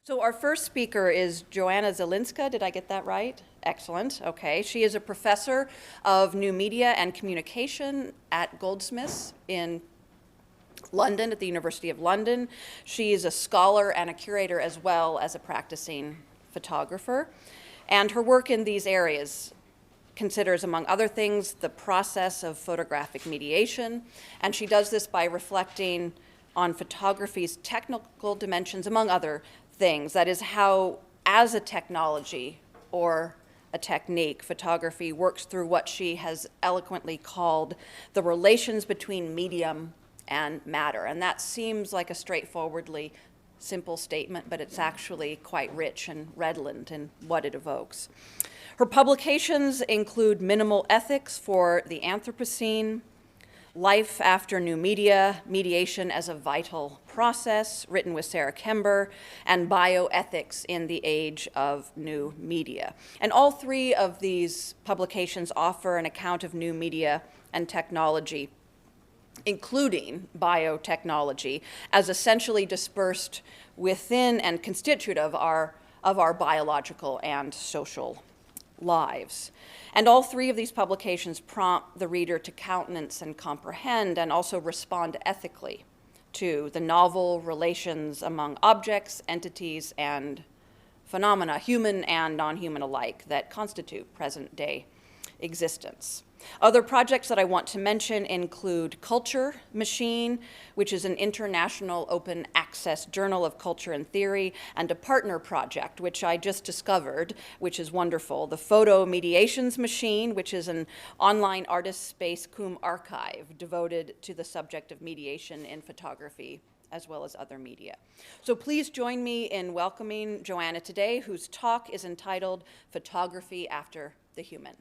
So our first speaker is Joanna Zylinska. Did I get that right? Excellent. Okay. She is a professor of new media and communication at Goldsmiths in London, at the University of London. She is a scholar and a curator as well as a practicing photographer. And her work in these areas considers, among other things, the process of photographic mediation. And she does this by reflecting on photography's technical dimensions, among other things. That is how, as a technology or a technique, photography works through what she has eloquently called the relations between medium and matter. And that seems like a straightforwardly simple statement, but it's actually quite rich and redolent in what it evokes. Her publications include Minimal Ethics for the Anthropocene, Life After New Media, Mediation as a Vital Process, written with Sarah Kember, and Bioethics in the Age of New Media. And all three of these publications offer an account of new media and technology, including biotechnology, as essentially dispersed within and constitute of our biological and social lives. And all three of these publications prompt the reader to countenance and comprehend and also respond ethically to the novel relations among objects, entities, and phenomena, human and non-human alike, that constitute present-day existence. Other projects that I want to mention include Culture Machine, which is an international open access journal of culture and theory, and a partner project, which I just discovered, which is wonderful, the Photo Mediations Machine, which is an online artist space cum archive devoted to the subject of mediation in photography as well as other media. So please join me in welcoming Joanna today, whose talk is entitled Photography After the Human.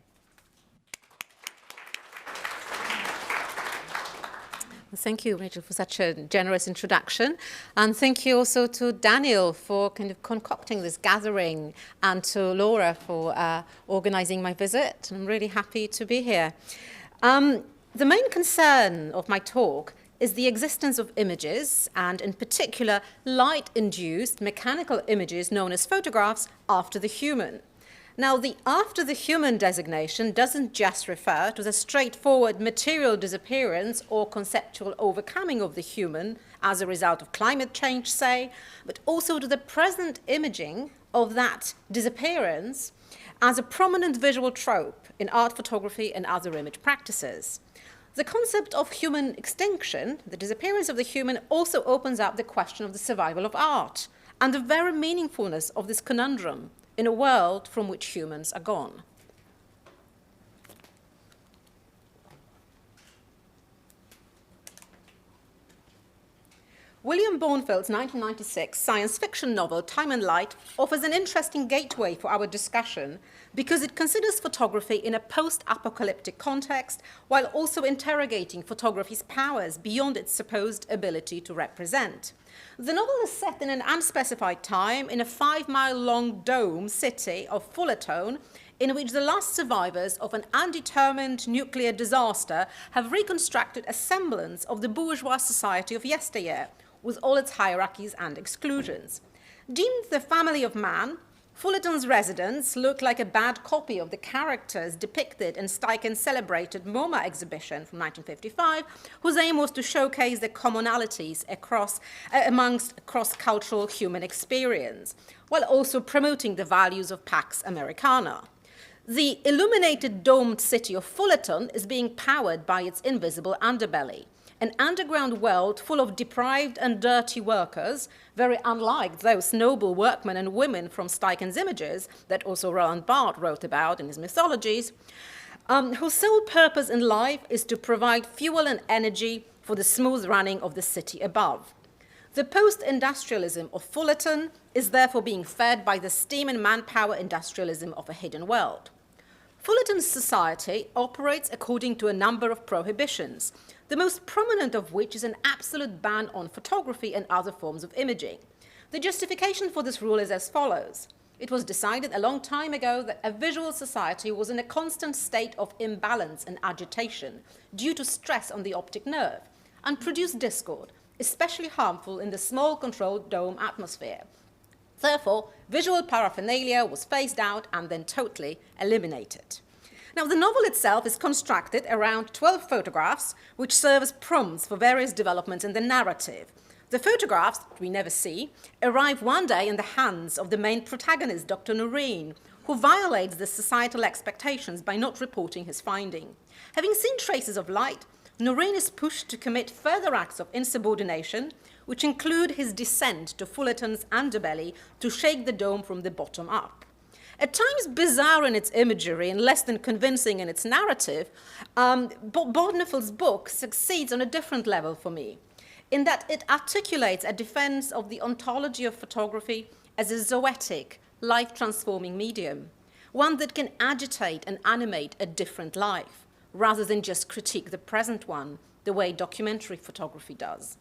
Thank you, Rachel, for such a generous introduction. And thank you also to Daniel for kind of concocting this gathering, and to Laura for organizing my visit. I'm really happy to be here. The main concern of my talk is the existence of images, and in particular, light-induced mechanical images known as photographs after the human. Now, the after the human designation doesn't just refer to the straightforward material disappearance or conceptual overcoming of the human as a result of climate change, say, but also to the present imaging of that disappearance as a prominent visual trope in art photography and other image practices. The concept of human extinction, the disappearance of the human, also opens up the question of the survival of art and the very meaningfulness of this conundrum in a world from which humans are gone. William Bornfield's 1996 science fiction novel, Time and Light, offers an interesting gateway for our discussion because it considers photography in a post-apocalyptic context while also interrogating photography's powers beyond its supposed ability to represent. The novel is set in an unspecified time in a 5-mile-long dome city of Fullerton, in which the last survivors of an undetermined nuclear disaster have reconstructed a semblance of the bourgeois society of yesteryear, with all its hierarchies and exclusions. Deemed the family of man, Fullerton's residents look like a bad copy of the characters depicted in Steichen's celebrated MoMA exhibition from 1955, whose aim was to showcase the commonalities amongst cross-cultural human experience, while also promoting the values of Pax Americana. The illuminated domed city of Fullerton is being powered by its invisible underbelly, an underground world full of deprived and dirty workers, very unlike those noble workmen and women from Steichen's images that also Roland Barthes wrote about in his mythologies, whose sole purpose in life is to provide fuel and energy for the smooth running of the city above. The post-industrialism of Fullerton is therefore being fed by the steam and manpower industrialism of a hidden world. Fullerton's society operates according to a number of prohibitions, the most prominent of which is an absolute ban on photography and other forms of imaging. The justification for this rule is as follows. It was decided a long time ago that a visual society was in a constant state of imbalance and agitation due to stress on the optic nerve, and produced discord, especially harmful in the small controlled dome atmosphere. Therefore, visual paraphernalia was phased out and then totally eliminated. Now, the novel itself is constructed around 12 photographs, which serve as prompts for various developments in the narrative. The photographs, that we never see, arrive one day in the hands of the main protagonist, Dr. Noreen, who violates the societal expectations by not reporting his finding. Having seen traces of light, Noreen is pushed to commit further acts of insubordination, which include his descent to Fullerton's underbelly to shake the dome from the bottom up. At times bizarre in its imagery and less than convincing in its narrative, Bodneffel's book succeeds on a different level for me, in that it articulates a defense of the ontology of photography as a zoetic, life-transforming medium, one that can agitate and animate a different life, rather than just critique the present one, the way documentary photography does.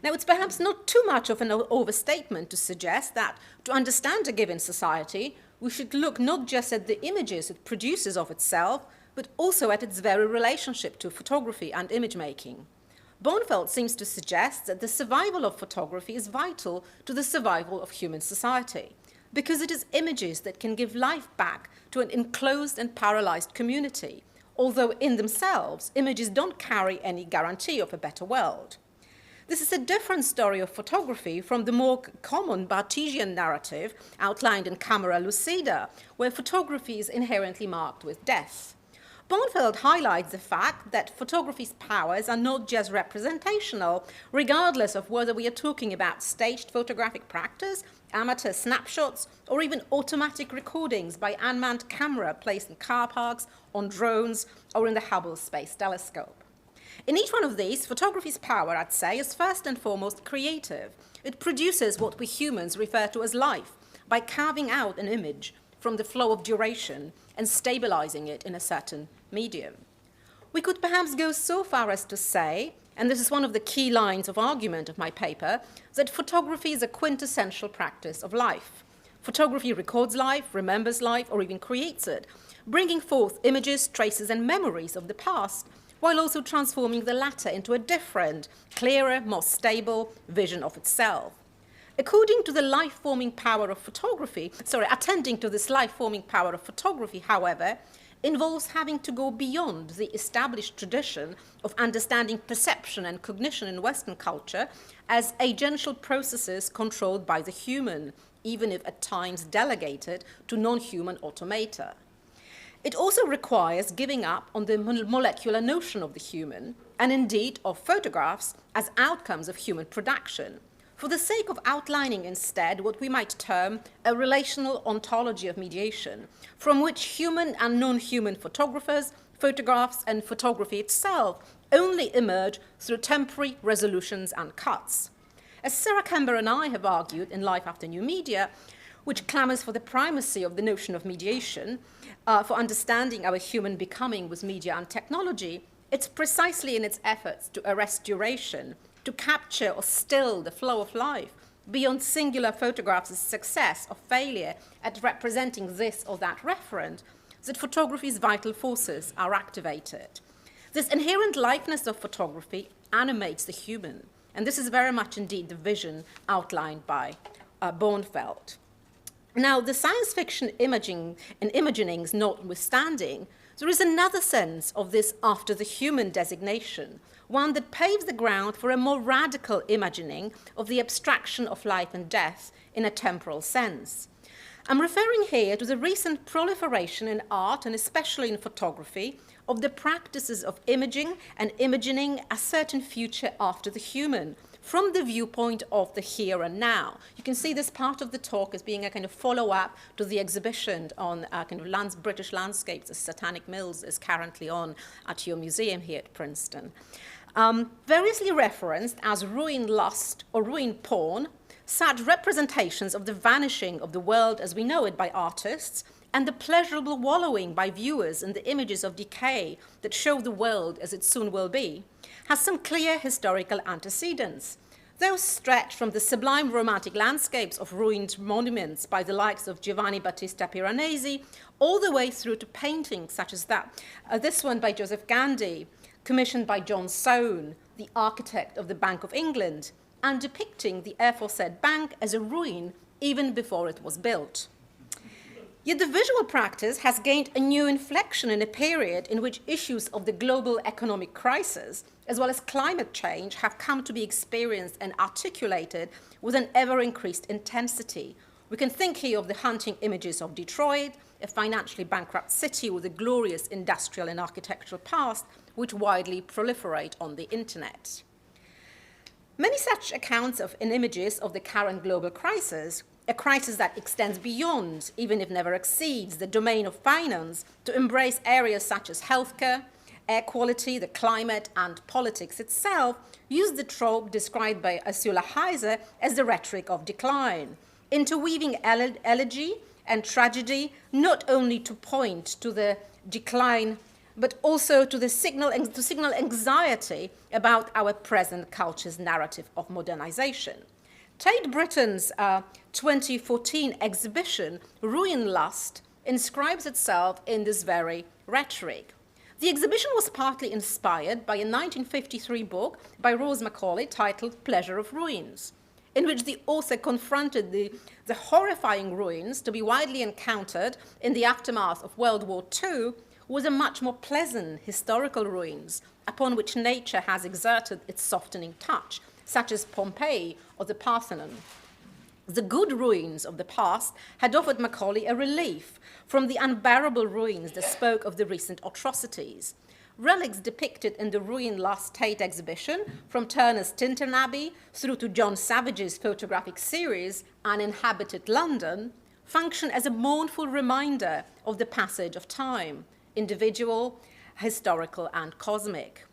Now, it's perhaps not too much of an overstatement to suggest that to understand a given society, we should look not just at the images it produces of itself, but also at its very relationship to photography and image making. Bonfeld seems to suggest that the survival of photography is vital to the survival of human society, because it is images that can give life back to an enclosed and paralyzed community, although in themselves, images don't carry any guarantee of a better world. This is a different story of photography from the more common Barthesian narrative outlined in Camera Lucida, where photography is inherently marked with death. Bonfeld highlights the fact that photography's powers are not just representational, regardless of whether we are talking about staged photographic practice, amateur snapshots, or even automatic recordings by unmanned camera placed in car parks, on drones, or in the Hubble Space Telescope. In each one of these, photography's power, I'd say, is first and foremost creative. It produces what we humans refer to as life by carving out an image from the flow of duration and stabilizing it in a certain medium. We could perhaps go so far as to say, and this is one of the key lines of argument of my paper, that photography is a quintessential practice of life. Photography records life, remembers life, or even creates it, bringing forth images, traces, and memories of the past, while also transforming the latter into a different, clearer, more stable vision of itself. According to the life-forming power of photography, attending to this life-forming power of photography, however, involves having to go beyond the established tradition of understanding perception and cognition in Western culture as agential processes controlled by the human, even if at times delegated to non-human automata. It also requires giving up on the molecular notion of the human, and indeed of photographs as outcomes of human production, for the sake of outlining instead what we might term a relational ontology of mediation, from which human and non-human photographers, photographs, and photography itself only emerge through temporary resolutions and cuts. As Sarah Kember and I have argued in Life After New Media, which clamors for the primacy of the notion of mediation, for understanding our human becoming with media and technology, it's precisely in its efforts to arrest duration, to capture or still the flow of life, beyond singular photographs' success or failure at representing this or that referent, that photography's vital forces are activated. This inherent likeness of photography animates the human, and this is very much indeed the vision outlined by Bonfeld. Now, the science fiction imaging and imaginings notwithstanding, there is another sense of this after the human designation, one that paves the ground for a more radical imagining of the abstraction of life and death in a temporal sense. I'm referring here to the recent proliferation in art, and especially in photography, of the practices of imaging and imagining a certain future after the human, from the viewpoint of the here and now. You can see this part of the talk as being a kind of follow-up to the exhibition on kind of British landscapes as Satanic Mills is currently on at your museum here at Princeton. Variously referenced as ruin lust or ruin porn, such representations of the vanishing of the world as we know it by artists and the pleasurable wallowing by viewers in the images of decay that show the world as it soon will be, has some clear historical antecedents. Those stretch from the sublime romantic landscapes of ruined monuments by the likes of Giovanni Battista Piranesi, all the way through to paintings such as this one by Joseph Gandy, commissioned by John Soane, the architect of the Bank of England, and depicting the aforesaid bank as a ruin even before it was built. Yet the visual practice has gained a new inflection in a period in which issues of the global economic crisis, as well as climate change, have come to be experienced and articulated with an ever-increased intensity. We can think here of the haunting images of Detroit, a financially bankrupt city with a glorious industrial and architectural past, which widely proliferate on the internet. Many such accounts and images of the current global crisis, a crisis that extends beyond, even if never exceeds, the domain of finance to embrace areas such as healthcare, air quality, the climate, and politics itself, use the trope described by Ursula Heiser as the rhetoric of decline, interweaving elegy and tragedy not only to point to the decline, but also to signal anxiety about our present culture's narrative of modernization. Tate Britain's 2014 exhibition, Ruin Lust, inscribes itself in this very rhetoric. The exhibition was partly inspired by a 1953 book by Rose Macaulay titled Pleasure of Ruins, in which the author confronted the horrifying ruins to be widely encountered in the aftermath of World War II with a much more pleasant historical ruins upon which nature has exerted its softening touch, such as Pompeii or the Parthenon. The good ruins of the past had offered Macaulay a relief from the unbearable ruins that spoke of the recent atrocities. Relics depicted in the Ruin Lust Tate exhibition, from Turner's Tintern Abbey through to John Savage's photographic series, Uninhabited London, function as a mournful reminder of the passage of time, individual, historical, and cosmic.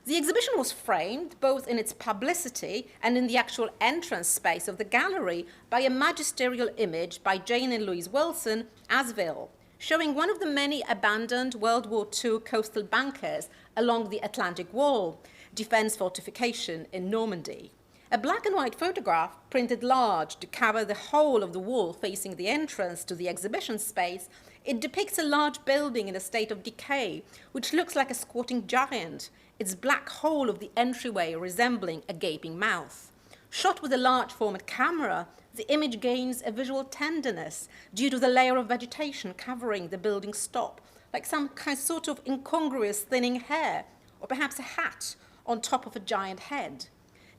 The exhibition was framed, both in its publicity and in the actual entrance space of the gallery, by a magisterial image by Jane and Louise Wilson, Asville, showing one of the many abandoned World War II coastal bunkers along the Atlantic Wall, defense fortification in Normandy. A black and white photograph, printed large to cover the whole of the wall facing the entrance to the exhibition space, it depicts a large building in a state of decay, which looks like a squatting giant, its black hole of the entryway resembling a gaping mouth. Shot with a large format camera, the image gains a visual tenderness due to the layer of vegetation covering the building's top, like some sort of incongruous thinning hair, or perhaps a hat on top of a giant head.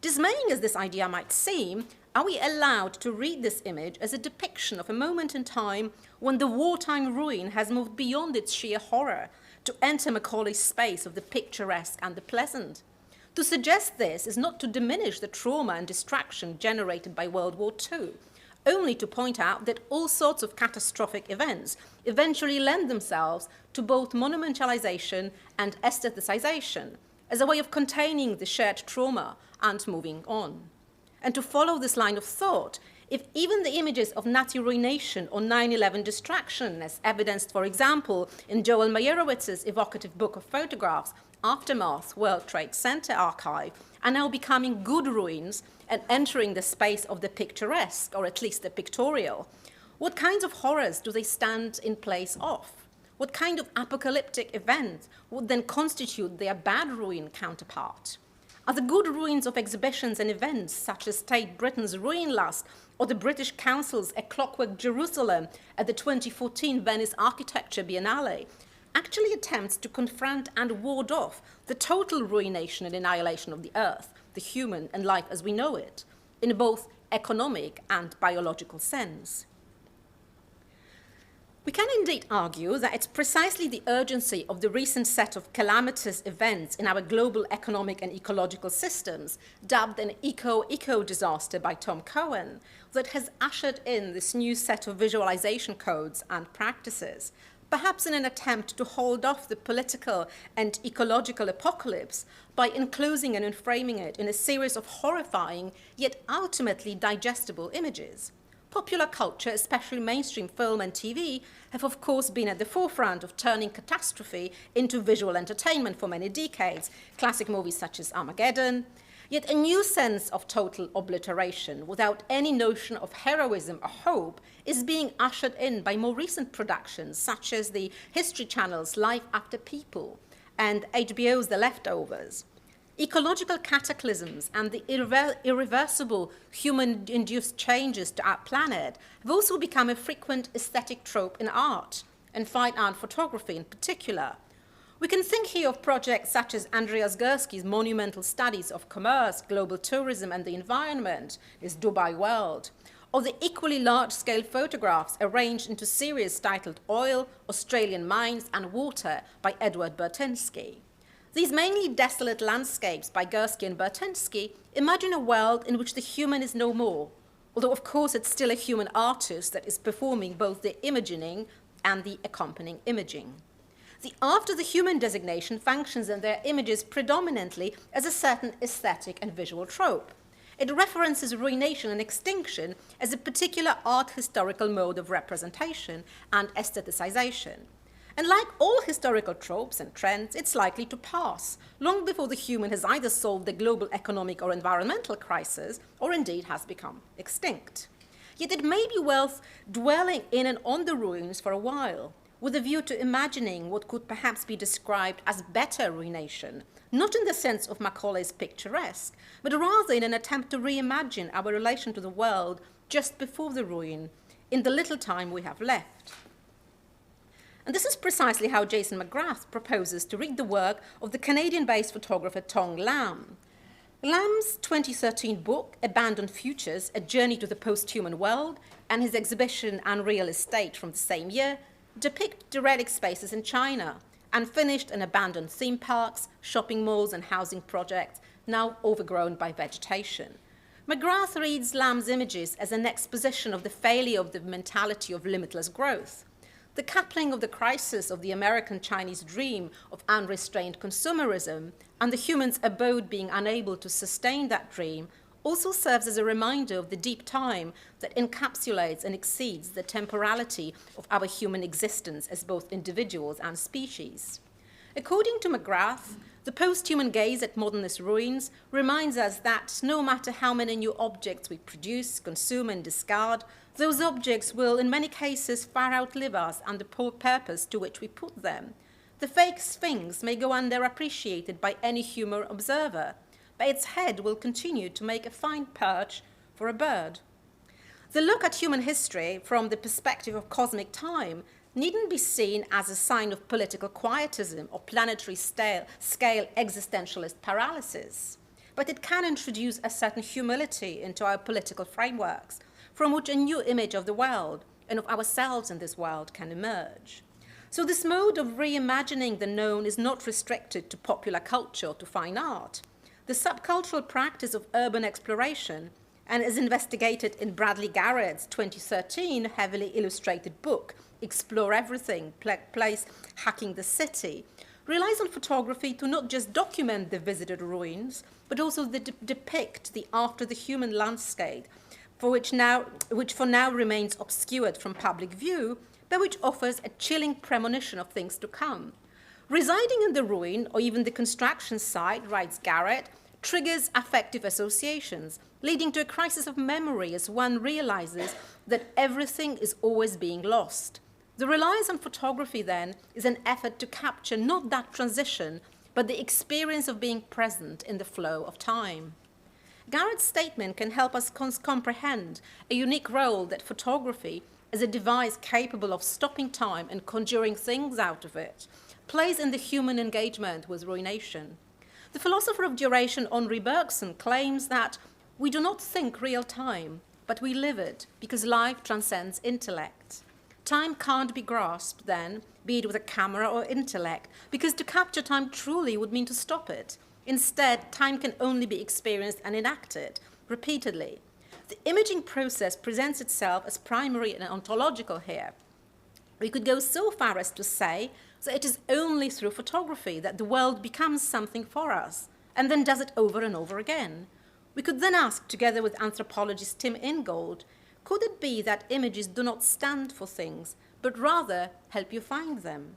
Dismaying as this idea might seem, are we allowed to read this image as a depiction of a moment in time when the wartime ruin has moved beyond its sheer horror to enter Macaulay's space of the picturesque and the pleasant? To suggest this is not to diminish the trauma and distraction generated by World War II, only to point out that all sorts of catastrophic events eventually lend themselves to both monumentalization and aestheticization as a way of containing the shared trauma and moving on. And to follow this line of thought, if even the images of Nazi ruination or 9/11 distraction, as evidenced, for example, in Joel Meyerowitz's evocative book of photographs, Aftermath, World Trade Center Archive, are now becoming good ruins and entering the space of the picturesque, or at least the pictorial, what kinds of horrors do they stand in place of? What kind of apocalyptic event would then constitute their bad ruin counterpart? Are the good ruins of exhibitions and events, such as Tate Britain's Ruin Lust or the British Council's A Clockwork Jerusalem at the 2014 Venice Architecture Biennale, actually attempts to confront and ward off the total ruination and annihilation of the earth, the human and life as we know it, in both economic and biological sense? We can indeed argue that it's precisely the urgency of the recent set of calamitous events in our global economic and ecological systems, dubbed an eco disaster by Tom Cohen, that has ushered in this new set of visualization codes and practices, perhaps in an attempt to hold off the political and ecological apocalypse by enclosing and enframing it in a series of horrifying yet ultimately digestible images. Popular culture, especially mainstream film and TV, have of course been at the forefront of turning catastrophe into visual entertainment for many decades, classic movies such as Armageddon. Yet a new sense of total obliteration, without any notion of heroism or hope, is being ushered in by more recent productions, such as the History Channel's Life After People and HBO's The Leftovers. Ecological cataclysms and the irreversible human-induced changes to our planet have also become a frequent aesthetic trope in art, and fine art photography in particular. We can think here of projects such as Andreas Gursky's monumental studies of commerce, global tourism, and the environment, his Dubai World, or the equally large-scale photographs arranged into series titled Oil, Australian Mines, and Water by Edward Burtynsky. These mainly desolate landscapes by Gursky and Burtynsky imagine a world in which the human is no more, although of course it's still a human artist that is performing both the imagining and the accompanying imaging. The after the human designation functions in their images predominantly as a certain aesthetic and visual trope. It references ruination and extinction as a particular art historical mode of representation and aestheticization. And like all historical tropes and trends, it's likely to pass long before the human has either solved the global economic or environmental crisis or indeed has become extinct. Yet it may be worth dwelling in and on the ruins for a while, with a view to imagining what could perhaps be described as better ruination, not in the sense of Macaulay's picturesque, but rather in an attempt to reimagine our relation to the world just before the ruin, in the little time we have left. And this is precisely how Jason McGrath proposes to read the work of the Canadian-based photographer Tong Lam. Lam's 2013 book, Abandoned Futures, A Journey to the Post-Human World, and his exhibition Unreal Estate from the same year, depict derelict spaces in China, unfinished and abandoned theme parks, shopping malls, and housing projects, now overgrown by vegetation. McGrath reads Lam's images as an exposition of the failure of the mentality of limitless growth. The coupling of the crisis of the American-Chinese dream of unrestrained consumerism and the human's abode being unable to sustain that dream also serves as a reminder of the deep time that encapsulates and exceeds the temporality of our human existence as both individuals and species. According to McGrath, the post-human gaze at modernist ruins reminds us that no matter how many new objects we produce, consume, and discard, those objects will, in many cases, far outlive us and the purpose to which we put them. The fake sphinx may go underappreciated by any human observer, but its head will continue to make a fine perch for a bird. The look at human history from the perspective of cosmic time needn't be seen as a sign of political quietism or planetary scale existentialist paralysis, but it can introduce a certain humility into our political frameworks, from which a new image of the world and of ourselves in this world can emerge. So this mode of reimagining the known is not restricted to popular culture or to fine art. The subcultural practice of urban exploration, and as investigated in Bradley Garrett's 2013 heavily illustrated book, Explore Everything, Place Hacking the City, relies on photography to not just document the visited ruins, but also depict the after the human landscape, which for now remains obscured from public view, but which offers a chilling premonition of things to come. Residing in the ruin, or even the construction site, writes Garrett, triggers affective associations, leading to a crisis of memory as one realizes that everything is always being lost. The reliance on photography, then, is an effort to capture not that transition, but the experience of being present in the flow of time. Garrett's statement can help us comprehend a unique role that photography, as a device capable of stopping time and conjuring things out of it, plays in the human engagement with ruination. The philosopher of duration Henri Bergson claims that we do not think real time, but we live it because life transcends intellect. Time can't be grasped then, be it with a camera or intellect, because to capture time truly would mean to stop it. Instead, time can only be experienced and enacted repeatedly. The imaging process presents itself as primary and ontological here. We could go so far as to say that it is only through photography that the world becomes something for us, and then does it over and over again. We could then ask, together with anthropologist Tim Ingold, could it be that images do not stand for things, but rather help you find them?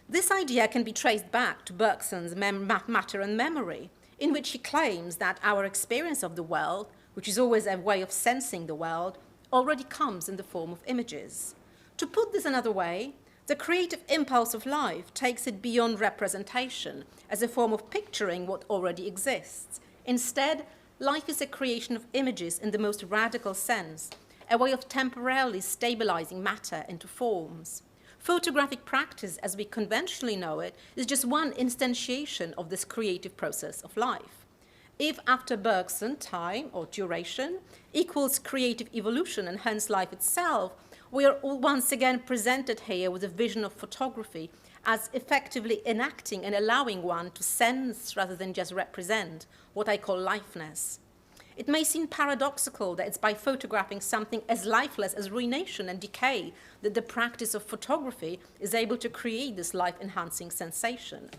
This idea can be traced back to Bergson's Matter and Memory, in which he claims that our experience of the world, which is always a way of sensing the world, already comes in the form of images. To put this another way, the creative impulse of life takes it beyond representation as a form of picturing what already exists. Instead, life is a creation of images in the most radical sense, a way of temporarily stabilizing matter into forms. Photographic practice, as we conventionally know it, is just one instantiation of this creative process of life. If after Bergson, time or duration equals creative evolution and hence life itself, we are once again presented here with a vision of photography as effectively enacting and allowing one to sense rather than just represent what I call lifeless. It may seem paradoxical that it's by photographing something as lifeless as ruination and decay that the practice of photography is able to create this life-enhancing sensation.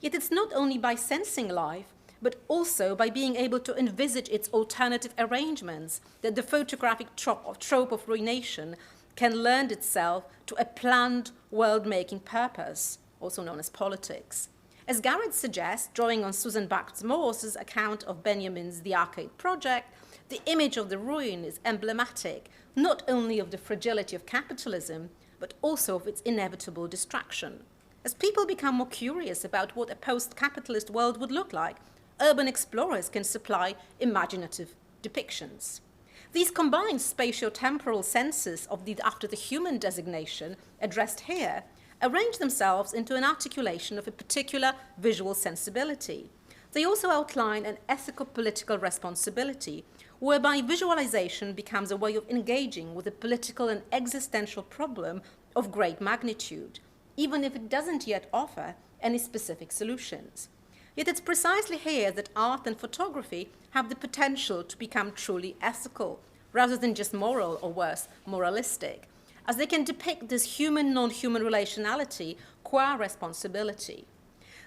Yet it's not only by sensing life, but also by being able to envisage its alternative arrangements that the photographic trope of ruination can lend itself to a planned world-making purpose, also known as politics. As Garrett suggests, drawing on Susan Backes-Morse's account of Benjamin's The Arcade Project, the image of the ruin is emblematic not only of the fragility of capitalism, but also of its inevitable destruction. As people become more curious about what a post-capitalist world would look like, urban explorers can supply imaginative depictions. These combined spatio-temporal senses of the after the human designation addressed here arrange themselves into an articulation of a particular visual sensibility. They also outline an ethico-political responsibility, whereby visualization becomes a way of engaging with a political and existential problem of great magnitude, even if it doesn't yet offer any specific solutions. Yet it's precisely here that art and photography have the potential to become truly ethical, rather than just moral or worse, moralistic, as they can depict this human-non-human relationality qua responsibility.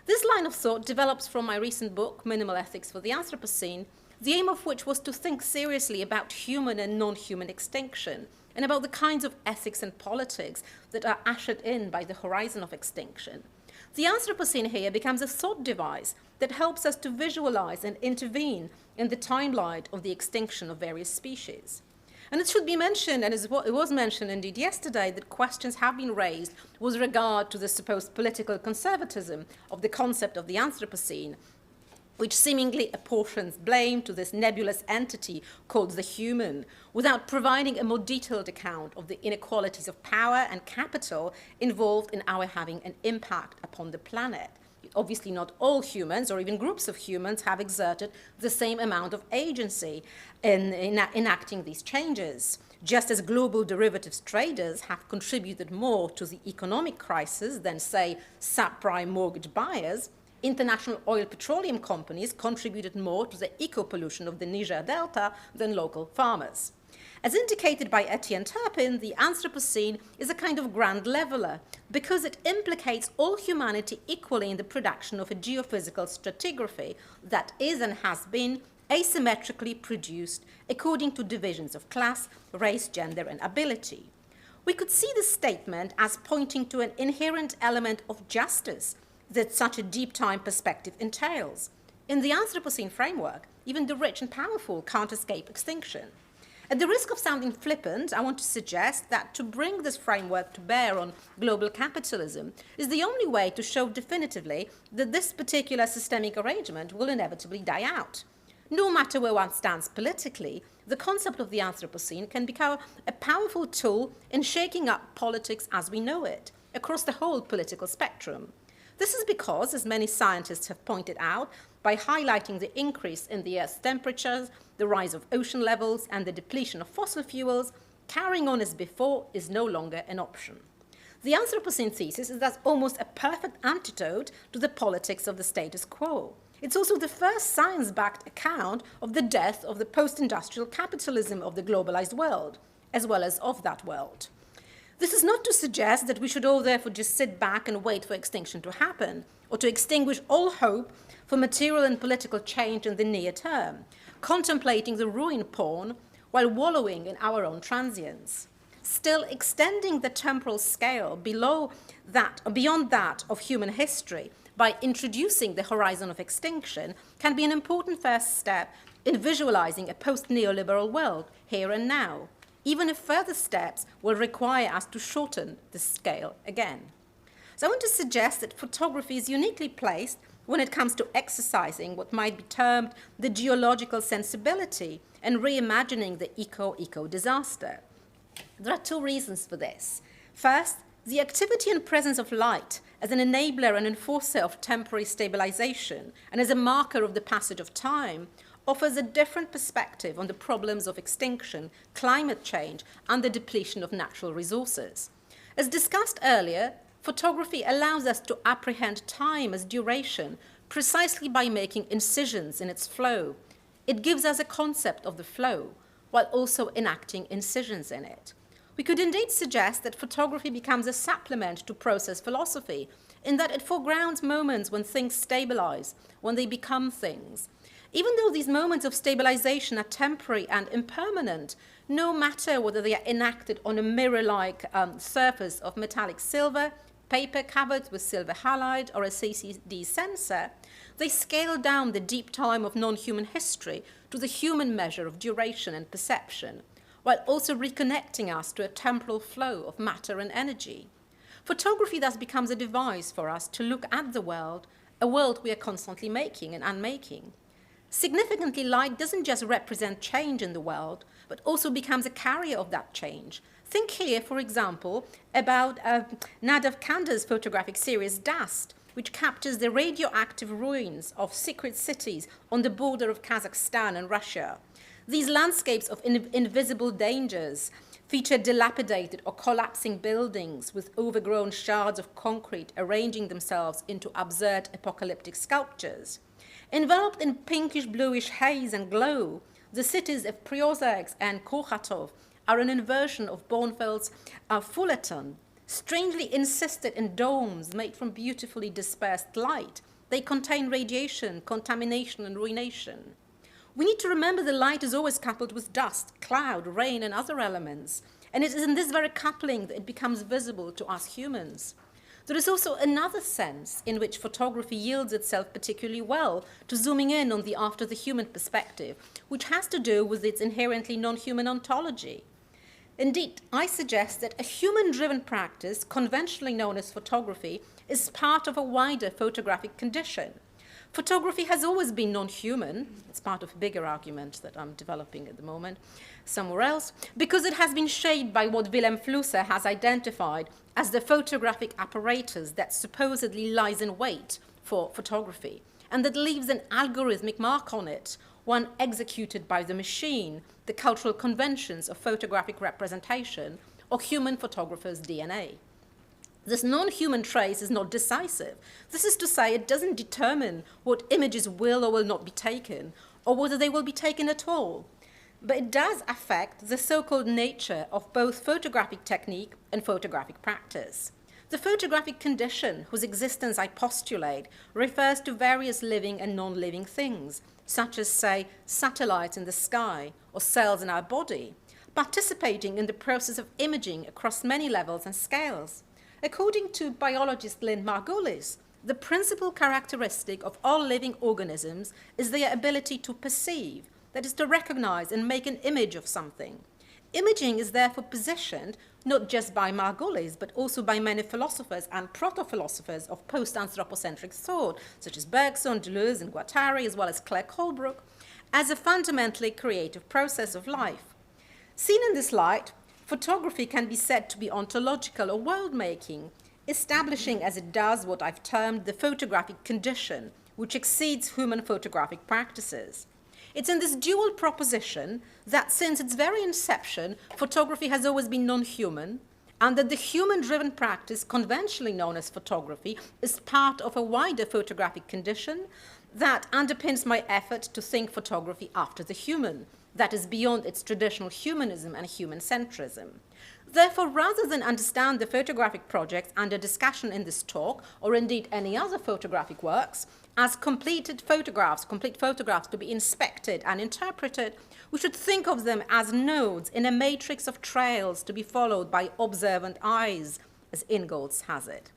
This line of thought develops from my recent book, Minimal Ethics for the Anthropocene, the aim of which was to think seriously about human and non-human extinction, and about the kinds of ethics and politics that are ushered in by the horizon of extinction. The Anthropocene here becomes a thought device that helps us to visualize and intervene in the timeline of the extinction of various species. And it should be mentioned, and it was mentioned indeed yesterday, that questions have been raised with regard to the supposed political conservatism of the concept of the Anthropocene, which seemingly apportions blame to this nebulous entity called the human, without providing a more detailed account of the inequalities of power and capital involved in our having an impact upon the planet. Obviously, not all humans, or even groups of humans, have exerted the same amount of agency in enacting these changes. Just as global derivatives traders have contributed more to the economic crisis than, say, subprime mortgage buyers, international oil petroleum companies contributed more to the eco-pollution of the Niger Delta than local farmers. As indicated by Etienne Turpin, the Anthropocene is a kind of grand leveler because it implicates all humanity equally in the production of a geophysical stratigraphy that is and has been asymmetrically produced according to divisions of class, race, gender, and ability. We could see this statement as pointing to an inherent element of justice that such a deep time perspective entails. In the Anthropocene framework, even the rich and powerful can't escape extinction. At the risk of sounding flippant, I want to suggest that to bring this framework to bear on global capitalism is the only way to show definitively that this particular systemic arrangement will inevitably die out. No matter where one stands politically, the concept of the Anthropocene can become a powerful tool in shaking up politics as we know it, across the whole political spectrum. This is because, as many scientists have pointed out, by highlighting the increase in the Earth's temperatures, the rise of ocean levels, and the depletion of fossil fuels, carrying on as before is no longer an option. The Anthropocene thesis is thus almost a perfect antidote to the politics of the status quo. It's also the first science-backed account of the death of the post-industrial capitalism of the globalized world, as well as of that world. This is not to suggest that we should all therefore just sit back and wait for extinction to happen, or to extinguish all hope for material and political change in the near term, contemplating the ruin porn while wallowing in our own transience. Still, extending the temporal scale beyond that of human history by introducing the horizon of extinction can be an important first step in visualizing a post-neoliberal world here and now. even if further steps will require us to shorten the scale again. So I want to suggest that photography is uniquely placed when it comes to exercising what might be termed the geological sensibility and reimagining the eco disaster. There are two reasons for this. First, the activity and presence of light as an enabler and enforcer of temporary stabilization and as a marker of the passage of time offers a different perspective on the problems of extinction, climate change, and the depletion of natural resources. As discussed earlier, photography allows us to apprehend time as duration precisely by making incisions in its flow. It gives us a concept of the flow while also enacting incisions in it. We could indeed suggest that photography becomes a supplement to process philosophy in that it foregrounds moments when things stabilize, when they become things. Even though these moments of stabilization are temporary and impermanent, no matter whether they are enacted on a mirror-like surface of metallic silver, paper covered with silver halide, or a CCD sensor, they scale down the deep time of non-human history to the human measure of duration and perception, while also reconnecting us to a temporal flow of matter and energy. Photography thus becomes a device for us to look at the world, a world we are constantly making and unmaking. Significantly, light doesn't just represent change in the world, but also becomes a carrier of that change. Think here, for example, about Nadav Kander's photographic series Dust, which captures the radioactive ruins of secret cities on the border of Kazakhstan and Russia. These landscapes of invisible dangers feature dilapidated or collapsing buildings with overgrown shards of concrete arranging themselves into absurd apocalyptic sculptures. Enveloped in pinkish-bluish haze and glow, the cities of Priozersk and Kurchatov are an inversion of Bornfeld's Fullerton, strangely insisted in domes made from beautifully dispersed light. They contain radiation, contamination, and ruination. We need to remember that light is always coupled with dust, cloud, rain, and other elements, and it is in this very coupling that it becomes visible to us humans. There is also another sense in which photography yields itself particularly well to zooming in on the after the human perspective, which has to do with its inherently non-human ontology. Indeed, I suggest that a human-driven practice, conventionally known as photography, is part of a wider photographic condition. Photography has always been non-human. It's part of a bigger argument that I'm developing at the moment somewhere else, because it has been shaped by what Willem Flusser has identified as the photographic apparatus that supposedly lies in wait for photography, and that leaves an algorithmic mark on it, one executed by the machine, the cultural conventions of photographic representation, or human photographer's DNA. This non-human trace is not decisive. This is to say, it doesn't determine what images will or will not be taken, or whether they will be taken at all. But it does affect the so-called nature of both photographic technique and photographic practice. The photographic condition, whose existence I postulate, refers to various living and non-living things, such as, say, satellites in the sky or cells in our body, participating in the process of imaging across many levels and scales. According to biologist Lynn Margulis, the principal characteristic of all living organisms is their ability to perceive, that is, to recognize and make an image of something. Imaging is therefore positioned not just by Margulis, but also by many philosophers and proto-philosophers of post-anthropocentric thought, such as Bergson, Deleuze, and Guattari, as well as Claire Colebrook, as a fundamentally creative process of life. Seen in this light, photography can be said to be ontological or world-making, establishing as it does what I've termed the photographic condition, which exceeds human photographic practices. It's in this dual proposition that since its very inception, photography has always been non-human, and that the human-driven practice, conventionally known as photography, is part of a wider photographic condition that underpins my effort to think photography after the human, that is beyond its traditional humanism and human-centrism. Therefore, rather than understand the photographic projects under discussion in this talk, or indeed any other photographic works, as complete photographs to be inspected and interpreted, we should think of them as nodes in a matrix of trails to be followed by observant eyes, as Ingalls has it.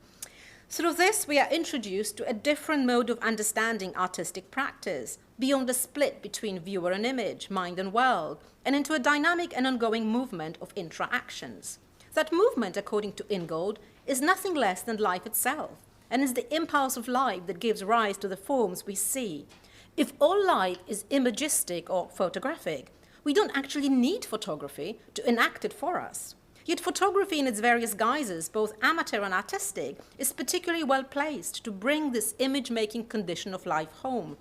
Through this, we are introduced to a different mode of understanding artistic practice, beyond the split between viewer and image, mind and world, and into a dynamic and ongoing movement of interactions. That movement, according to Ingold, is nothing less than life itself, and is the impulse of life that gives rise to the forms we see. If all life is imagistic or photographic, we don't actually need photography to enact it for us. Yet photography in its various guises, both amateur and artistic, is particularly well placed to bring this image-making condition of life home.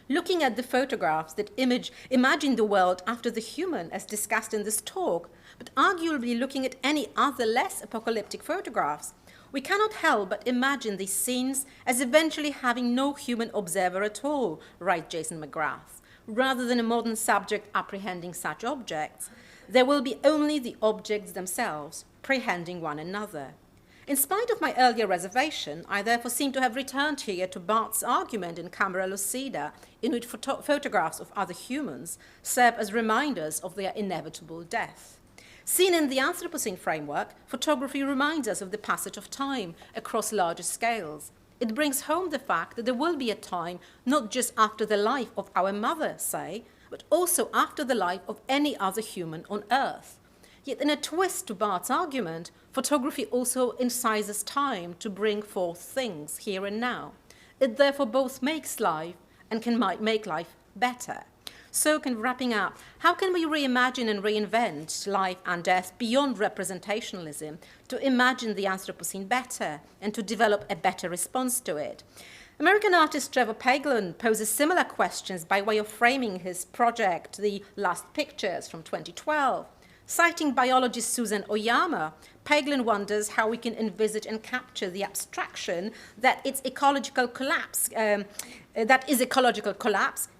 Looking at the photographs that imagine the world after the human, as discussed in this talk, but arguably looking at any other less apocalyptic photographs, we cannot help but imagine these scenes as eventually having no human observer at all, writes Jason McGrath. Rather than a modern subject apprehending such objects, there will be only the objects themselves, prehending one another. In spite of my earlier reservation, I therefore seem to have returned here to Barth's argument in Camera Lucida, in which photographs of other humans serve as reminders of their inevitable death. Seen in the Anthropocene framework, photography reminds us of the passage of time across larger scales. It brings home the fact that there will be a time not just after the life of our mother, say, but also after the life of any other human on Earth. Yet in a twist to Barth's argument, photography also incises time to bring forth things here and now. It therefore both makes life and can make life better. So, wrapping up, how can we reimagine and reinvent life and death beyond representationalism to imagine the Anthropocene better and to develop a better response to it? American artist Trevor Paglen poses similar questions by way of framing his project, The Last Pictures from 2012. Citing biologist Susan Oyama, Paglen wonders how we can envisage and capture the abstraction that is ecological collapse,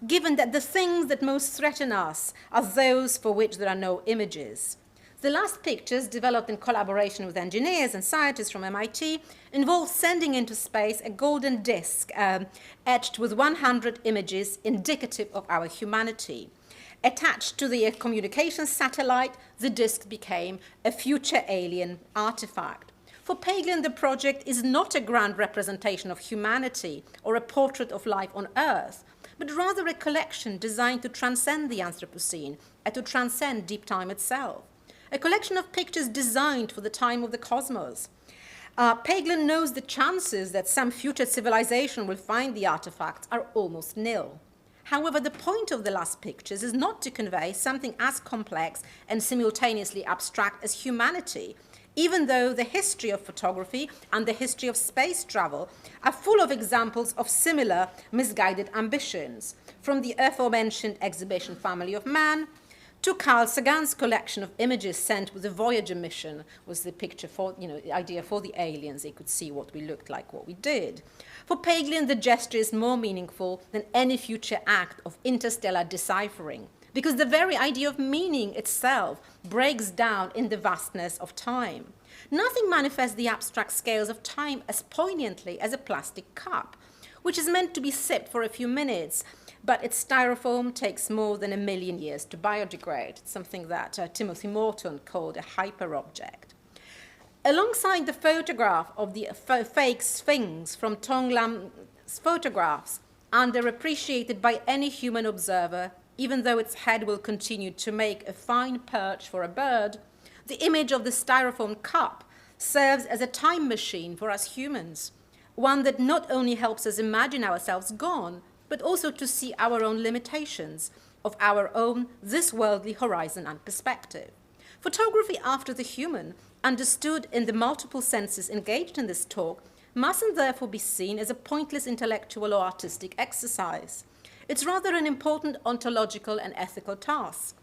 given that the things that most threaten us are those for which there are no images. The Last Pictures, developed in collaboration with engineers and scientists from MIT, involve sending into space a golden disc etched with 100 images indicative of our humanity. Attached to the communications satellite, the disc became a future alien artifact. For Paglen, the project is not a grand representation of humanity or a portrait of life on Earth, but rather a collection designed to transcend the Anthropocene and to transcend deep time itself. A collection of pictures designed for the time of the cosmos. Paglen knows the chances that some future civilization will find the artifacts are almost nil. However, the point of the Last Pictures is not to convey something as complex and simultaneously abstract as humanity, even though the history of photography and the history of space travel are full of examples of similar misguided ambitions, from the aforementioned exhibition Family of Man to Carl Sagan's collection of images sent with the Voyager mission was the picture for, the idea for the aliens. They could see what we looked like, what we did. For Paglen, the gesture is more meaningful than any future act of interstellar deciphering, because the very idea of meaning itself breaks down in the vastness of time. Nothing manifests the abstract scales of time as poignantly as a plastic cup, which is meant to be sipped for a few minutes, but its styrofoam takes more than 1 million years to biodegrade, something that Timothy Morton called a hyperobject. Alongside the photograph of the fake Sphinx from Tong Lam's photographs, underappreciated by any human observer, even though its head will continue to make a fine perch for a bird, the image of the styrofoam cup serves as a time machine for us humans, one that not only helps us imagine ourselves gone, but also to see our own limitations of our own this worldly horizon and perspective. Photography after the human, understood in the multiple senses engaged in this talk, mustn't therefore be seen as a pointless intellectual or artistic exercise. It's rather an important ontological and ethical task,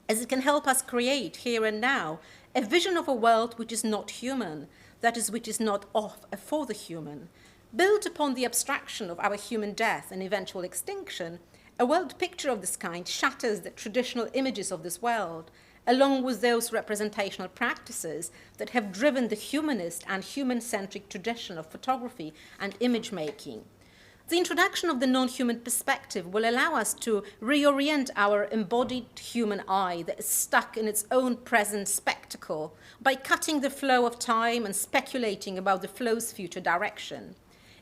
as it can help us create here and now a vision of a world which is not human, that is, which is not of and for the human. Built upon the abstraction of our human death and eventual extinction, a world picture of this kind shatters the traditional images of this world, along with those representational practices that have driven the humanist and human-centric tradition of photography and image making. The introduction of the non-human perspective will allow us to reorient our embodied human eye that is stuck in its own present spectacle by cutting the flow of time and speculating about the flow's future direction.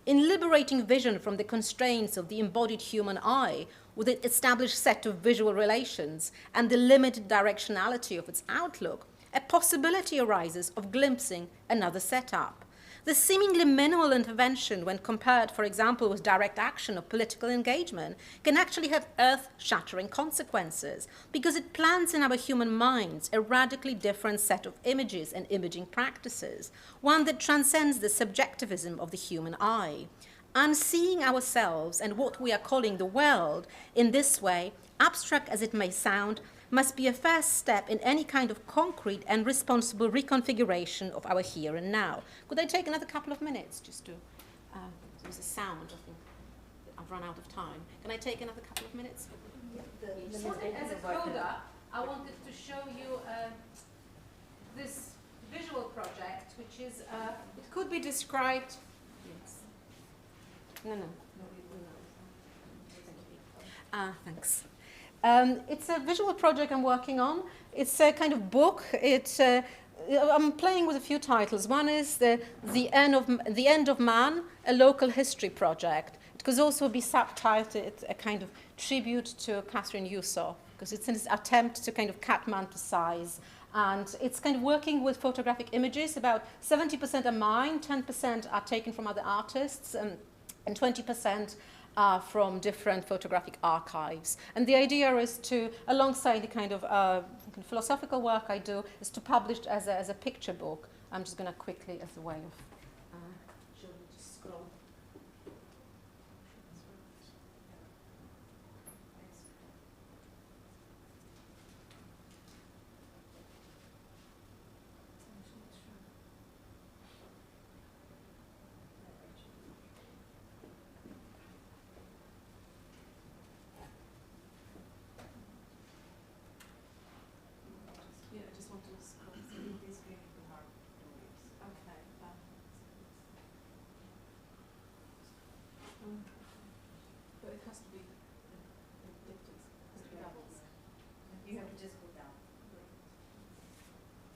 In liberating vision from the constraints of the embodied human eye with its established set of visual relations and the limited directionality of its outlook, a possibility arises of glimpsing another setup. The seemingly minimal intervention when compared, for example, with direct action or political engagement can actually have earth-shattering consequences because it plants in our human minds a radically different set of images and imaging practices, one that transcends the subjectivism of the human eye. Unseeing ourselves and what we are calling the world in this way, abstract as it may sound, must be a first step in any kind of concrete and responsible reconfiguration of our here and now. Could I take another couple of minutes just to, there's a sound, I think, I've run out of time. Can I take another couple of minutes? As a coda, I wanted to show you this visual project, which is, it could be described, thanks. It's a visual project I'm working on. It's a kind of book. I'm playing with a few titles. One is the End of Man, a local history project. It could also be subtitled a kind of tribute to Catherine Yusuf, because it's an attempt to kind of Kathmandu-size. And it's kind of working with photographic images. About 70% are mine, 10% are taken from other artists, and 20% from different photographic archives. And the idea is to, alongside the kind of philosophical work I do, is to publish as a picture book. I'm just going to quickly, as a way of shall we just scroll. But it has to be addicted. You have to just go down.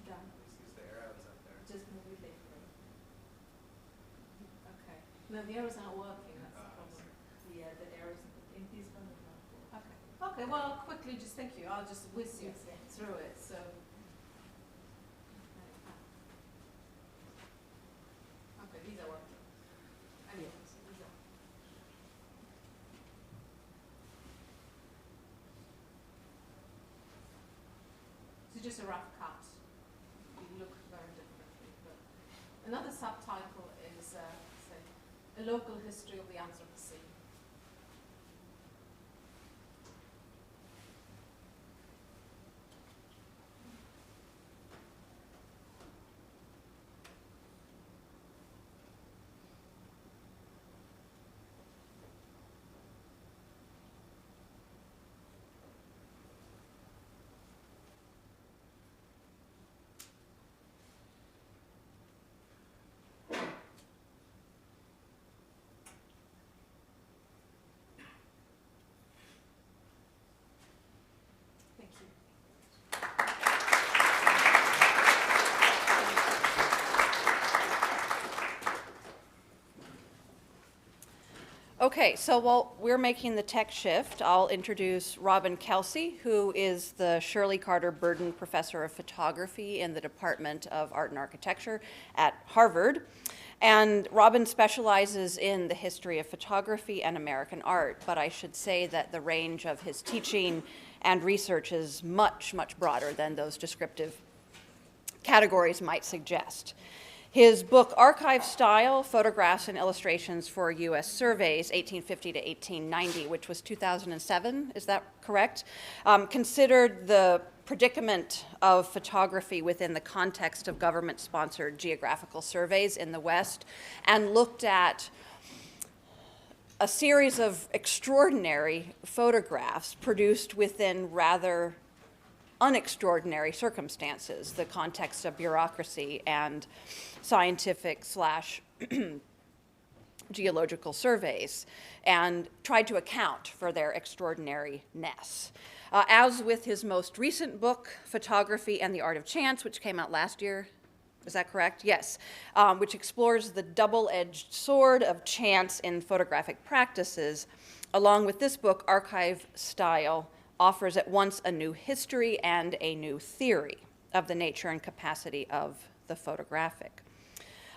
Down. Excuse the arrows up there. Just move it later. Okay. No, the arrows aren't working. That's the problem. Yeah, the arrows in this one is not good. Okay. Okay. Well, quickly, just thank you. I'll just whiz you through it. So. Okay, these are working. Anyway, so these are. It's just a rough cut. They look very differently. But another subtitle is, say, a local history of the Anthropocene. Thank you. Okay, so while we're making the tech shift, I'll introduce Robin Kelsey, who is the Shirley Carter Burden Professor of Photography in the Department of Art and Architecture at Harvard. And Robin specializes in the history of photography and American art, but I should say that the range of his teaching and research is much, much broader than those descriptive categories might suggest. His book, Archive Style, Photographs and Illustrations for U.S. Surveys, 1850 to 1890, which was 2007, is that correct? Considered the predicament of photography within the context of government-sponsored geographical surveys in the West, and looked at a series of extraordinary photographs produced within rather unextraordinary circumstances, the context of bureaucracy and scientific / geological surveys and tried to account for their extraordinariness. As with his most recent book, Photography and the Art of Chance, which came out last year, is that correct? Yes, which explores the double-edged sword of chance in photographic practices. Along with this book, Archive Style offers at once a new history and a new theory of the nature and capacity of the photographic.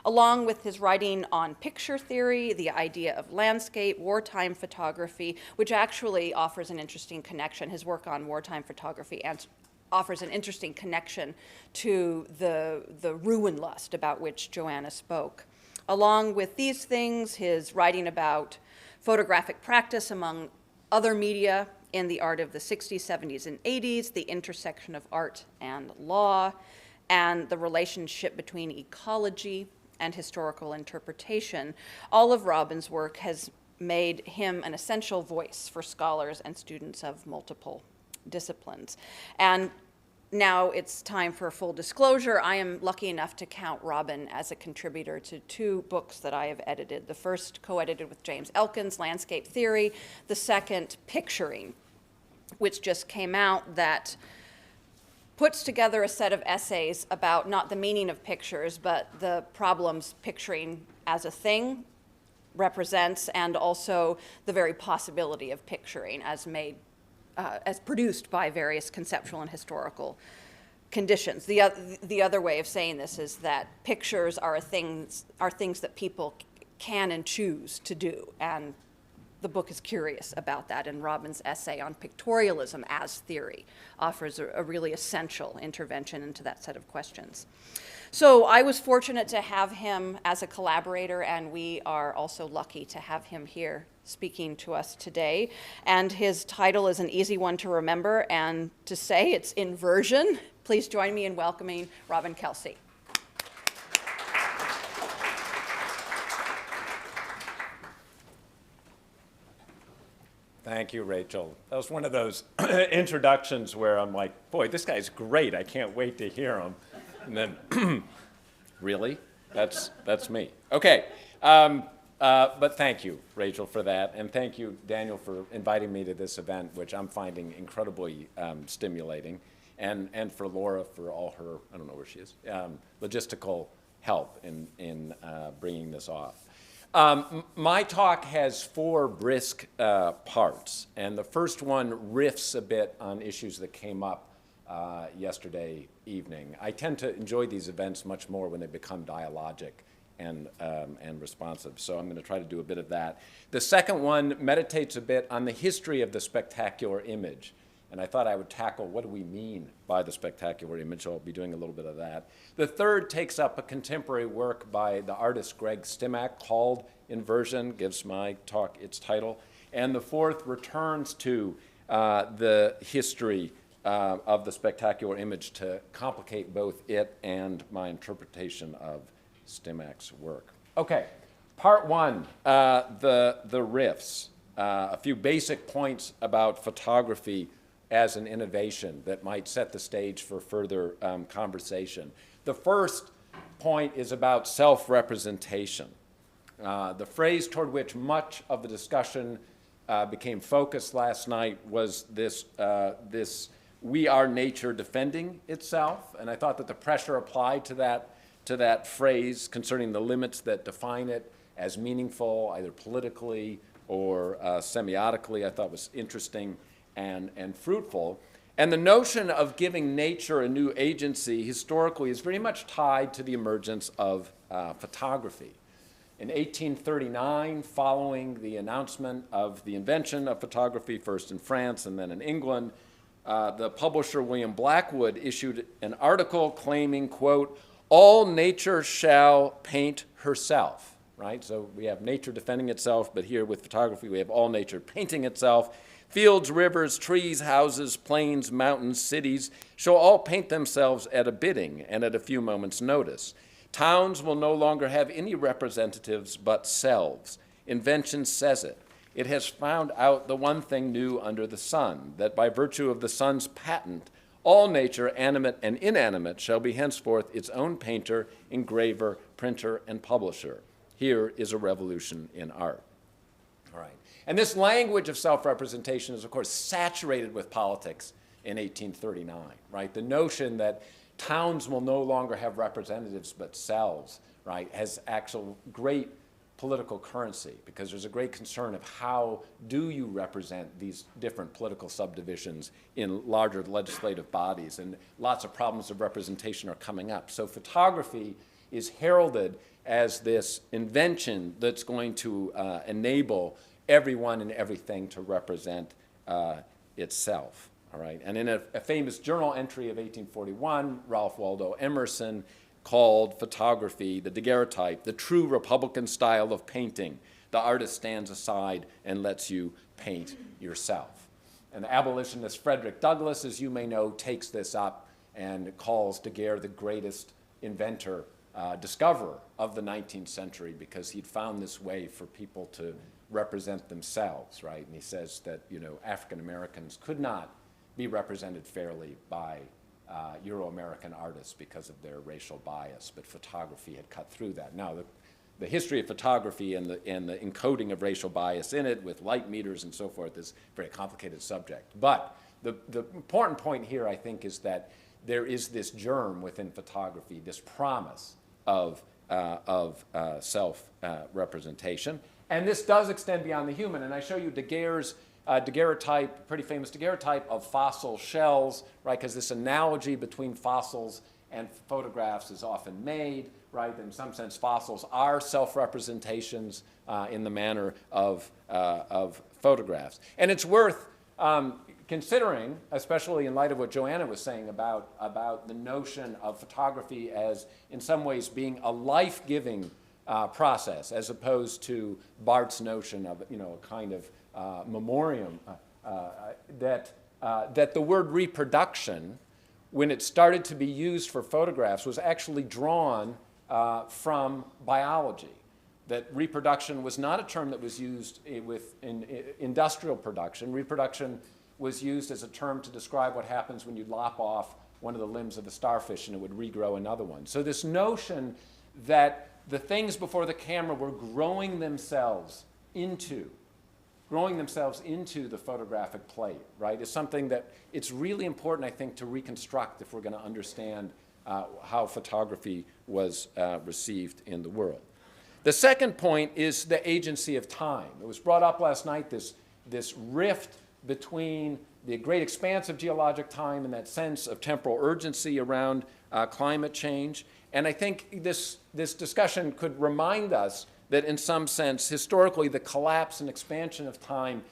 Along with his writing on picture theory, the idea of landscape, wartime photography, which actually offers an interesting connection, his work on wartime photography offers an interesting connection to the ruin lust about which Joanna spoke. Along with these things, his writing about photographic practice among other media in the art of the 60s, 70s, and 80s, the intersection of art and law, and the relationship between ecology and historical interpretation. All of Robin's work has made him an essential voice for scholars and students of multiple disciplines. And now it's time for full disclosure. I am lucky enough to count Robin as a contributor to 2 books that I have edited. The first co-edited with James Elkins, Landscape Theory. The second, Picturing, which just came out, that puts together a set of essays about not the meaning of pictures, but the problems picturing as a thing represents, and also the very possibility of picturing as produced by various conceptual and historical conditions. The other way of saying this is that pictures are things that people can and choose to do, and the book is curious about that, and Robin's essay on pictorialism as theory offers a really essential intervention into that set of questions. So I was fortunate to have him as a collaborator, and we are also lucky to have him here speaking to us today. And his title is an easy one to remember and to say. It's Inversion. Please join me in welcoming Robin Kelsey. Thank you, Rachel. That was one of those introductions where I'm like, boy, this guy's great. I can't wait to hear him. And then, really? That's me. Okay. But thank you, Rachel, for that. And thank you, Daniel, for inviting me to this event, which I'm finding incredibly stimulating. And for Laura for all her, I don't know where she is, logistical help in bringing this off. My talk has 4 brisk parts, and the first one riffs a bit on issues that came up yesterday evening. I tend to enjoy these events much more when they become dialogic and responsive, so I'm going to try to do a bit of that. The second one meditates a bit on the history of the spectacular image, and I thought I would tackle what do we mean by the spectacular image, so I'll be doing a little bit of that. The third takes up a contemporary work by the artist Greg Stimac called Inversion, gives my talk its title. And the fourth returns to the history of the spectacular image to complicate both it and my interpretation of Stimac's work. Okay, part 1, the riffs. A few basic points about photography as an innovation that might set the stage for further conversation. The first point is about self-representation. The phrase toward which much of the discussion became focused last night was this we are nature defending itself, and I thought that the pressure applied to that phrase concerning the limits that define it as meaningful, either politically or semiotically, I thought was interesting and fruitful. And the notion of giving nature a new agency historically is very much tied to the emergence of photography. In 1839, following the announcement of the invention of photography, first in France and then in England, the publisher William Blackwood issued an article claiming, quote, "All nature shall paint herself," right? So we have nature defending itself, but here with photography we have all nature painting itself. Fields, rivers, trees, houses, plains, mountains, cities shall all paint themselves at a bidding and at a few moments' notice. Towns will no longer have any representatives but selves. Invention says it. It has found out the one thing new under the sun, that by virtue of the sun's patent, all nature, animate and inanimate, shall be henceforth its own painter, engraver, printer, and publisher. Here is a revolution in art. All right. And this language of self-representation is, of course, saturated with politics in 1839, right? The notion that towns will no longer have representatives but selves, right, has actual great political currency, because there's a great concern of how do you represent these different political subdivisions in larger legislative bodies, and lots of problems of representation are coming up. So photography is heralded as this invention that's going to enable everyone and everything to represent itself. All right? And in a famous journal entry of 1841, Ralph Waldo Emerson called photography, the daguerreotype, the true Republican style of painting. The artist stands aside and lets you paint yourself. And the abolitionist Frederick Douglass, as you may know, takes this up and calls Daguerre the greatest inventor, discoverer of the 19th century, because he'd found this way for people to represent themselves, right? And he says that, you know, African Americans could not be represented fairly by Euro-American artists because of their racial bias, but photography had cut through that. Now, the history of photography and the encoding of racial bias in it with light meters and so forth is a very complicated subject. But the important point here, I think, is that there is this germ within photography, this promise of self-representation. And this does extend beyond the human. And I show you Daguerre's daguerreotype, pretty famous daguerreotype of fossil shells, right? Because this analogy between fossils and photographs is often made, right? In some sense, fossils are self-representations in the manner of photographs. And it's worth considering, especially in light of what Joanna was saying about the notion of photography as, in some ways, being a life-giving process, as opposed to Barth's notion of, you know, a kind of memoriam, that the word reproduction, when it started to be used for photographs, was actually drawn from biology. That reproduction was not a term that was used in industrial production. Reproduction was used as a term to describe what happens when you lop off one of the limbs of a starfish and it would regrow another one. So this notion that the things before the camera were growing themselves into the photographic plate, right, is something that it's really important, I think, to reconstruct if we're going to understand how photography was received in the world. The second point is the agency of time. It was brought up last night, this rift between the great expanse of geologic time and that sense of temporal urgency around climate change. And I think this discussion could remind us that in some sense, historically, the collapse and expansion of time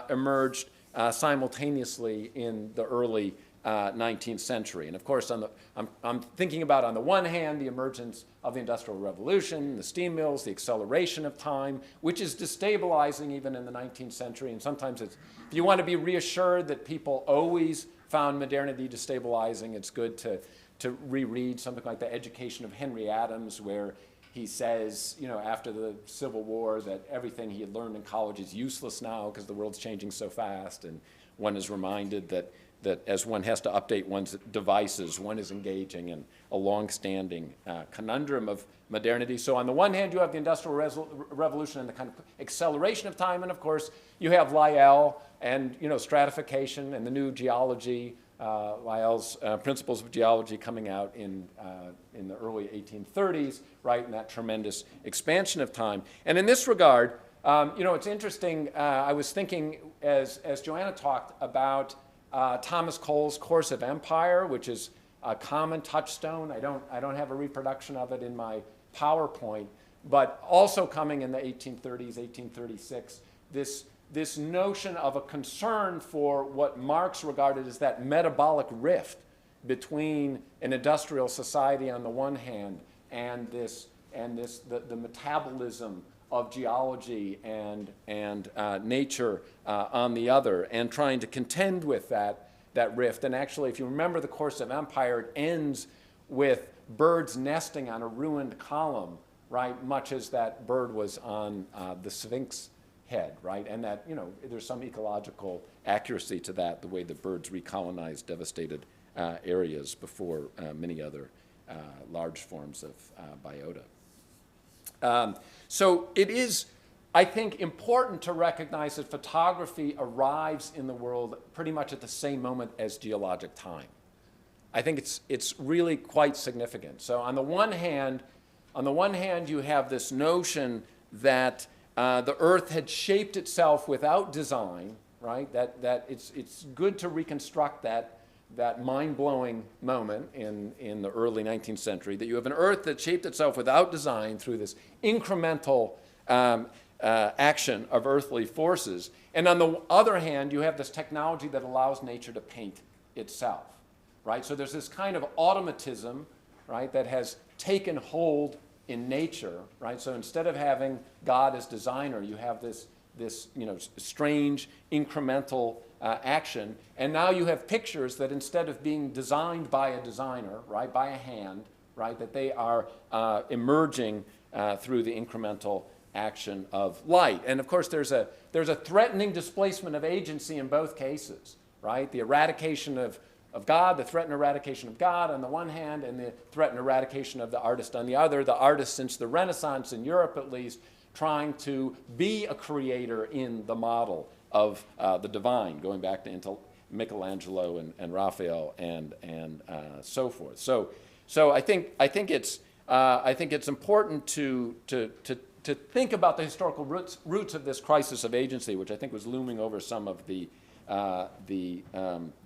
emerged simultaneously in the early 19th century. And of course, I'm thinking about, on the one hand, the emergence of the Industrial Revolution, the steam mills, the acceleration of time, which is destabilizing even in the 19th century. And sometimes if you want to be reassured that people always found modernity destabilizing, it's good to reread something like The Education of Henry Adams, where he says, you know, after the Civil War, that everything he had learned in college is useless now because the world's changing so fast. And one is reminded that as one has to update one's devices, one is engaging in a long-standing conundrum of modernity. So on the one hand, you have the Industrial Revolution and the kind of acceleration of time, and of course, you have Lyell and, you know, stratification and the new geology, Lyell's Principles of Geology coming out in the early 1830s, right, and that tremendous expansion of time. And in this regard, you know, it's interesting, I was thinking as Joanna talked about Thomas Cole's Course of Empire, which is a common touchstone. I don't have a reproduction of it in my PowerPoint, but also coming in the 1830s, 1836, this notion of a concern for what Marx regarded as that metabolic rift between an industrial society on the one hand and the metabolism of geology and nature on the other, and trying to contend with that rift. And actually, if you remember the Course of Empire, it ends with birds nesting on a ruined column, right, much as that bird was on the Sphinx head, right? And that, you know, there's some ecological accuracy to that, the way the birds recolonized devastated areas before many other large forms of biota. So it is, I think, important to recognize that photography arrives in the world pretty much at the same moment as geologic time. I think it's really quite significant. So on the one hand, you have this notion that the Earth had shaped itself without design, right? That it's good to reconstruct that mind-blowing moment in the early 19th century, that you have an Earth that shaped itself without design through this incremental action of earthly forces. And on the other hand, you have this technology that allows nature to paint itself, right? So there's this kind of automatism, right, that has taken hold in nature, right? So instead of having God as designer, you have this strange incremental action. And now you have pictures that instead of being designed by a designer, right, by a hand, right, that they are emerging through the incremental action of light. And of course, there's a threatening displacement of agency in both cases, right? The eradication of God, the threatened eradication of God on the one hand, and the threatened eradication of the artist on the other. The artist, since the Renaissance, in Europe at least, trying to be a creator in the model of the divine, going back to Michelangelo and Raphael and so forth. So I think it's important to think about the historical roots of this crisis of agency, which I think was looming over some of the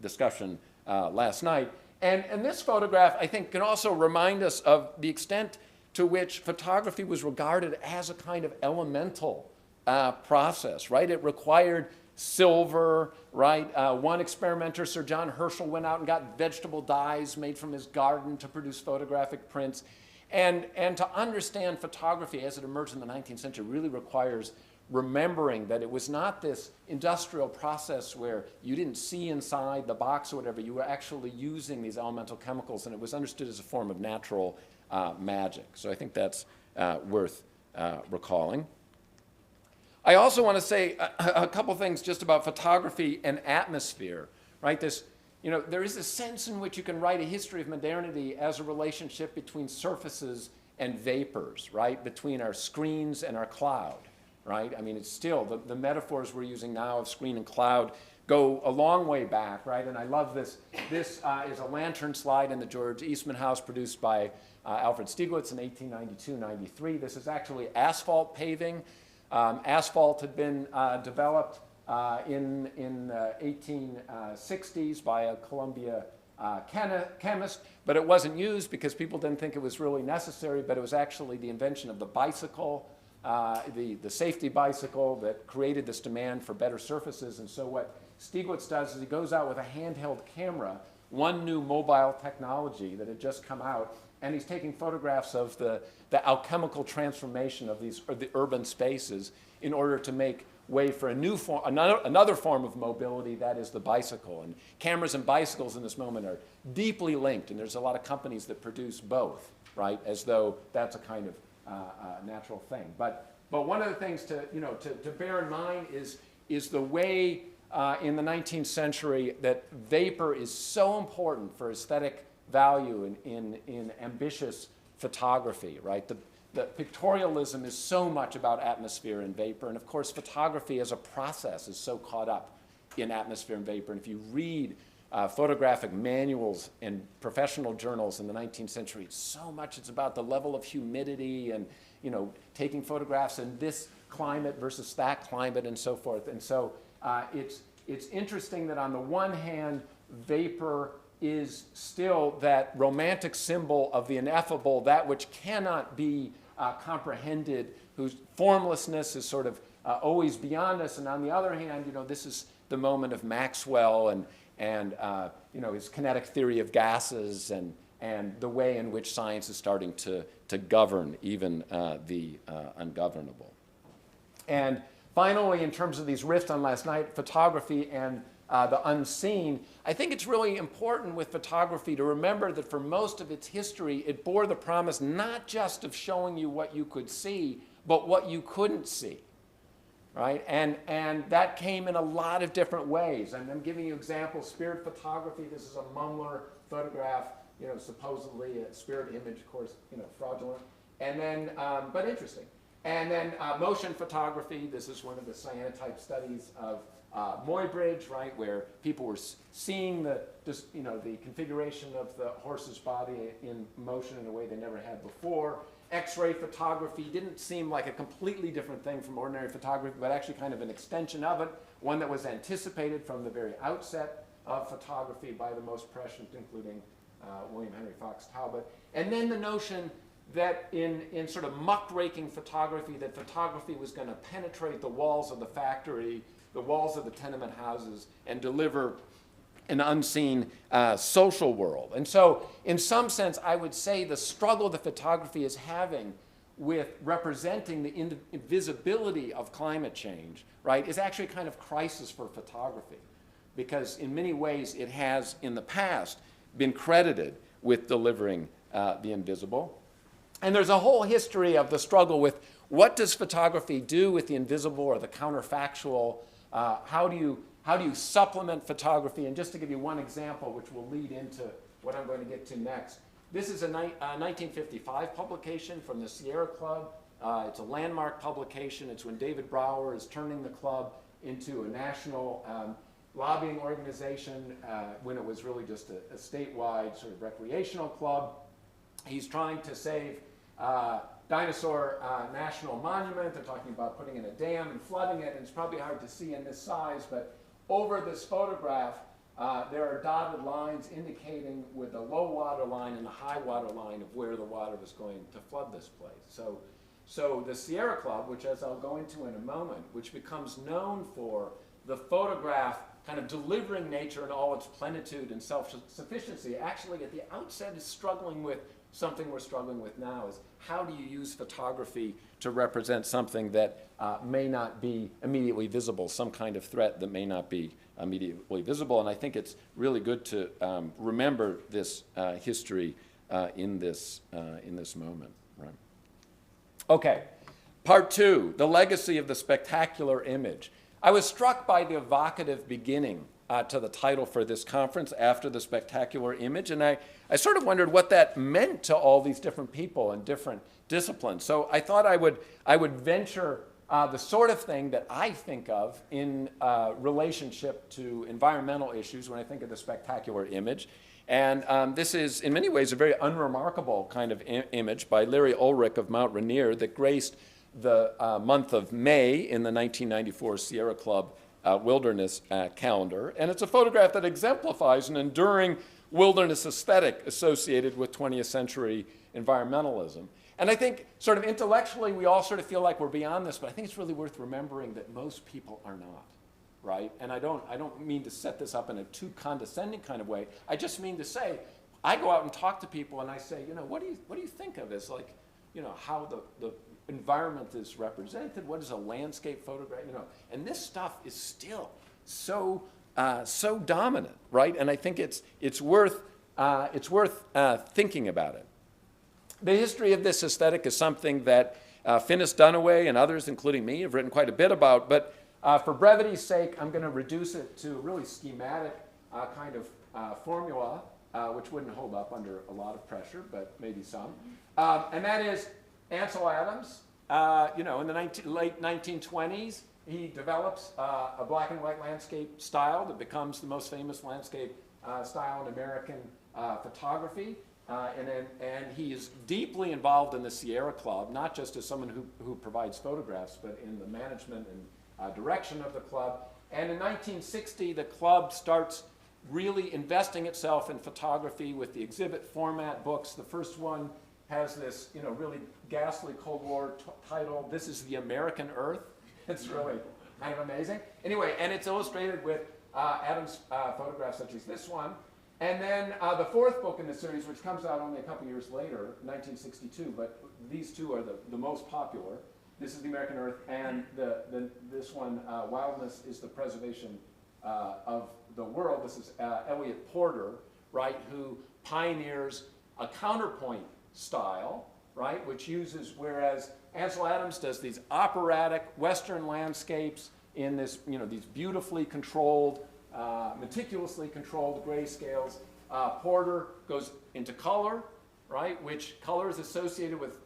discussion last night. And this photograph, I think, can also remind us of the extent to which photography was regarded as a kind of elemental process, right? It required silver, right? One experimenter, Sir John Herschel, went out and got vegetable dyes made from his garden to produce photographic prints. And to understand photography as it emerged in the 19th century really requires remembering that it was not this industrial process where you didn't see inside the box or whatever. You were actually using these elemental chemicals, and it was understood as a form of natural magic. So I think that's worth recalling. I also want to say a couple things just about photography and atmosphere, right? There is a sense in which you can write a history of modernity as a relationship between surfaces and vapors, right? Between our screens and our cloud, right? I mean, it's still, the metaphors we're using now of screen and cloud go a long way back, right? And I love this. This is a lantern slide in the George Eastman House produced by Alfred Stieglitz in 1892-93. This is actually asphalt paving. Asphalt had been developed in the 1860s by a Columbia chemist, but it wasn't used because people didn't think it was really necessary, but it was actually the invention of the bicycle, the safety bicycle, that created this demand for better surfaces. And so what Stieglitz does is he goes out with a handheld camera, one new mobile technology that had just come out, and he's taking photographs of the alchemical transformation of the urban spaces in order to make way for a new form, another form of mobility, that is the bicycle. And cameras and bicycles in this moment are deeply linked, and there's a lot of companies that produce both, right, as though that's a kind of natural thing. But one of the things to bear in mind is the way in the 19th century that vapor is so important for aesthetic value in ambitious photography, right? The pictorialism is so much about atmosphere and vapor, and of course photography as a process is so caught up in atmosphere and vapor. And if you read photographic manuals in professional journals in the 19th century, it's about the level of humidity and taking photographs in this climate versus that climate and so forth. And so it's interesting that on the one hand, vapor is still that romantic symbol of the ineffable, that which cannot be comprehended, whose formlessness is sort of always beyond us. And on the other hand, this is the moment of Maxwell and his kinetic theory of gases and the way in which science is starting to govern even the ungovernable. And finally, in terms of these riffs on last night, photography and the unseen, I think it's really important with photography to remember that for most of its history, it bore the promise not just of showing you what you could see, but what you couldn't see, right? And that came in a lot of different ways. And I'm giving you examples. Spirit photography, this is a Mumler photograph, supposedly a spirit image, of course, fraudulent. And then, but interesting. And then motion photography. This is one of the cyanotype studies of Muybridge, right, where people were seeing the configuration of the horse's body in motion in a way they never had before. X-ray photography didn't seem like a completely different thing from ordinary photography, but actually kind of an extension of it, one that was anticipated from the very outset of photography by the most prescient, including William Henry Fox Talbot. And then the notion that in sort of muckraking photography, that photography was going to penetrate the walls of the factory, the walls of the tenement houses, and deliver an unseen social world. And so, in some sense, I would say the struggle that photography is having with representing the invisibility of climate change, right, is actually a kind of crisis for photography. Because in many ways, it has, in the past, been credited with delivering the invisible. And there's a whole history of the struggle with what does photography do with the invisible or the counterfactual? How do you supplement photography? And just to give you one example, which will lead into what I'm going to get to next. This is a 1955 publication from the Sierra Club. It's a landmark publication. It's when David Brower is turning the club into a national lobbying organization when it was really just a statewide sort of recreational club. He's trying to save Dinosaur National Monument. They're talking about putting in a dam and flooding it, and it's probably hard to see in this size, but over this photograph, there are dotted lines indicating with the low water line and the high water line of where the water was going to flood this place. So the Sierra Club, which as I'll go into in a moment, which becomes known for the photograph kind of delivering nature in all its plenitude and self-sufficiency, actually at the outset is struggling with something we're struggling with now, is how do you use photography to represent something that may not be immediately visible, some kind of threat that may not be immediately visible. And I think it's really good to remember this history in this moment. Right? Okay, part two, the legacy of the spectacular image. I was struck by the evocative beginning to the title for this conference, After the Spectacular Image, and I sort of wondered what that meant to all these different people and different disciplines. So I thought I would venture the sort of thing that I think of in relationship to environmental issues when I think of the spectacular image. And this is, in many ways, a very unremarkable kind of image by Larry Ulrich of Mount Rainier that graced the month of May in the 1994 Sierra Club wilderness calendar. And it's a photograph that exemplifies an enduring wilderness aesthetic associated with 20th century environmentalism. And I think sort of intellectually we all sort of feel like we're beyond this, but I think it's really worth remembering that most people are not, right? And I don't mean to set this up in a too condescending kind of way. I just mean to say, I go out and talk to people and I say, what do you think of as like, how the environment is represented? What is a landscape photograph? And this stuff is still so dominant, right? And I think it's worth thinking about it. The history of this aesthetic is something that Finis Dunaway and others, including me, have written quite a bit about. But for brevity's sake, I'm going to reduce it to a really schematic kind of formula, which wouldn't hold up under a lot of pressure, but maybe some. And that is Ansel Adams. In the late 1920s, he develops a black and white landscape style that becomes the most famous landscape style in American photography. And he is deeply involved in the Sierra Club, not just as someone who provides photographs, but in the management and direction of the club. And in 1960, the club starts really investing itself in photography with the exhibit format books. The first one has this, really ghastly Cold War title, This is the American Earth. It's really kind of amazing. Anyway, and it's illustrated with Adams' photographs such as this one. And then the fourth book in the series, which comes out only a couple years later, 1962, but these two are the most popular. This is the American Earth, and this one, Wildness is the Preservation of the World. This is Elliot Porter, right, who pioneers a counterpoint style, right, which uses, whereas Ansel Adams does these operatic Western landscapes in this, these beautifully controlled, meticulously controlled grayscales. Porter goes into color, right, which color is associated with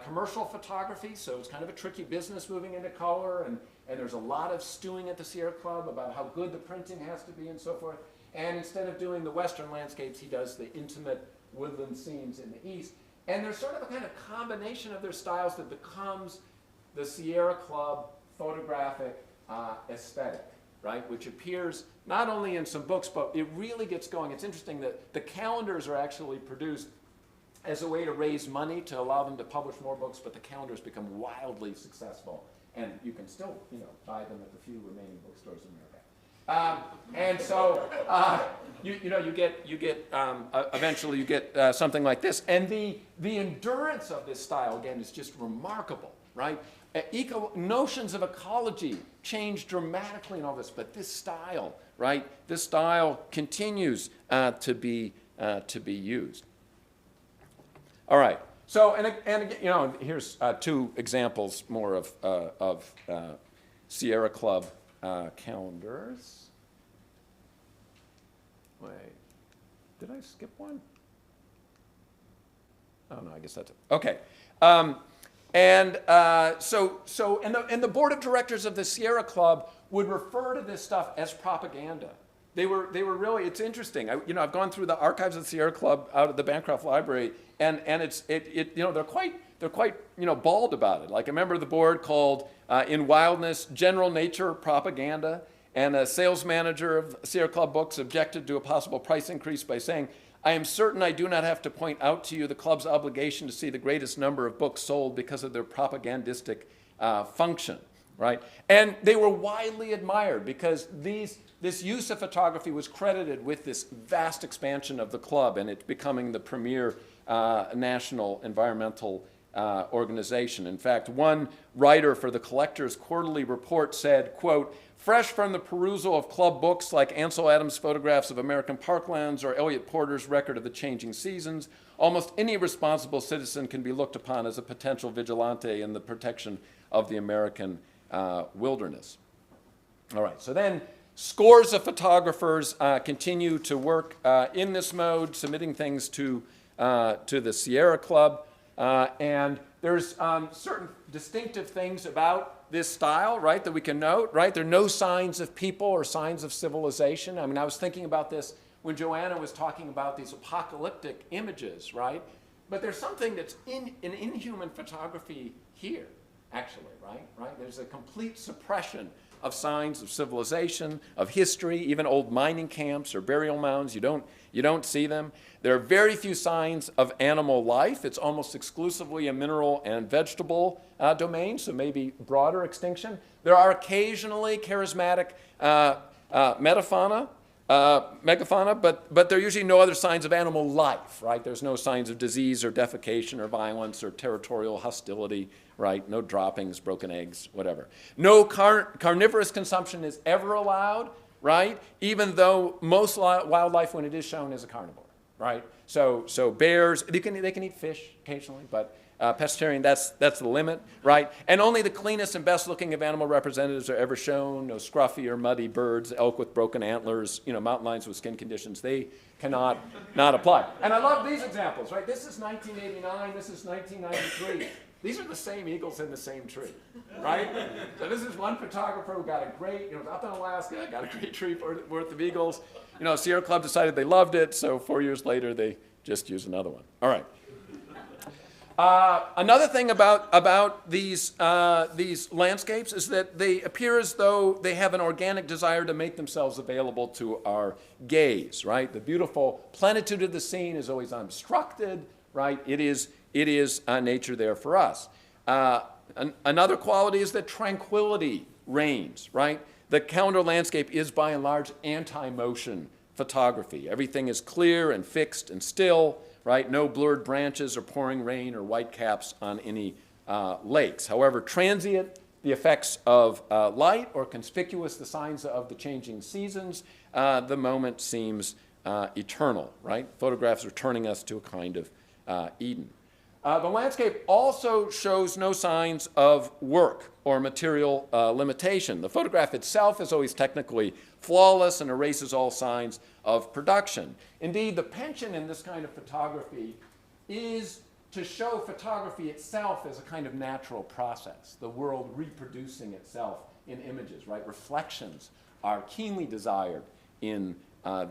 commercial photography, so it's kind of a tricky business moving into color, and there's a lot of stewing at the Sierra Club about how good the printing has to be and so forth. And instead of doing the western landscapes, he does the intimate woodland scenes in the east. And there's sort of a kind of combination of their styles that becomes the Sierra Club photographic aesthetic, right? Which appears not only in some books, but it really gets going. It's interesting that the calendars are actually produced as a way to raise money to allow them to publish more books, but the calendars become wildly successful. And you can still, buy them at the few remaining bookstores in America. And so, eventually you get something like this. And the endurance of this style, again, is just remarkable, right? Notions of ecology change dramatically in all this, but this style, right? This style continues to be used. All right. So, and here's two examples more of Sierra Club calendars. Wait, did I skip one? Oh no, I guess that's it. Okay. And the board of directors of the Sierra Club would refer to this stuff as propaganda. They were really, it's interesting. I've gone through the archives of the Sierra Club out at the Bancroft Library, and they're quite bald about it. Like a member of the board called In Wildness General Nature Propaganda, and a sales manager of Sierra Club Books objected to a possible price increase by saying, "I am certain I do not have to point out to you the club's obligation to see the greatest number of books sold because of their propagandistic function," right? And they were widely admired because this use of photography was credited with this vast expansion of the club and it becoming the premier national environmental organization. In fact, one writer for the Collectors Quarterly Report said, quote, "Fresh from the perusal of club books like Ansel Adams' photographs of American parklands or Elliot Porter's record of the changing seasons, almost any responsible citizen can be looked upon as a potential vigilante in the protection of the American wilderness." All right, so then scores of photographers continue to work in this mode, submitting things to the Sierra Club. And there's certain distinctive things about this style, right, that we can note, right? There are no signs of people or signs of civilization. I mean, I was thinking about this when Joanna was talking about these apocalyptic images, right? But there's something that's in inhuman photography here, actually, right? There's a complete suppression of signs of civilization, of history, even old mining camps or burial mounds. You don't see them. There are very few signs of animal life. It's almost exclusively a mineral and vegetable domain, so maybe broader extinction. There are occasionally charismatic megafauna, but there are usually no other signs of animal life, right? There's no signs of disease or defecation or violence or territorial hostility, right? No droppings, broken eggs, whatever. No carnivorous consumption is ever allowed, right? Even though most wildlife, when it is shown, is a carnivore, right? So bears, they can eat fish occasionally, but pescatarian, that's the limit, right? And only the cleanest and best looking of animal representatives are ever shown. No scruffy or muddy birds, elk with broken antlers, mountain lions with skin conditions. They cannot not apply. And I love these examples, right? This is 1989, this is 1993. These are the same eagles in the same tree, right? So this is one photographer who got a great, up in Alaska, got a great tree worth of eagles. Sierra Club decided they loved it, so 4 years later they just used another one. All right. Another thing about these landscapes is that they appear as though they have an organic desire to make themselves available to our gaze, right? The beautiful plenitude of the scene is always unobstructed, right? It is nature there for us. Another quality is that tranquility reigns, right? The calendar landscape is by and large anti-motion photography. Everything is clear and fixed and still, right? No blurred branches or pouring rain or white caps on any lakes. However, transient, the effects of light, or conspicuous, the signs of the changing seasons, the moment seems eternal, right? Photographs are turning us to a kind of Eden. The landscape also shows no signs of work or material limitation. The photograph itself is always technically flawless and erases all signs of production. Indeed, the penchant in this kind of photography is to show photography itself as a kind of natural process, the world reproducing itself in images, right? Reflections are keenly desired in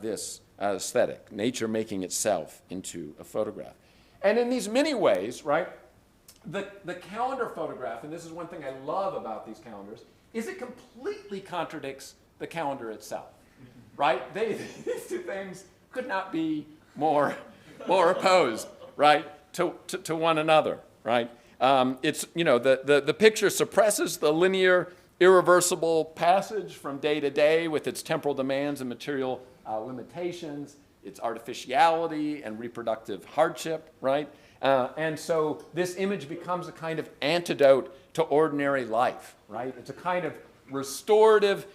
this aesthetic, nature making itself into a photograph. And in these many ways, right, the calendar photograph, and this is one thing I love about these calendars, is it completely contradicts the calendar itself, right? These two things could not be more opposed, right, to one another, right? It's, you know, the picture suppresses the linear, irreversible passage from day to day with its temporal demands and material limitations, its artificiality and reproductive hardship, right? And so this image becomes a kind of antidote to ordinary life, right? It's a kind of restorative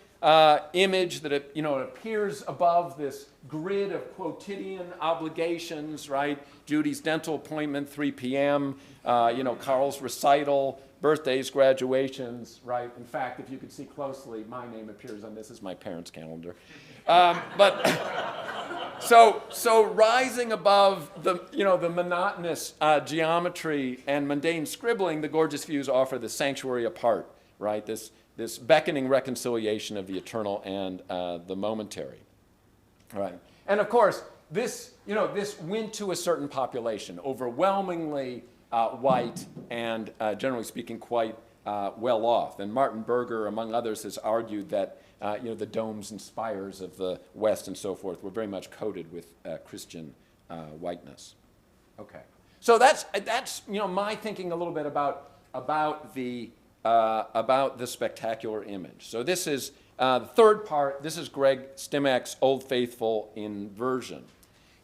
image that it appears above this grid of quotidian obligations, right? Judy's dental appointment, 3 p.m., Carl's recital, birthdays, graduations, right? In fact, if you could see closely, my name appears on this as my parents' calendar. So rising above the monotonous geometry and mundane scribbling, the gorgeous views offer the sanctuary apart, right? This beckoning reconciliation of the eternal and the momentary, right? And of course, this went to a certain population, overwhelmingly white and generally speaking quite well off. And Martin Berger, among others, has argued that the domes and spires of the West and so forth were very much coated with Christian whiteness. Okay, so that's my thinking a little bit about the spectacular image. So this is the third part. This is Greg Stimack's Old Faithful inversion.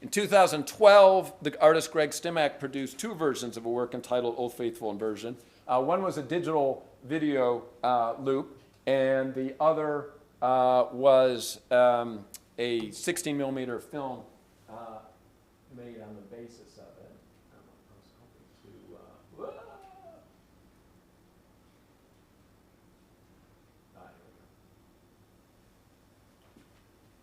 In 2012, the artist Greg Stimack produced two versions of a work entitled Old Faithful Inversion. One was a digital video loop, and the other was a 16 millimeter film made on the basis of it. I was hoping to.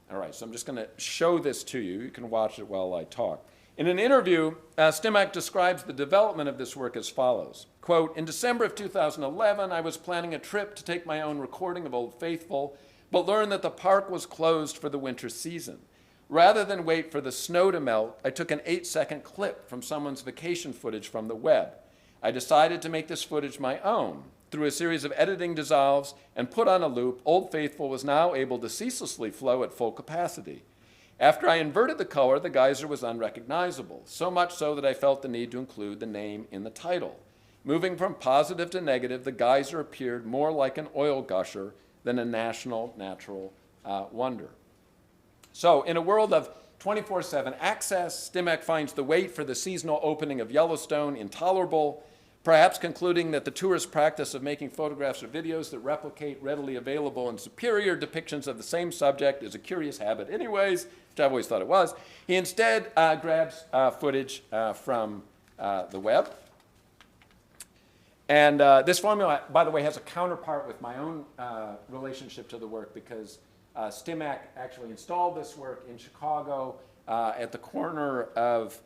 All right, so I'm just going to show this to you. You can watch it while I talk. In an interview, Stimack describes the development of this work as follows. Quote, in December of 2011, I was planning a trip to take my own recording of Old Faithful, but learned that the park was closed for the winter season. Rather than wait for the snow to melt, I took an 8-second clip from someone's vacation footage from the web. I decided to make this footage my own. Through a series of editing dissolves and put on a loop, Old Faithful was now able to ceaselessly flow at full capacity. After I inverted the color, the geyser was unrecognizable, so much so that I felt the need to include the name in the title. Moving from positive to negative, the geyser appeared more like an oil gusher than a national natural wonder. So in a world of 24/7 access, Stimack finds the wait for the seasonal opening of Yellowstone intolerable, perhaps concluding that the tourist practice of making photographs or videos that replicate readily available and superior depictions of the same subject is a curious habit anyways, which I've always thought it was. He instead grabs footage from the web. And this formula, by the way, has a counterpart with my own relationship to the work, because Stimack actually installed this work in Chicago at the corner of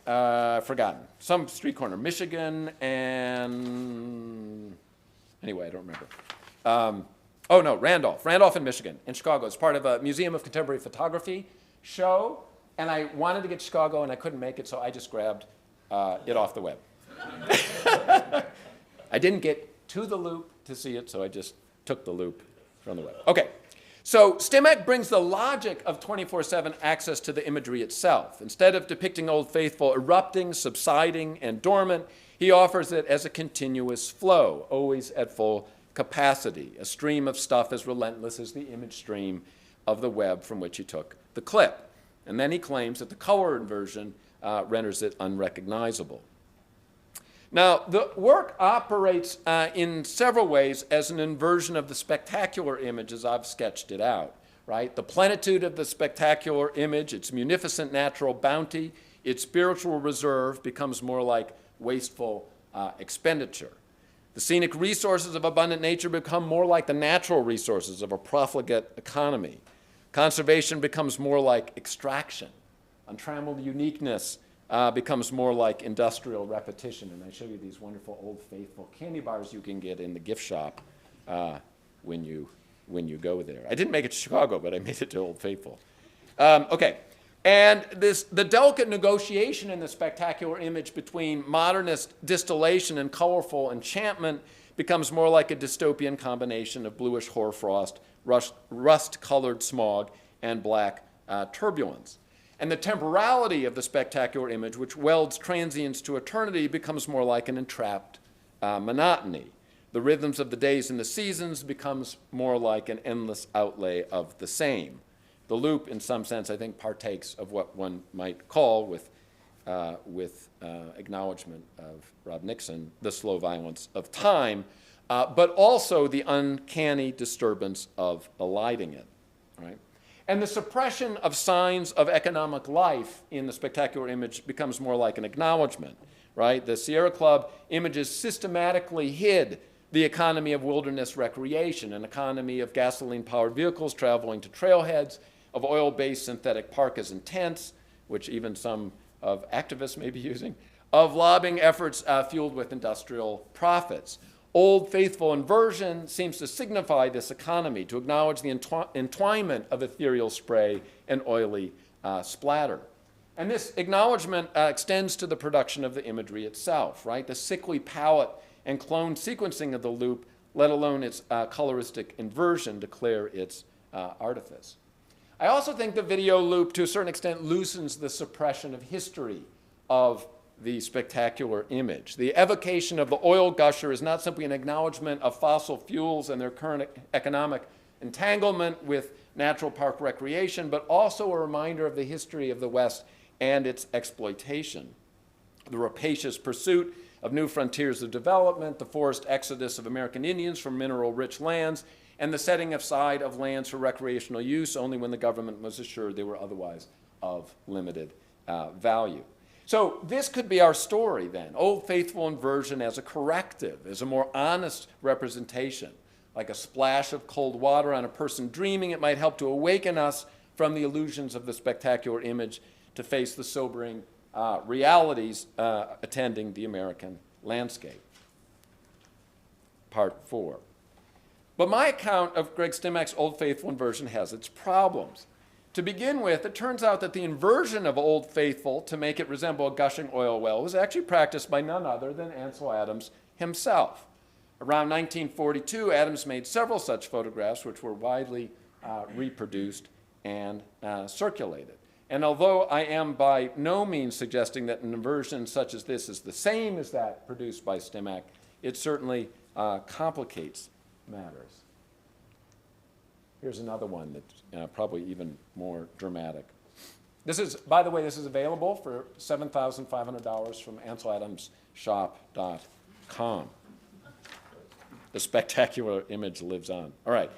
I've forgotten. Some street corner, Michigan and, anyway, I don't remember. Randolph in Michigan, in Chicago. It's part of a Museum of Contemporary Photography show, and I wanted to get to Chicago, and I couldn't make it, so I just grabbed it off the web. I didn't get to the loop to see it, so I just took the loop from the web. Okay. So Stimack brings the logic of 24/7 access to the imagery itself. Instead of depicting Old Faithful erupting, subsiding, and dormant, he offers it as a continuous flow, always at full capacity, a stream of stuff as relentless as the image stream of the web from which he took the clip. And then he claims that the color inversion renders it unrecognizable. Now, the work operates in several ways as an inversion of the spectacular image as I've sketched it out, right? The plenitude of the spectacular image, its munificent natural bounty, its spiritual reserve becomes more like wasteful expenditure. The scenic resources of abundant nature become more like the natural resources of a profligate economy. Conservation becomes more like extraction. Untrammeled uniqueness becomes more like industrial repetition. And I show you these wonderful Old Faithful candy bars you can get in the gift shop when you go there. I didn't make it to Chicago, but I made it to Old Faithful. Okay. And the delicate negotiation in the spectacular image between modernist distillation and colorful enchantment becomes more like a dystopian combination of bluish hoarfrost, rust-colored smog, and black turbulence. And the temporality of the spectacular image, which welds transience to eternity, becomes more like an entrapped monotony. The rhythms of the days and the seasons becomes more like an endless outlay of the same. The loop, in some sense, I think, partakes of what one might call, with acknowledgement of Rob Nixon, the slow violence of time, but also the uncanny disturbance of eliding it, right? And the suppression of signs of economic life in the spectacular image becomes more like an acknowledgement, right? The Sierra Club images systematically hid the economy of wilderness recreation, an economy of gasoline-powered vehicles traveling to trailheads, of oil-based synthetic parkas and tents, which even some of activists may be using, of lobbying efforts fueled with industrial profits. Old Faithful inversion seems to signify this economy, to acknowledge the entwinement of ethereal spray and oily splatter. And this acknowledgement extends to the production of the imagery itself, right? The sickly palette and clone sequencing of the loop, let alone its coloristic inversion, declare its artifice. I also think the video loop, to a certain extent, loosens the suppression of history of the spectacular image. The evocation of the oil gusher is not simply an acknowledgement of fossil fuels and their current economic entanglement with natural park recreation, but also a reminder of the history of the West and its exploitation. The rapacious pursuit of new frontiers of development, the forced exodus of American Indians from mineral-rich lands, and the setting aside of lands for recreational use only when the government was assured they were otherwise of limited value. So this could be our story then. Old Faithful inversion as a corrective, as a more honest representation. Like a splash of cold water on a person dreaming, it might help to awaken us from the illusions of the spectacular image to face the sobering realities attending the American landscape. Part 4. But my account of Greg Stimack's Old Faithful inversion has its problems. To begin with, it turns out that the inversion of Old Faithful to make it resemble a gushing oil well was actually practiced by none other than Ansel Adams himself. Around 1942, Adams made several such photographs which were widely reproduced and circulated. And although I am by no means suggesting that an inversion such as this is the same as that produced by Stimack, it certainly complicates matters. Here's another one that's probably even more dramatic. This is, by the way, this is available for $7,500 from anseladamsshop.com. The spectacular image lives on. All right.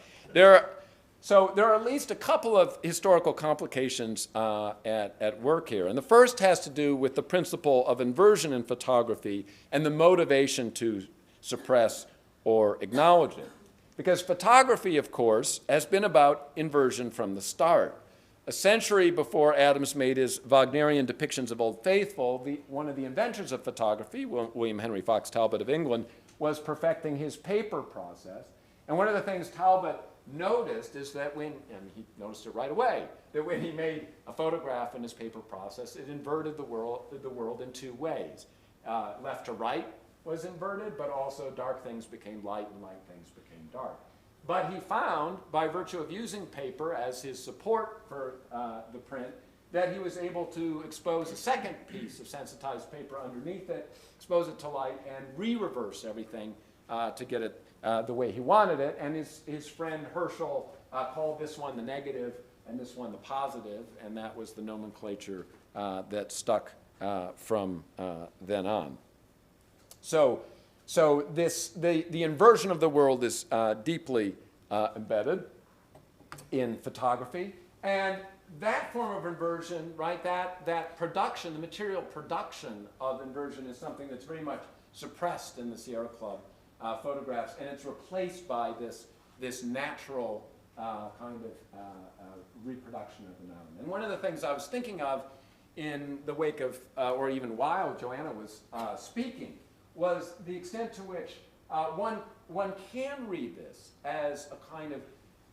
So there are at least a couple of historical complications at work here. And the first has to do with the principle of inversion in photography and the motivation to suppress or acknowledge it. Because photography, of course, has been about inversion from the start. A century before Adams made his Wagnerian depictions of Old Faithful, one of the inventors of photography, William Henry Fox Talbot of England, was perfecting his paper process. And one of the things Talbot noticed is that and he noticed it right away, that when he made a photograph in his paper process, it inverted the world in two ways. Left to right was inverted, but also dark things became light and light things became dark. But he found, by virtue of using paper as his support for the print, that he was able to expose a second piece of sensitized paper underneath it, expose it to light, and re-reverse everything to get it the way he wanted it. And his friend Herschel called this one the negative and this one the positive, and that was the nomenclature that stuck from then on. So the inversion of the world is deeply embedded in photography. And that form of inversion, right, that production, the material production of inversion is something that's very much suppressed in the Sierra Club photographs, and it's replaced by this natural kind of reproduction of the mountain. And one of the things I was thinking of in the wake of, or even while Joanna was speaking, was the extent to which one can read this as a kind of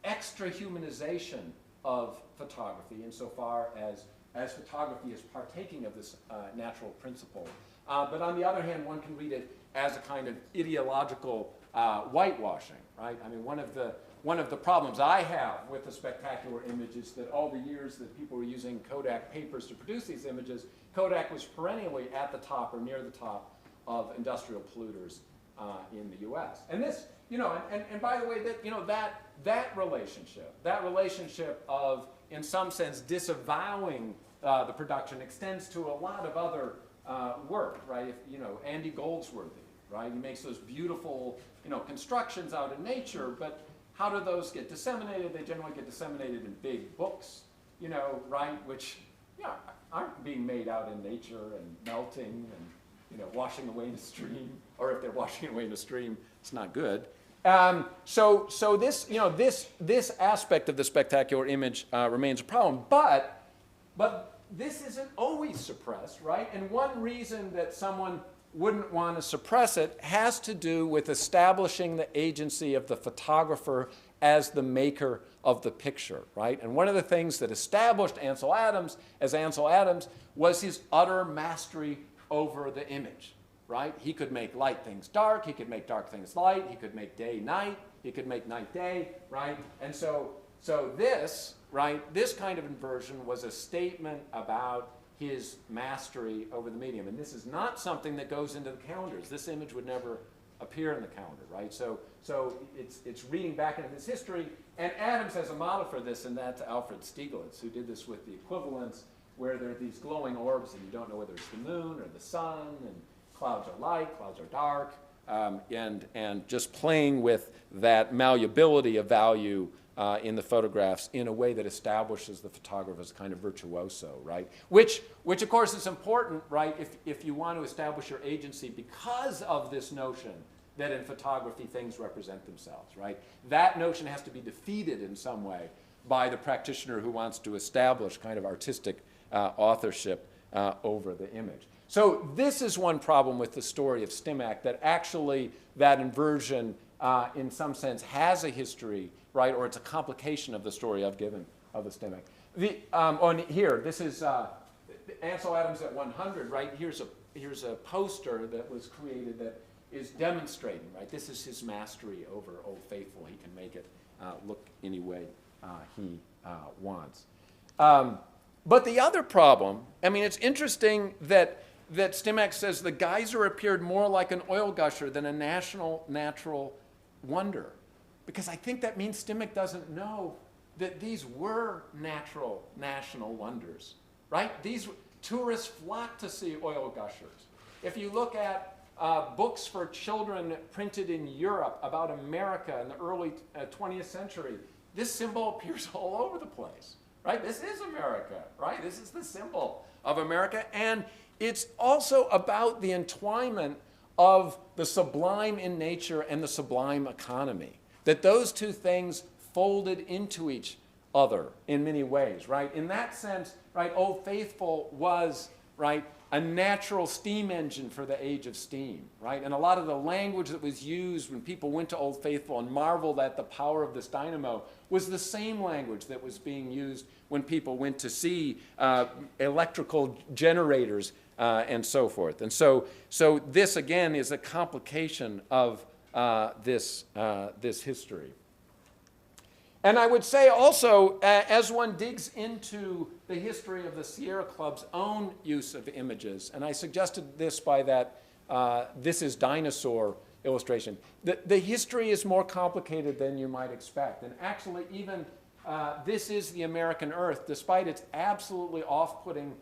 extra humanization of photography insofar as photography is partaking of this natural principle. But on the other hand, one can read it as a kind of ideological whitewashing, right? I mean, one of the problems I have with the spectacular image is that all the years that people were using Kodak papers to produce these images, Kodak was perennially at the top or near the top of industrial polluters in the U.S. And this, you know, and by the way, that, you know, that relationship of, in some sense, disavowing the production extends to a lot of other work, right? If, you know, Andy Goldsworthy, right? He makes those beautiful, you know, constructions out in nature, but how do those get disseminated? They generally get disseminated in big books, you know, right? Which, yeah, aren't being made out in nature and melting and, you know, washing away in a stream. Or if they're washing away in a stream, it's not good. So this, you know, this aspect of the spectacular image remains a problem, but this isn't always suppressed, right? And one reason that someone wouldn't want to suppress it has to do with establishing the agency of the photographer as the maker of the picture, right? And one of the things that established Ansel Adams as Ansel Adams was his utter mastery over the image, right? He could make light things dark, he could make dark things light, he could make day night, he could make night day, right? And so this, right, this kind of inversion was a statement about his mastery over the medium. And this is not something that goes into the calendars. This image would never appear in the calendar, right? So it's reading back into this history. And Adams has a model for this, and that's Alfred Stieglitz, who did this with the equivalents, where there are these glowing orbs, and you don't know whether it's the moon or the sun, and clouds are light, clouds are dark, and just playing with that malleability of value in the photographs in a way that establishes the photographer as kind of virtuoso, right? Which of course is important, right, if you want to establish your agency because of this notion that in photography things represent themselves, right? That notion has to be defeated in some way by the practitioner who wants to establish kind of artistic authorship over the image. So this is one problem with the story of Stimac, that actually that inversion in some sense has a history, right, or it's a complication of the story I've given of the Stimac. On here, this is Ansel Adams at 100, right? Here's a poster that was created that is demonstrating, right? This is his mastery over Old Faithful. He can make it look any way he wants. But the other problem, I mean, it's interesting that Stimac says the geyser appeared more like an oil gusher than a natural wonder. Because I think that means Stimac doesn't know that these were natural national wonders, right? These tourists flock to see oil gushers. If you look at books for children printed in Europe about America in the early 20th century, this symbol appears all over the place, right? This is America, right? This is the symbol of America. And it's also about the entwinement of the sublime in nature and the sublime economy. That those two things folded into each other in many ways, right? In that sense, right, Old Faithful was, right, a natural steam engine for the age of steam, right? And a lot of the language that was used when people went to Old Faithful and marveled at the power of this dynamo was the same language that was being used when people went to see electrical generators and so forth. And so this, again, is a complication of this history. And I would say also, as one digs into the history of the Sierra Club's own use of images, and I suggested this by that this is dinosaur illustration, the history is more complicated than you might expect. And actually, even this is the American Earth, despite its absolutely off-putting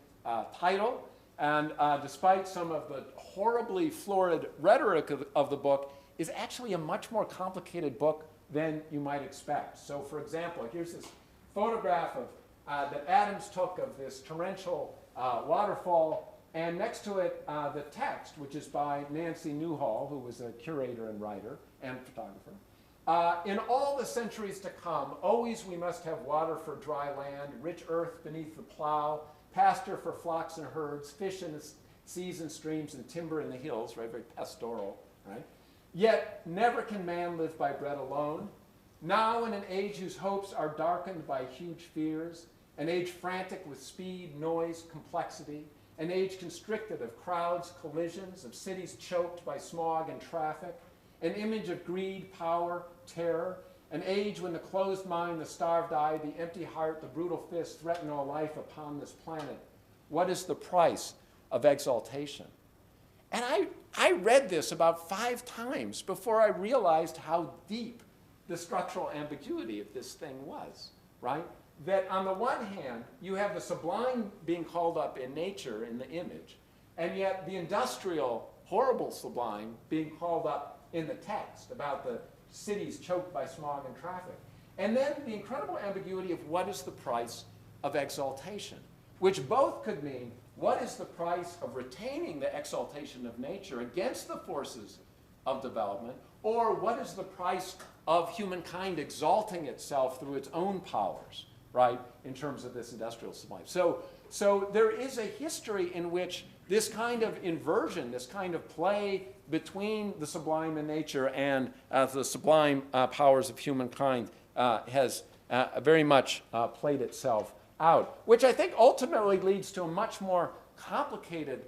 title, and despite some of the horribly florid rhetoric of the book, is actually a much more complicated book than you might expect. So, for example, here's this photograph that Adams took of this torrential waterfall, and next to it, the text, which is by Nancy Newhall, who was a curator and writer and photographer. In all the centuries to come, always we must have water for dry land, rich earth beneath the plow, pasture for flocks and herds, fish in the seas and streams, and timber in the hills, right? Very pastoral, right? Yet never can man live by bread alone. Now in an age whose hopes are darkened by huge fears, an age frantic with speed, noise, complexity, an age constricted of crowds, collisions, of cities choked by smog and traffic, an image of greed, power, terror, an age when the closed mind, the starved eye, the empty heart, the brutal fist threaten all life upon this planet. What is the price of exaltation? And I read this about 5 times before I realized how deep the structural ambiguity of this thing was, right? That on the one hand, you have the sublime being called up in nature, in the image, and yet the industrial, horrible sublime being called up in the text about the cities choked by smog and traffic. And then the incredible ambiguity of what is the price of exaltation, which both could mean what is the price of retaining the exaltation of nature against the forces of development, or what is the price of humankind exalting itself through its own powers, right, in terms of this industrial sublime. So there is a history in which this kind of inversion, this kind of play between the sublime in nature and the sublime powers of humankind has very much played itself out, which I think ultimately leads to a much more complicated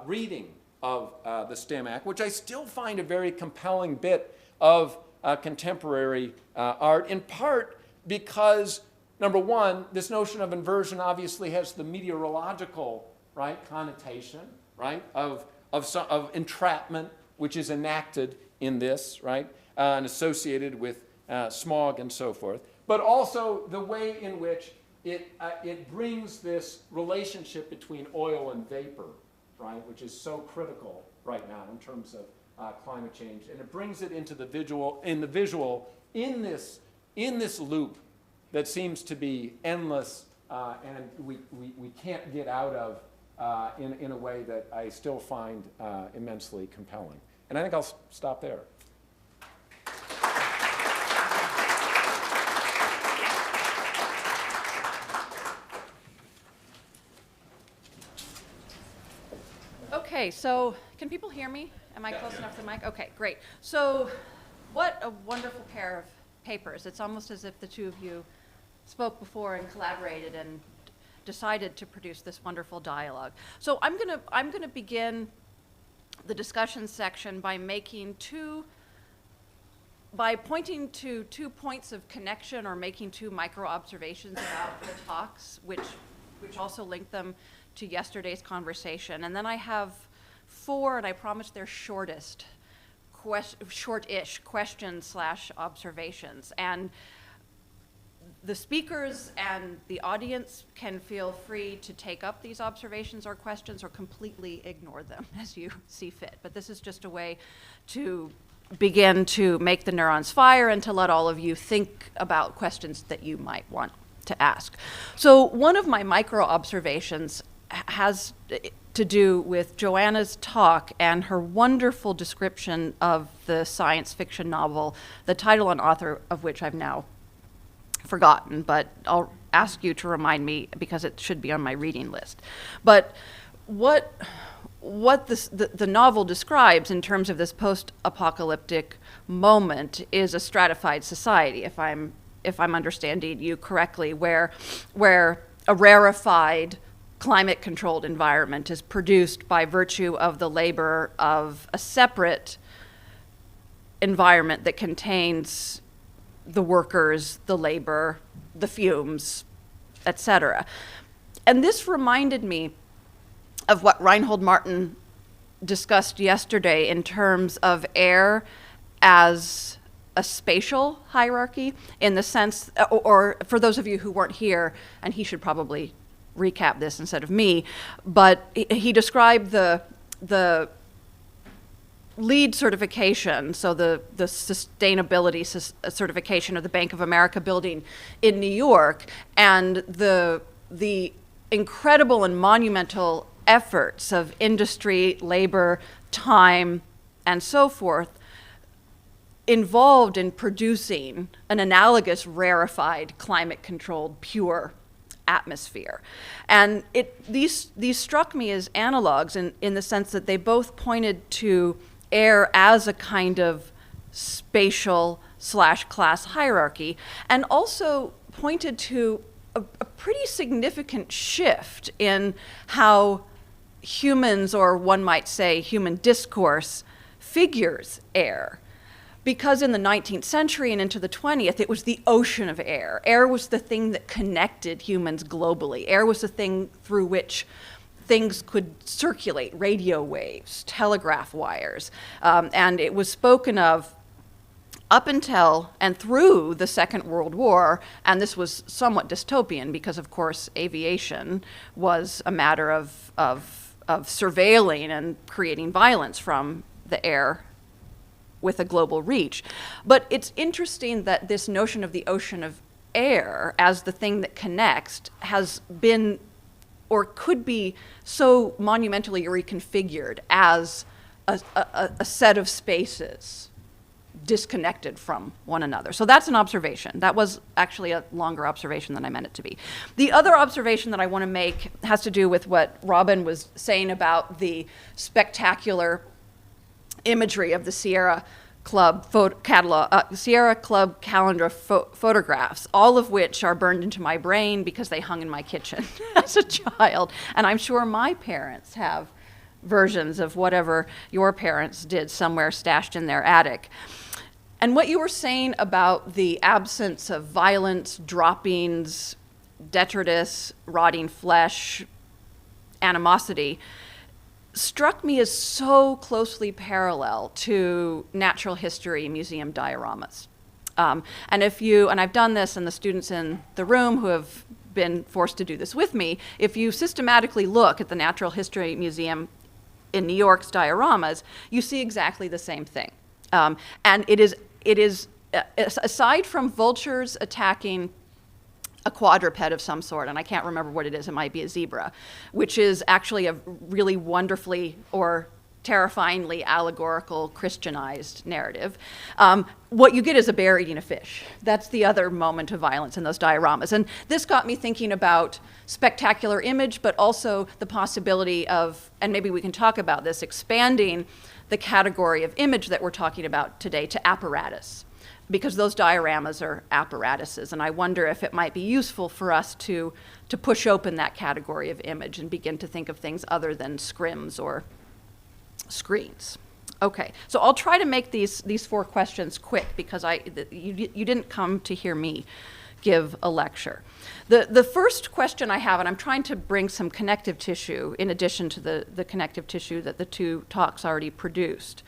reading of the STEM Act, which I still find a very compelling bit of contemporary art, in part because, number one, this notion of inversion obviously has the meteorological, right, connotation, right, of entrapment, which is enacted in this, right, and associated with smog and so forth, but also the way in which it brings this relationship between oil and vapor, right, which is so critical right now in terms of climate change, and it brings it into the visual, in this loop that seems to be endless, and we can't get out of in a way that I still find immensely compelling. And I think I'll stop there. Okay, so can people hear me? Am I close enough to the mic? Okay, great. So what a wonderful pair of papers. It's almost as if the two of you spoke before and collaborated and decided to produce this wonderful dialogue. So I'm gonna begin the discussion section by pointing to 2 points of connection or making 2 micro observations about the talks, which also link them to yesterday's conversation. And then I have 4, and I promise they're shortish questions/observations. And the speakers and the audience can feel free to take up these observations or questions or completely ignore them as you see fit. But this is just a way to begin to make the neurons fire and to let all of you think about questions that you might want to ask. So one of my micro observations has to do with Joanna's talk and her wonderful description of the science fiction novel, the title and author of which I've now forgotten, but I'll ask you to remind me because it should be on my reading list. But what the novel describes in terms of this post-apocalyptic moment is a stratified society, if I'm understanding you correctly, where a rarefied climate-controlled environment is produced by virtue of the labor of a separate environment that contains the workers, the labor, the fumes, etc. And this reminded me of what Reinhold Martin discussed yesterday in terms of air as a spatial hierarchy, in the sense, or for those of you who weren't here, and he should probably recap this instead of me, but he described the LEED certification, so the sustainability certification of the Bank of America building in New York, and the incredible and monumental efforts of industry, labor, time, and so forth involved in producing an analogous rarefied, climate-controlled, pure atmosphere. And these struck me as analogs in the sense that they both pointed to air as a kind of spatial / class hierarchy, and also pointed to a pretty significant shift in how humans, or one might say human discourse, figures air. Because in the 19th century and into the 20th, it was the ocean of air. Air was the thing that connected humans globally. Air was the thing through which things could circulate, radio waves, telegraph wires. And it was spoken of up until and through the Second World War, and this was somewhat dystopian because, of course, aviation was a matter of surveilling and creating violence from the air with a global reach. But it's interesting that this notion of the ocean of air as the thing that connects has been or could be so monumentally reconfigured as a set of spaces disconnected from one another. So that's an observation. That was actually a longer observation than I meant it to be. The other observation that I want to make has to do with what Robin was saying about the spectacular imagery of the Sierra Club Sierra Club calendar photographs, all of which are burned into my brain because they hung in my kitchen as a child. And I'm sure my parents have versions of whatever your parents did somewhere stashed in their attic. And what you were saying about the absence of violence, droppings, detritus, rotting flesh, animosity, struck me as so closely parallel to natural history museum dioramas. And I've done this, and the students in the room who have been forced to do this with me, if you systematically look at the Natural History Museum in New York's dioramas, you see exactly the same thing. And it is, aside from vultures attacking a quadruped of some sort, and I can't remember what it is, it might be a zebra, which is actually a really wonderfully or terrifyingly allegorical Christianized narrative. What you get is a bear eating a fish. That's the other moment of violence in those dioramas. And this got me thinking about spectacular image, but also the possibility of, and maybe we can talk about this, expanding the category of image that we're talking about today to apparatus, because those dioramas are apparatuses. And I wonder if it might be useful for us to push open that category of image and begin to think of things other than scrims or screens. Okay, so I'll try to make these 4 questions quick because you didn't come to hear me give a lecture. The first question I have, and I'm trying to bring some connective tissue in addition to the connective tissue that the 2 talks already produced.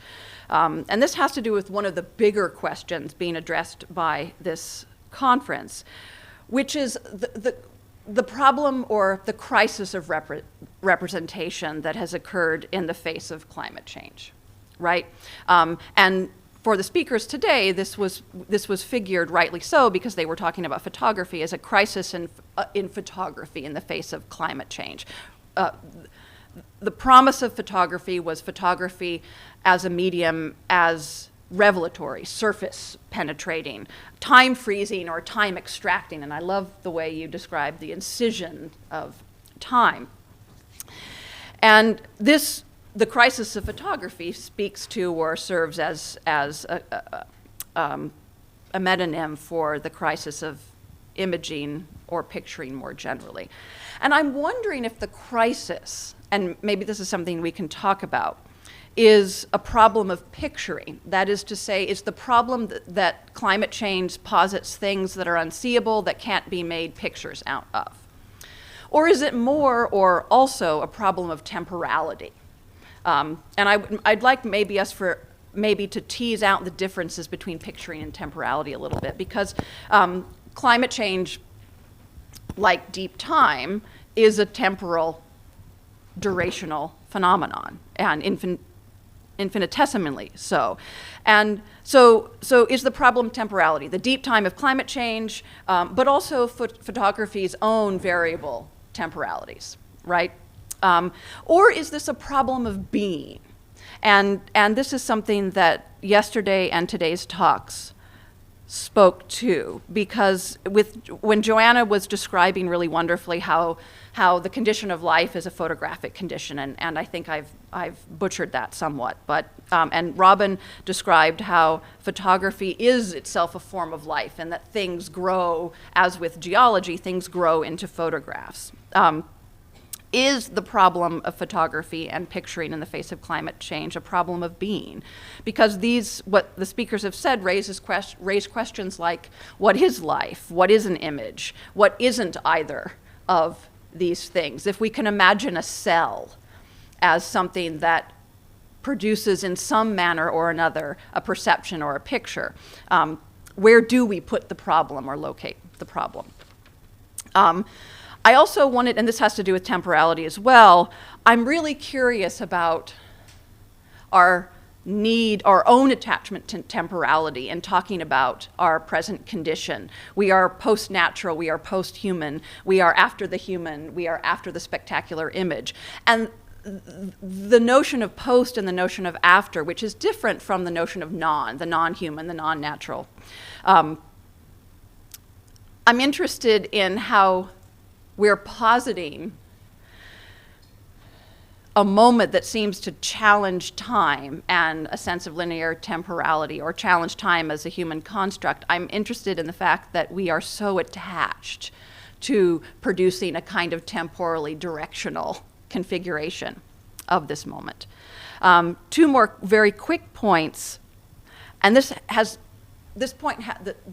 And this has to do with one of the bigger questions being addressed by this conference, which is the problem or the crisis of representation that has occurred in the face of climate change, right? And for the speakers today, this was figured rightly so because they were talking about photography as a crisis in photography in the face of climate change. The promise of photography was photography as a medium as revelatory, surface penetrating, time freezing or time extracting, and I love the way you describe the incision of time. And the crisis of photography speaks to or serves as a metonym for the crisis of imaging or picturing more generally. And I'm wondering if the crisis, and maybe this is something we can talk about, is a problem of picturing. That is to say, is the problem that climate change posits things that are unseeable that can't be made pictures out of? Or is it more or also a problem of temporality? And I'd like maybe to tease out the differences between picturing and temporality a little bit, because climate change, like deep time, is a temporal, durational phenomenon, and infinitesimally so. And so is the problem temporality, the deep time of climate change, but also photography's own variable temporalities, right? Or is this a problem of being? And this is something that yesterday and today's talks spoke to, because when Joanna was describing really wonderfully how the condition of life is a photographic condition, and I think I've butchered that somewhat, but and Robin described how photography is itself a form of life, and that things grow, as with geology, things grow into photographs. Is the problem of photography and picturing in the face of climate change a problem of being? Because what the speakers have said, raise questions like, what is life? What is an image? What isn't either of these things? If we can imagine a cell as something that produces in some manner or another a perception or a picture, where do we put the problem or locate the problem? I also wanted, and this has to do with temporality as well, I'm really curious about our own attachment to temporality and talking about our present condition. We are post-natural, we are post-human, we are after the human, we are after the spectacular image. And the notion of post and the notion of after, which is different from the notion of the non-human, the non-natural. I'm interested in how we're positing a moment that seems to challenge time and a sense of linear temporality, or challenge time as a human construct. I'm interested in the fact that we are so attached to producing a kind of temporally directional configuration of this moment. Two more very quick points, and this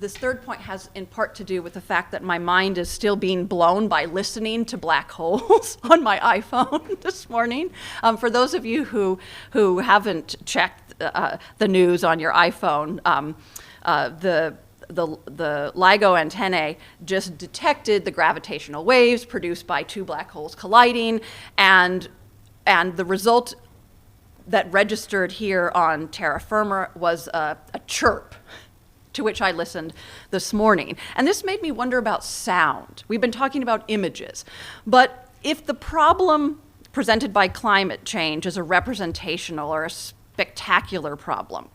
third point has in part to do with the fact that my mind is still being blown by listening to black holes on my iPhone this morning. For those of you who haven't checked the news on your iPhone, the LIGO antennae just detected the gravitational waves produced by two black holes colliding, and the result that registered here on terra firma was a chirp, to which I listened this morning. And this made me wonder about sound. We've been talking about images, but if the problem presented by climate change is a representational or a spectacular problem,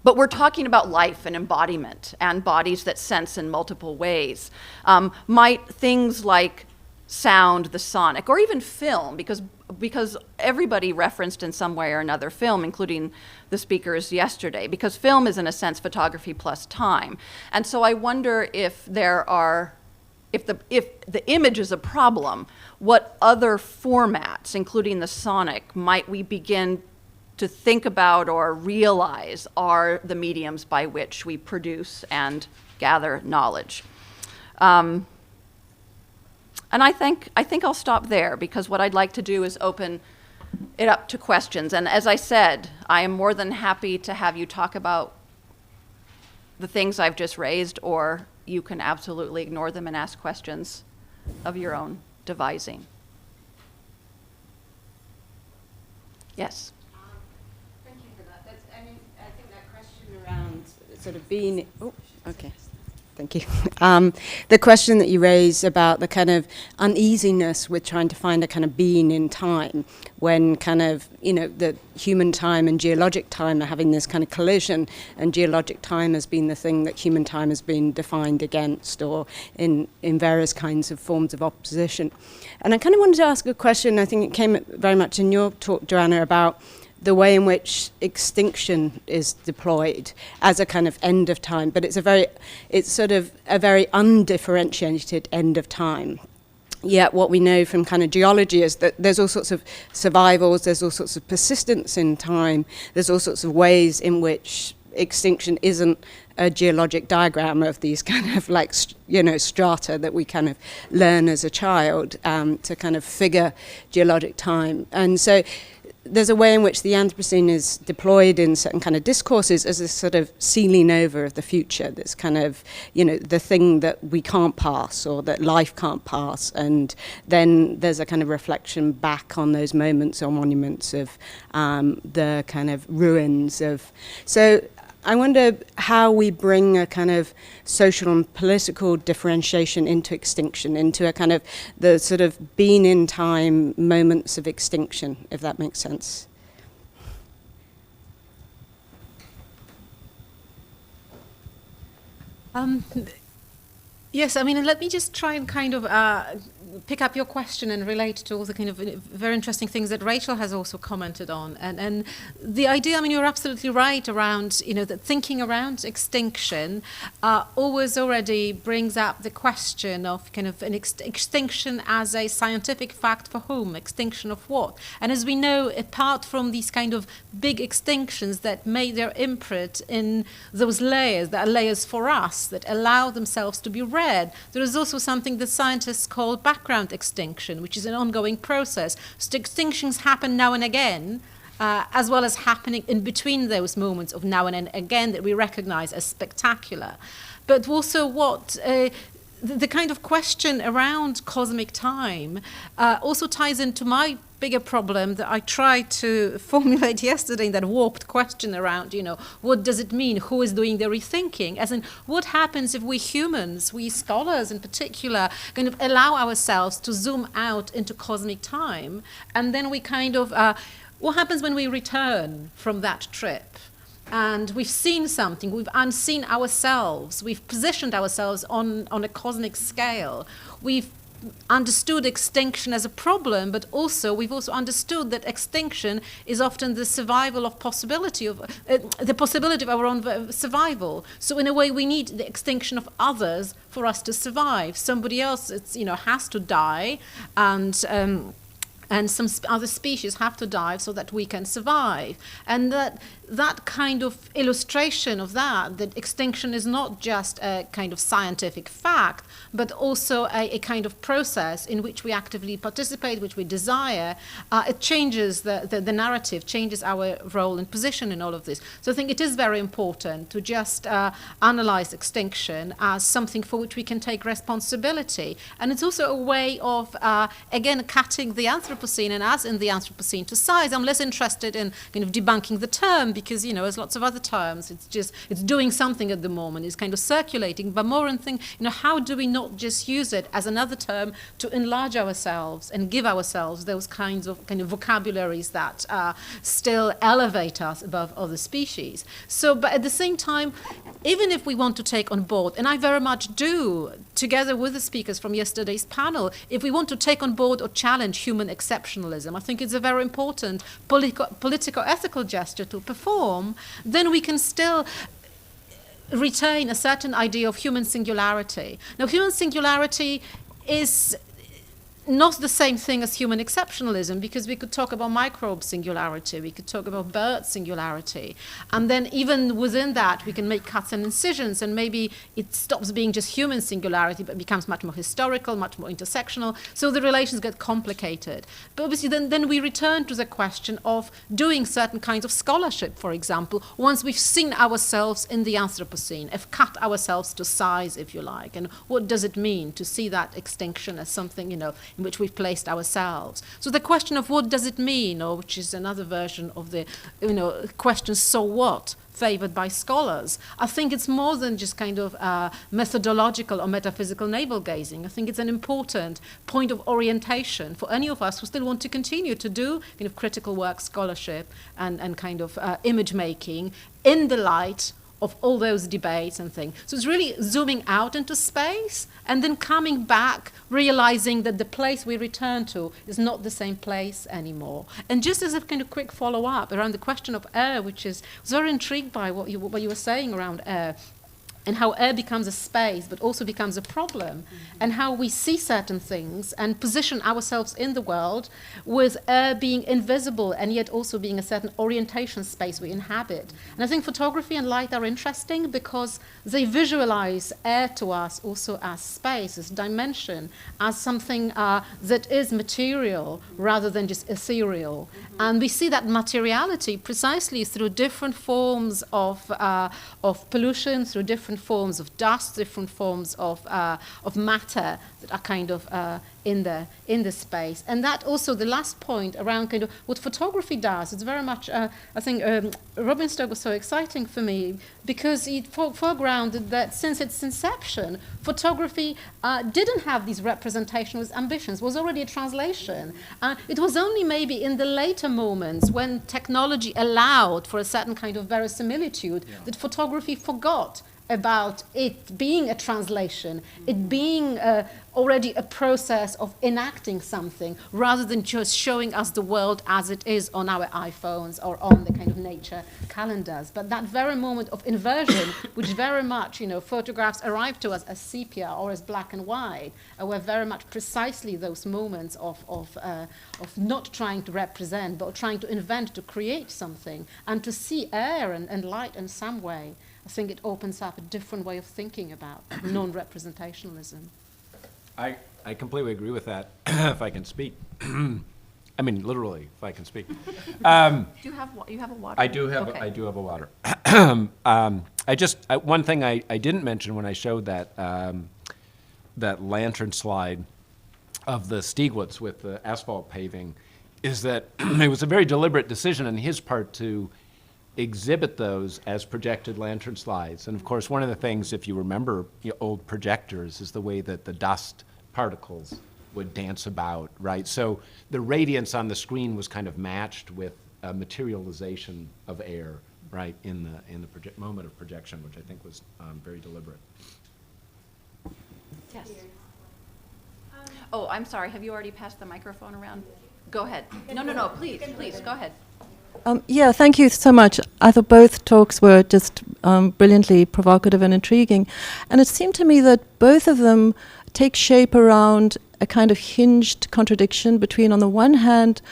but we're talking about life and embodiment and bodies that sense in multiple ways, might things like sound, the sonic, or even film, because everybody referenced in some way or another film, including the speakers yesterday, because film is in a sense photography plus time. And so I wonder if the image is a problem, what other formats, including the sonic, might we begin to think about or realize are the mediums by which we produce and gather knowledge. And I think I'll stop there, because what I'd like to do is open it up to questions. And as I said, I am more than happy to have you talk about the things I've just raised, or you can absolutely ignore them and ask questions of your own devising. Yes? Thank you for that. I think that question around sort of being... Oh, okay. Thank you. The question that you raised about the kind of uneasiness with trying to find a kind of being in time, when kind of, the human time and geologic time are having this kind of collision, and geologic time has been the thing that human time has been defined against, or in various kinds of forms of opposition. And I kind of wanted to ask a question, I think it came very much in your talk, Joanna, about the way in which extinction is deployed as a kind of end of time, but it's sort of a very undifferentiated end of time. Yet what we know from kind of geology is that there's all sorts of survivals, there's all sorts of persistence in time, there's all sorts of ways in which extinction isn't a geologic diagram of these kind of like, strata that we kind of learn as a child to kind of figure geologic time. And so there's a way in which the Anthropocene is deployed in certain kind of discourses as a sort of sealing over of the future. That's kind of, the thing that we can't pass, or that life can't pass. And then there's a kind of reflection back on those moments or monuments of the kind of ruins of... So I wonder how we bring a kind of social and political differentiation into extinction, into a kind of the sort of being in time moments of extinction, if that makes sense. Yes, I mean, and let me just try and kind of pick up your question and relate to all the kind of very interesting things that Rachel has also commented on. And the idea, I mean, you're absolutely right around, that thinking around extinction always already brings up the question of kind of an extinction as a scientific fact for whom? Extinction of what? And as we know, apart from these kind of big extinctions that made their imprint in those layers, that are layers for us, that allow themselves to be read, there is also something that scientists call background extinction, which is an ongoing process. So extinctions happen now and again, as well as happening in between those moments of now and again that we recognize as spectacular. But also what the kind of question around cosmic time also ties into my bigger problem that I tried to formulate yesterday in that warped question around, what does it mean? Who is doing the rethinking? As in, what happens if we humans, we scholars in particular, kind of allow ourselves to zoom out into cosmic time? And then we kind of, what happens when we return from that trip? And we've seen something, we've unseen ourselves, we've positioned ourselves on a cosmic scale. We've understood extinction as a problem, but also we've also understood that extinction is often the survival of possibility of the possibility of our own survival. So in a way, we need the extinction of others for us to survive. Somebody else, has to die, and some other species have to die so that we can survive. And that kind of illustration of that extinction is not just a kind of scientific fact, but also a kind of process in which we actively participate, which we desire. It changes the narrative, changes our role and position in all of this. So I think it is very important to just analyze extinction as something for which we can take responsibility. And it's also a way of, again, cutting the Anthropocene and us in the Anthropocene to size. I'm less interested in kind of debunking the term because, as lots of other terms, it's doing something at the moment, it's kind of circulating, but more in think, how do we not just use it as another term to enlarge ourselves and give ourselves those kinds of kind of vocabularies that still elevate us above other species. So, but at the same time, even if we want to take on board, and I very much do, together with the speakers from yesterday's panel, if we want to take on board or challenge human exceptionalism, I think it's a very important political ethical gesture to perform, then we can still retain a certain idea of human singularity. Now, human singularity is not the same thing as human exceptionalism, because we could talk about microbe singularity, we could talk about bird singularity, and then even within that we can make cuts and incisions, and maybe it stops being just human singularity but becomes much more historical, much more intersectional, so the relations get complicated. But obviously then we return to the question of doing certain kinds of scholarship, for example, once we've seen ourselves in the Anthropocene, have cut ourselves to size, if you like, and what does it mean to see that extinction as something, in which we've placed ourselves. So the question of what does it mean, or which is another version of the, question, so what, favored by scholars. I think it's more than just kind of methodological or metaphysical navel-gazing. I think it's an important point of orientation for any of us who still want to continue to do kind of critical work scholarship and kind of image making in the light of all those debates and things. So it's really zooming out into space and then coming back, realizing that the place we return to is not the same place anymore. And just as a kind of quick follow-up around the question of air, which is, I was very intrigued by what you were saying around air, and how air becomes a space but also becomes a problem, and how we see certain things and position ourselves in the world with air being invisible and yet also being a certain orientation space we inhabit. And I think photography and light are interesting because they visualize air to us also as space, as dimension, as something that is material rather than just ethereal. And we see that materiality precisely through different forms of pollution, through different forms of dust, different forms of matter that are kind of in the space. And that also, the last point around kind of what photography does, it's very much, I think Robin Stoke was so exciting for me because he foregrounded that since its inception, photography didn't have these representational ambitions, was already a translation. It was only maybe in the later moments when technology allowed for a certain kind of verisimilitude that photography forgot about it being a translation, it being already a process of enacting something, rather than just showing us the world as it is on our iPhones or on the kind of nature calendars. But that very moment of inversion, which very much, photographs arrive to us as sepia or as black and white, were very much precisely those moments of not trying to represent, but trying to invent, to create something, and to see air and light in some way. I think it opens up a different way of thinking about non-representationalism. I completely agree with that, if I can speak. I mean, literally, if I can speak. Do you have a water? I do have, Okay. I do have a water. One thing I didn't mention when I showed that, that lantern slide of the Stieglitz with the asphalt paving is that it was a very deliberate decision on his part to exhibit those as projected lantern slides. And of course, one of the things, if you remember old projectors, is the way that the dust particles would dance about, right? So the radiance on the screen was kind of matched with a materialization of air, right, in the moment of projection, which I think was very deliberate. Yes. Oh, I'm sorry. Have you already passed the microphone around? Go ahead. No, please, go ahead. Yeah, thank you so much. I thought both talks were just brilliantly provocative and intriguing. And it seemed to me that both of them take shape around a kind of hinged contradiction between, on the one hand,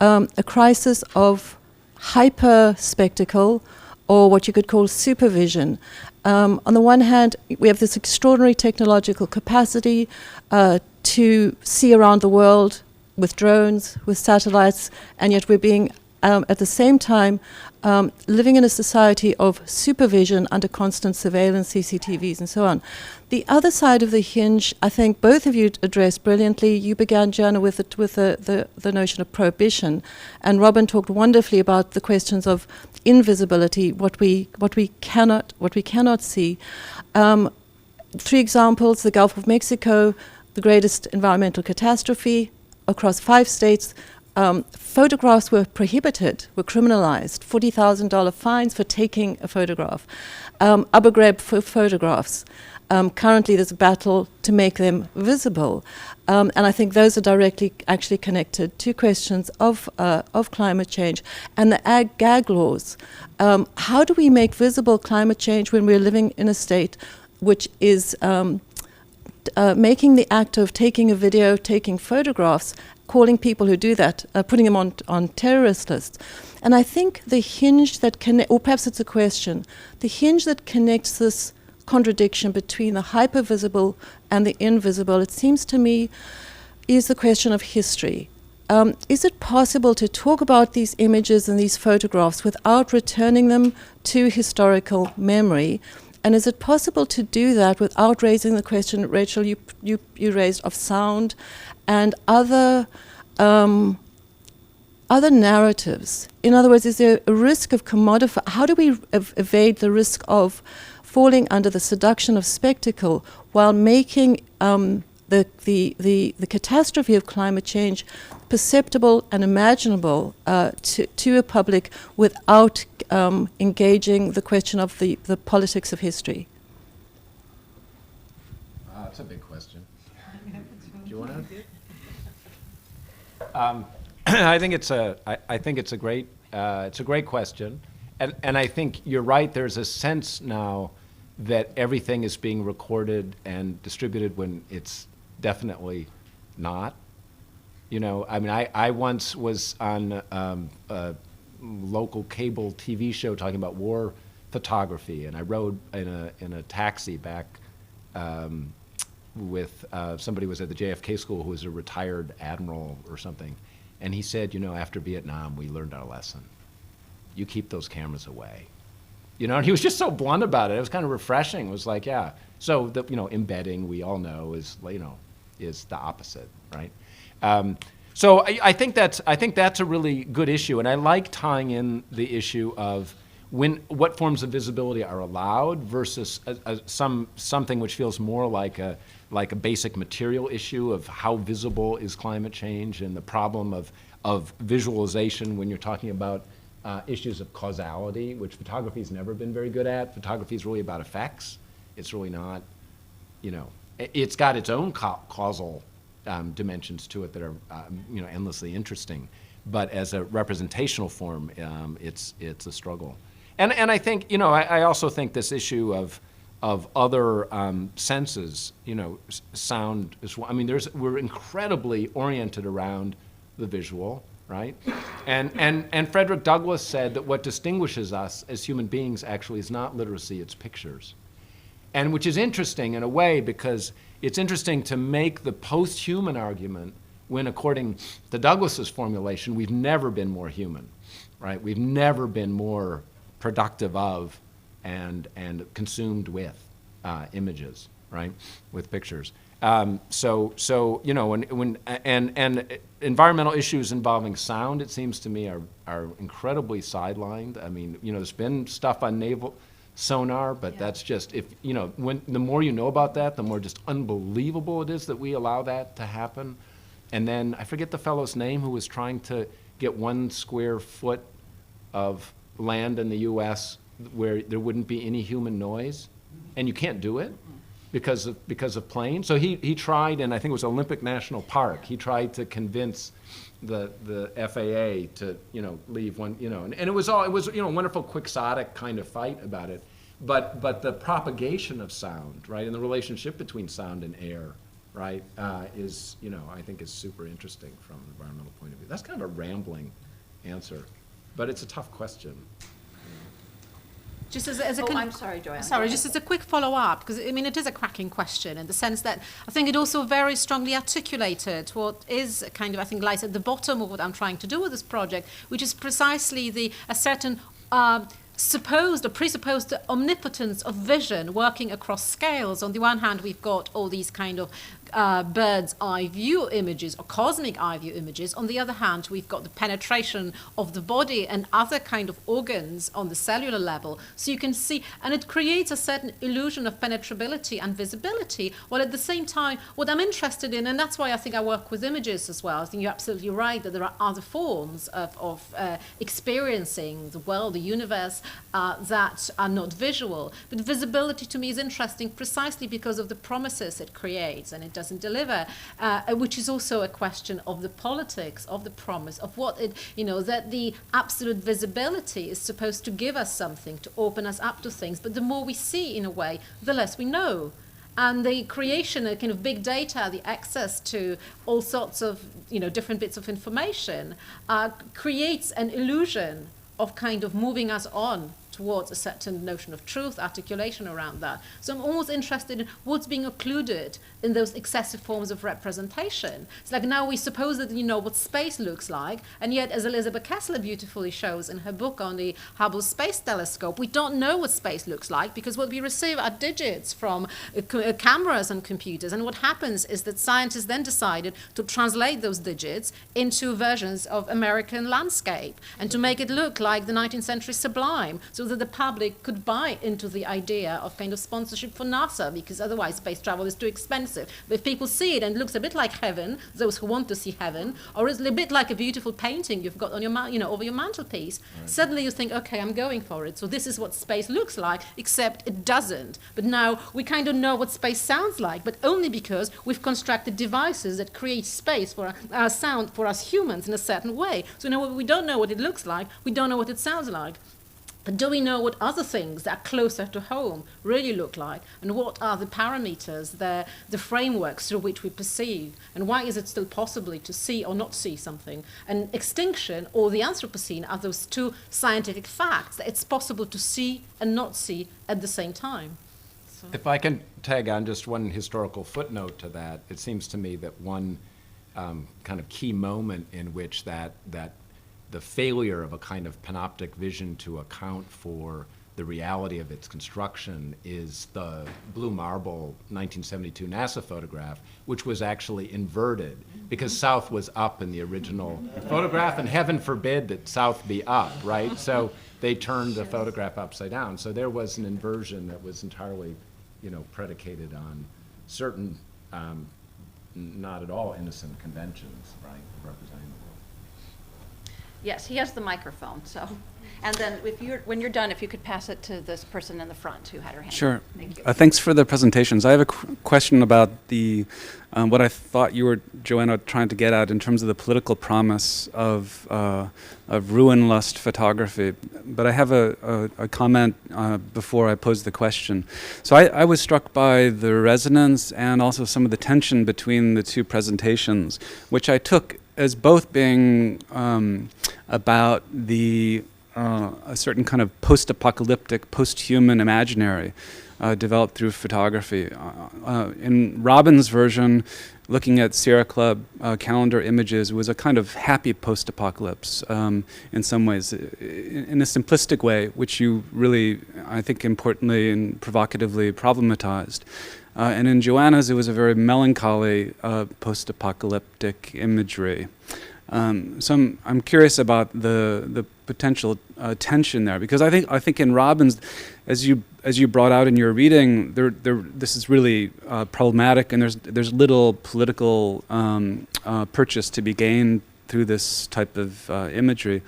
a crisis of hyper-spectacle, or what you could call supervision. On the one hand, we have this extraordinary technological capacity to see around the world with drones, with satellites, and yet we're being at the same time, living in a society of supervision under constant surveillance, CCTVs and so on. The other side of the hinge, I think both of you addressed brilliantly. You began, Joanna, with the notion of prohibition, and Robin talked wonderfully about the questions of invisibility, what we cannot see. 3 examples: the Gulf of Mexico, the greatest environmental catastrophe across 5 states. Photographs were prohibited, were criminalized, $40,000 fines for taking a photograph. Abu Ghraib for photographs. Currently there's a battle to make them visible. And I think those are directly actually connected to questions of climate change. And the gag laws. How do we make visible climate change when we're living in a state which is making the act of taking a video, taking photographs, calling people who do that, putting them on terrorist lists? And I think the hinge that or perhaps it's a question, the hinge that connects this contradiction between the hypervisible and the invisible, it seems to me, is the question of history. Is it possible to talk about these images and these photographs without returning them to historical memory? And is it possible to do that without raising the question, Rachel, you raised, of sound and other narratives? In other words, is there a risk of commodifying? How do we evade the risk of falling under the seduction of spectacle while making the catastrophe of climate change perceptible and imaginable to a public without engaging the question of the politics of history? That's a big question. Do you want to? I think it's a great question, and I think you're right. There's a sense now that everything is being recorded and distributed when it's definitely not. You know, I mean, I once was on a local cable TV show talking about war photography, and I rode in a taxi back with somebody who was at the JFK school who was a retired admiral or something, and he said, you know, after Vietnam, we learned our lesson. You keep those cameras away. You know, and he was just so blunt about it. It was kind of refreshing. It was like, yeah. So the, you know, embedding, we all know, is, you know, is the opposite, right? So I think that's a really good issue, and I like tying in the issue of what forms of visibility are allowed versus something which feels more like a basic material issue of how visible is climate change and the problem of visualization when you're talking about issues of causality, which photography's never been very good at. Photography is really about effects. it's really not, you know, it's got its own causal dimensions to it that are, you know, endlessly interesting. But as a representational form, it's a struggle. And I think, you know, I also think this issue of other senses, you know, sound as well. I mean, we're incredibly oriented around the visual, right? And Frederick Douglass said that what distinguishes us as human beings actually is not literacy, it's pictures. And which is interesting in a way, because it's interesting to make the post-human argument when, according to Douglass's formulation, we've never been more human, right? We've never been more productive of and consumed with images, right? With pictures. So you know, and environmental issues involving sound, it seems to me, are incredibly sidelined. I mean, you know, there's been stuff on naval sonar, but that's just, if you know, the more you know about that, the more just unbelievable it is that we allow that to happen. And then I forget the fellow's name who was trying to get 1 square foot of land in the U.S. where there wouldn't be any human noise, and you can't do it because of planes. So he tried, and I think it was Olympic National Park. He tried to convince the FAA to, you know, leave one, you know, and it was you know, a wonderful quixotic kind of fight about it. But the propagation of sound, right, and the relationship between sound and air, right, is, you know, I think is super interesting from an environmental point of view. That's kind of a rambling answer, but it's a tough question. Just as a I'm sorry, Joanne. Sorry, just as a quick follow-up, because I mean it is a cracking question in the sense that I think it also very strongly articulated what is kind of, I think, lies at the bottom of what I'm trying to do with this project, which is precisely a certain supposed or presupposed omnipotence of vision working across scales. On the one hand, we've got all these kind of bird's eye view images or cosmic eye view images. On the other hand, we've got the penetration of the body and other kind of organs on the cellular level. So you can see, and it creates a certain illusion of penetrability and visibility, while at the same time, what I'm interested in, and that's why I think I work with images as well, I think you're absolutely right that there are other forms of experiencing the world, the universe, that are not visual. But visibility to me is interesting precisely because of the promises it creates and it doesn't deliver, which is also a question of the politics of the promise, of what it, you know, that the absolute visibility is supposed to give us something, to open us up to things. But the more we see, in a way, the less we know. And the creation of kind of big data, the access to all sorts of, you know, different bits of information, creates an illusion of kind of moving us on towards a certain notion of truth, articulation around that. So I'm almost interested in what's being occluded in those excessive forms of representation. It's like now we suppose that you know what space looks like, and yet, as Elizabeth Kessler beautifully shows in her book on the Hubble Space Telescope, we don't know what space looks like because what we receive are digits from cameras and computers. And what happens is that scientists then decided to translate those digits into versions of American landscape and to make it look like the 19th century Sublime, so that the public could buy into the idea of kind of sponsorship for NASA, because otherwise space travel is too expensive. But if people see it and it looks a bit like heaven, those who want to see heaven, or it's a bit like a beautiful painting you've got on your, you know, over your mantelpiece, suddenly you think, okay, I'm going for it. So this is what space looks like, except it doesn't. But now we kind of know what space sounds like, but only because we've constructed devices that create space for our sound for us humans in a certain way. So now we don't know what it looks like, we don't know what it sounds like. But do we know what other things that are closer to home really look like? And what are the parameters, the frameworks through which we perceive? And why is it still possible to see or not see something? And extinction or the Anthropocene are those two scientific facts that it's possible to see and not see at the same time. So. If I can tag on just one historical footnote to that, it seems to me that one kind of key moment in which that the failure of a kind of panoptic vision to account for the reality of its construction is the blue marble 1972 NASA photograph, which was actually inverted because south was up in the original photograph, and heaven forbid that south be up, right? So they turned the photograph upside down. So there was an inversion that was entirely, you know, predicated on certain, not at all innocent conventions, right, representing the world. Yes, he has the microphone, so. And then when you're done, if you could pass it to this person in the front who had her hand up. Sure. Thank you. Thanks for the presentations. I have a question about the what I thought you were, Joanna, trying to get at in terms of the political promise of ruin lust photography. But I have a comment before I pose the question. So I was struck by the resonance and also some of the tension between the two presentations, which I took as both being about a certain kind of post-apocalyptic, post-human imaginary developed through photography. In Robin's version, looking at Sierra Club calendar images was a kind of happy post-apocalypse in some ways, in a simplistic way, which you really, I think, importantly and provocatively problematized. And in Joanna's, it was a very melancholy post-apocalyptic imagery. So I'm curious about the potential tension there, because I think in Robbins, as you brought out in your reading, this is really problematic, and there's little political purchase to be gained through this type of imagery,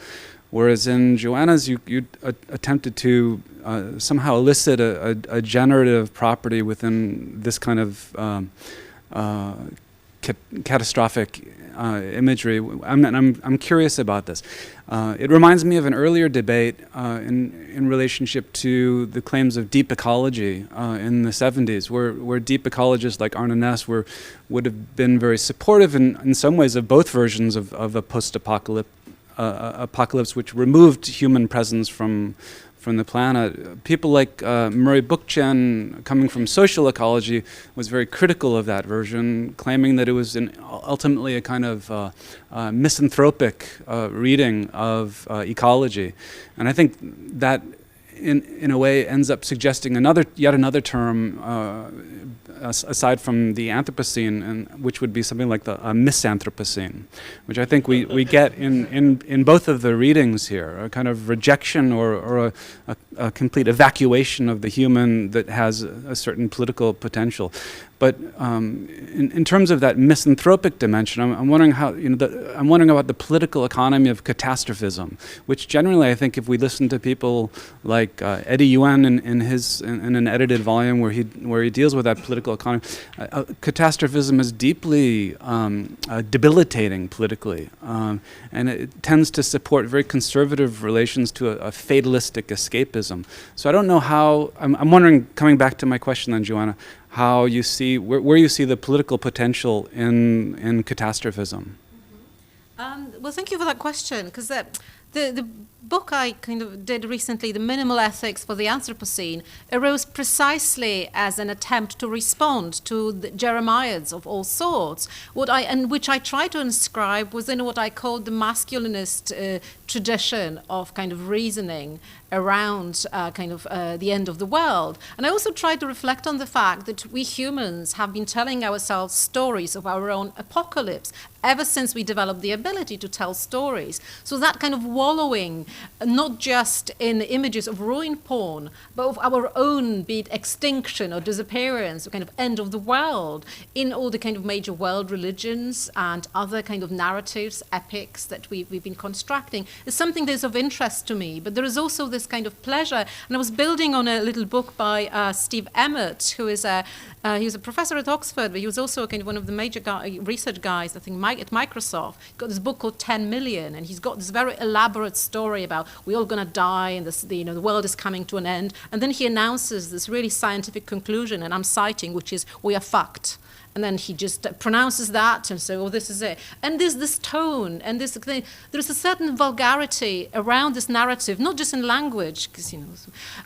whereas in Joanna's, you attempted to somehow elicit a generative property within this kind of catastrophic imagery. I'm curious about this. It reminds me of an earlier debate in relationship to the claims of deep ecology in the 70s, where deep ecologists like Arne Næss would have been very supportive in some ways of both versions of a post-apocalypse which removed human presence from the planet. People like Murray Bookchin, coming from social ecology, was very critical of that version, claiming that it was ultimately a kind of misanthropic reading of ecology. And I think that, in a way, ends up suggesting yet another term aside from the Anthropocene, and which would be something like the misanthropocene, which I think we get in both of the readings here, a kind of rejection or a complete evacuation of the human that has a certain political potential. But in terms of that misanthropic dimension, I'm wondering how I'm wondering about the political economy of catastrophism, which generally I think if we listen to people like Eddie Yuen in an edited volume where he deals with that political economy, catastrophism is deeply debilitating politically, and it tends to support very conservative relations to a fatalistic escapism. So I don't know how. I'm wondering, coming back to my question then, Joanna, how you see where you see the political potential in catastrophism. Well, thank you for that question, because the book I kind of did recently, The Minimal Ethics for the Anthropocene, arose precisely as an attempt to respond to the Jeremiads of all sorts, which I try to inscribe within what I call the masculinist tradition of kind of reasoning around the end of the world. And I also try to reflect on the fact that we humans have been telling ourselves stories of our own apocalypse ever since we developed the ability to tell stories. So that kind of wallowing, not just in images of ruin porn, but of our own, be it extinction or disappearance, or kind of end of the world, in all the kind of major world religions and other kind of narratives, epics that we've been constructing, is something that's of interest to me. But there is also this kind of pleasure, and I was building on a little book by Steve Emmett, who is he was a professor at Oxford, but he was also kind of one of the major research guys, I think, at Microsoft. He's got this book called 10 Million, and he's got this very elaborate story about we're all going to die, and the world is coming to an end. And then he announces this really scientific conclusion, and I'm citing, which is, we are fucked. And then he just pronounces that and says, oh, this is it. And there's this tone and this thing. There's a certain vulgarity around this narrative, not just in language,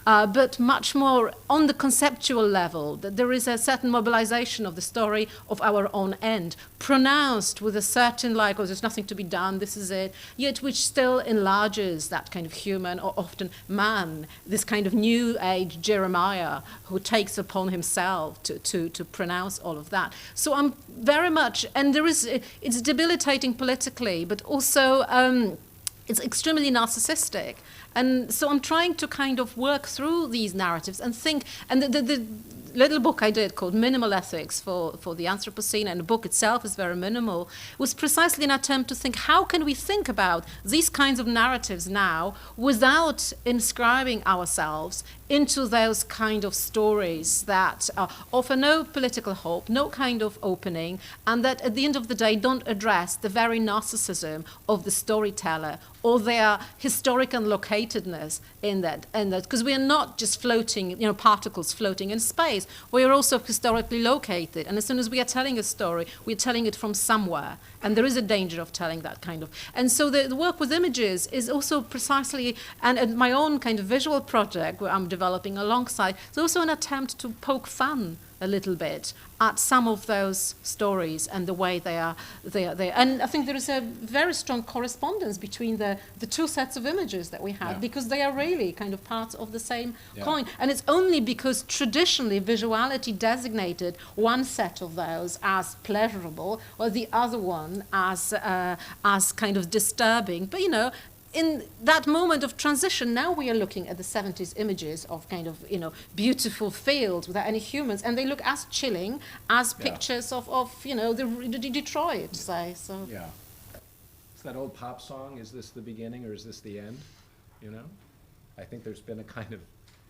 but much more on the conceptual level, that there is a certain mobilization of the story of our own end, pronounced with a certain oh, there's nothing to be done, this is it, yet which still enlarges that kind of human, or often man, this kind of new age Jeremiah who takes upon himself to pronounce all of that. So I'm very much, and it's debilitating politically, but also it's extremely narcissistic. And so I'm trying to kind of work through these narratives and think, and little book I did called Minimal Ethics for the Anthropocene, and the book itself is very minimal, was precisely an attempt to think, how can we think about these kinds of narratives now without inscribing ourselves into those kind of stories that offer no political hope, no kind of opening, and that at the end of the day don't address the very narcissism of the storyteller or their historical locatedness in that, because we are not just floating, particles floating in space. We are also historically located, and as soon as we are telling a story, we're telling it from somewhere, and there is a danger of telling that kind of. And so the work with images is also precisely, and my own kind of visual project where I'm developing alongside, it's also an attempt to poke fun a little bit at some of those stories and the way they are. And I think there is a very strong correspondence between the two sets of images that we have, because they are really kind of parts of the same coin. And it's only because traditionally visuality designated one set of those as pleasurable or the other one as kind of disturbing. But in that moment of transition, now we are looking at the 70s images of kind of, beautiful fields without any humans, and they look as chilling as pictures of the Detroit, say. So. Yeah. It's that old pop song, is this the beginning or is this the end? I think there's been a kind of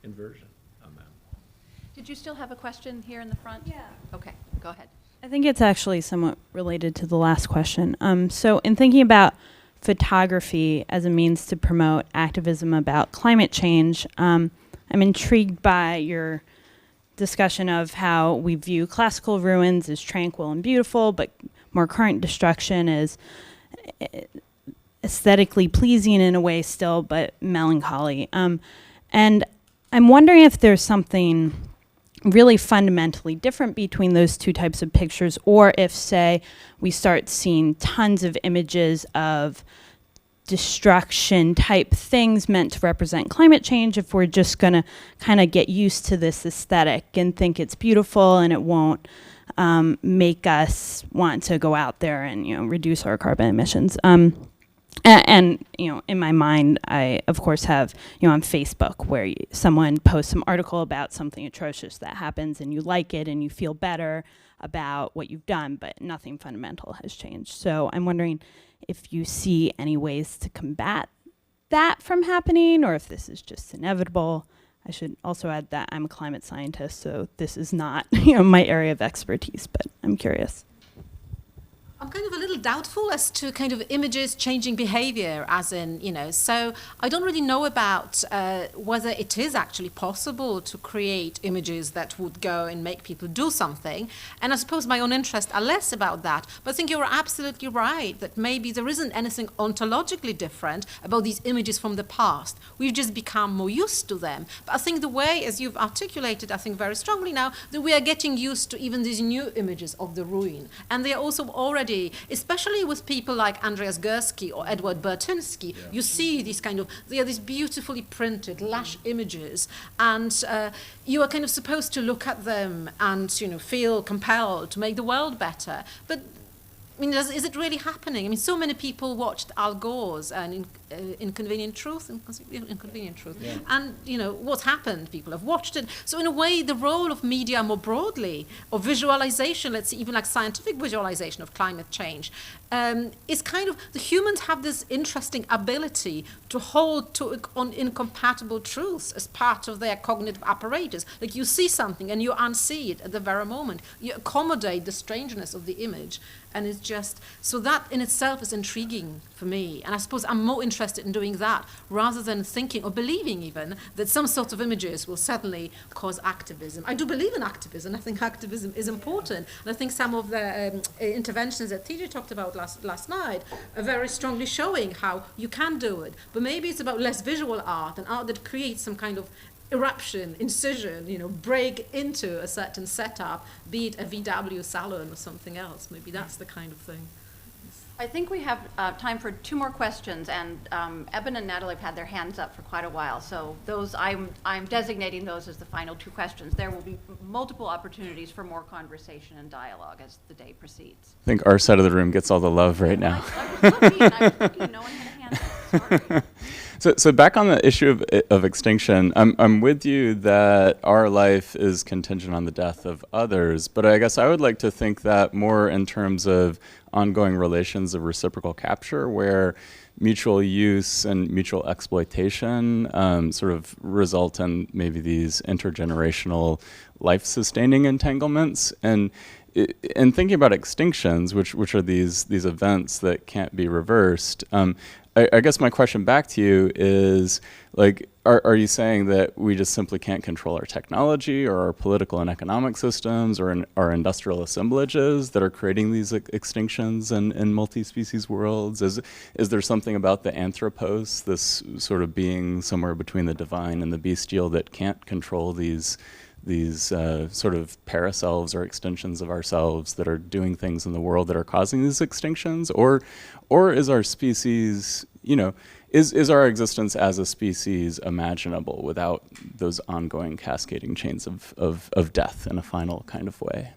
inversion on that. Did you still have a question here in the front? Yeah. Okay, go ahead. I think it's actually somewhat related to the last question. So in thinking about photography as a means to promote activism about climate change, I'm intrigued by your discussion of how we view classical ruins as tranquil and beautiful, but more current destruction is aesthetically pleasing in a way still, but melancholy. And I'm wondering if there's something really fundamentally different between those two types of pictures, or if, say, we start seeing tons of images of destruction type things meant to represent climate change, if we're just going to kind of get used to this aesthetic and think it's beautiful and it won't make us want to go out there and reduce our carbon emissions. And in my mind, I, of course, have, on Facebook where someone posts some article about something atrocious that happens and you like it and you feel better about what you've done, but nothing fundamental has changed. So I'm wondering if you see any ways to combat that from happening, or if this is just inevitable. I should also add that I'm a climate scientist, so this is not, my area of expertise, but I'm curious. I'm kind of a little doubtful as to kind of images changing behavior, as in, so I don't really know about whether it is actually possible to create images that would go and make people do something. And I suppose my own interests are less about that. But I think you're absolutely right that maybe there isn't anything ontologically different about these images from the past. We've just become more used to them. But I think the way, as you've articulated, I think very strongly now, that we are getting used to even these new images of the ruin. And they are also already, especially with people like Andreas Gursky or Edward Burtynsky, you see these they are these beautifully printed, lush images, and you are kind of supposed to look at them and feel compelled to make the world better. But is it really happening? So many people watched Al Gore's and Inconvenient Truth, Yeah. and what's happened? People have watched it. So in a way, the role of media more broadly, or visualization, let's say even like scientific visualization of climate change, is kind of, the humans have this interesting ability to hold to incompatible truths as part of their cognitive apparatus. Like you see something and you unsee it at the very moment. You accommodate the strangeness of the image. And it's just, so that in itself is intriguing for me. And I suppose I'm more interested in doing that rather than thinking or believing even that some sort of images will suddenly cause activism. I do believe in activism. I think activism is important. And I think some of the interventions that TJ talked about last night are very strongly showing how you can do it. But maybe it's about less visual art and art that creates some kind of eruption, incision, break into a certain setup, be it a VW salon or something else. Maybe that's the kind of thing. I think we have time for two more questions, and Eben and Natalie have had their hands up for quite a while, so those I'm designating those as the final two questions. There will be multiple opportunities for more conversation and dialogue as the day proceeds. I think our side of the room gets all the love right now. I was looking, no one had a hand up. So back on the issue of extinction, I'm with you that our life is contingent on the death of others, but I guess I would like to think that more in terms of ongoing relations of reciprocal capture, where mutual use and mutual exploitation sort of result in maybe these intergenerational life-sustaining entanglements. And in thinking about extinctions, which are these events that can't be reversed, I guess my question back to you is, like, are you saying that we just simply can't control our technology or our political and economic systems or our industrial assemblages that are creating these extinctions in multi-species worlds? Is there something about the anthropos, this sort of being somewhere between the divine and the bestial, that can't control these sort of paraselves or extensions of ourselves that are doing things in the world that are causing these extinctions? Or is our species, is our existence as a species imaginable without those ongoing cascading chains of death in a final kind of way?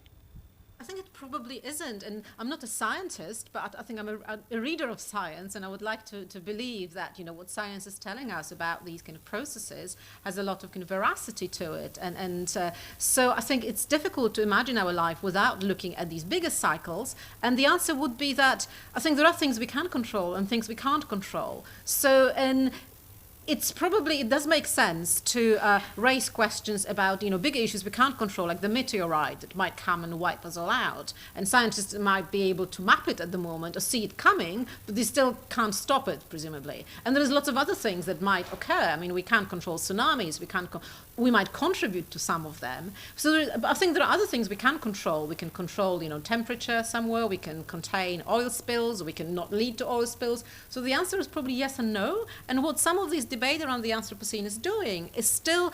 I think it probably isn't, and I'm not a scientist, but I think I'm a reader of science, and I would like to believe that what science is telling us about these kind of processes has a lot of kind of veracity to it, and so I think it's difficult to imagine our life without looking at these bigger cycles. And the answer would be that I think there are things we can control and things we can't control. So it does make sense to raise questions about bigger issues we can't control, like the meteorite that might come and wipe us all out. And scientists might be able to map it at the moment or see it coming, but they still can't stop it, presumably. And there's lots of other things that might occur. I mean, we can't control tsunamis. We might contribute to some of them. So I think there are other things we can control. We can control, temperature somewhere. We can contain oil spills. We can not lead to oil spills. So the answer is probably yes and no. And what some of these debate around the Anthropocene is doing is still,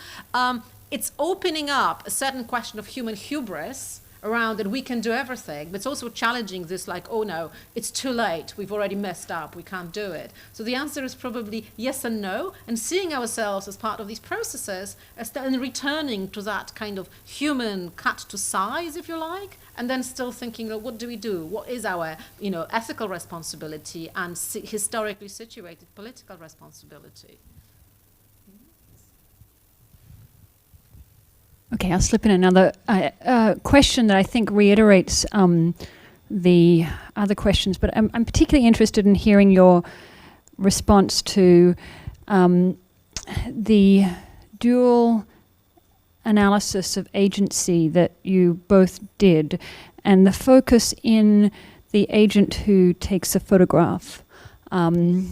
it's opening up a certain question of human hubris around that we can do everything, but it's also challenging this, like, oh no, it's too late, we've already messed up, we can't do it. So the answer is probably yes and no, and seeing ourselves as part of these processes and returning to that kind of human cut to size, if you like, and then still thinking, well, what do we do? What is our ethical responsibility and historically situated political responsibility? Okay, I'll slip in another question that I think reiterates the other questions, but I'm particularly interested in hearing your response to the dual analysis of agency that you both did, and the focus in the agent who takes a photograph, that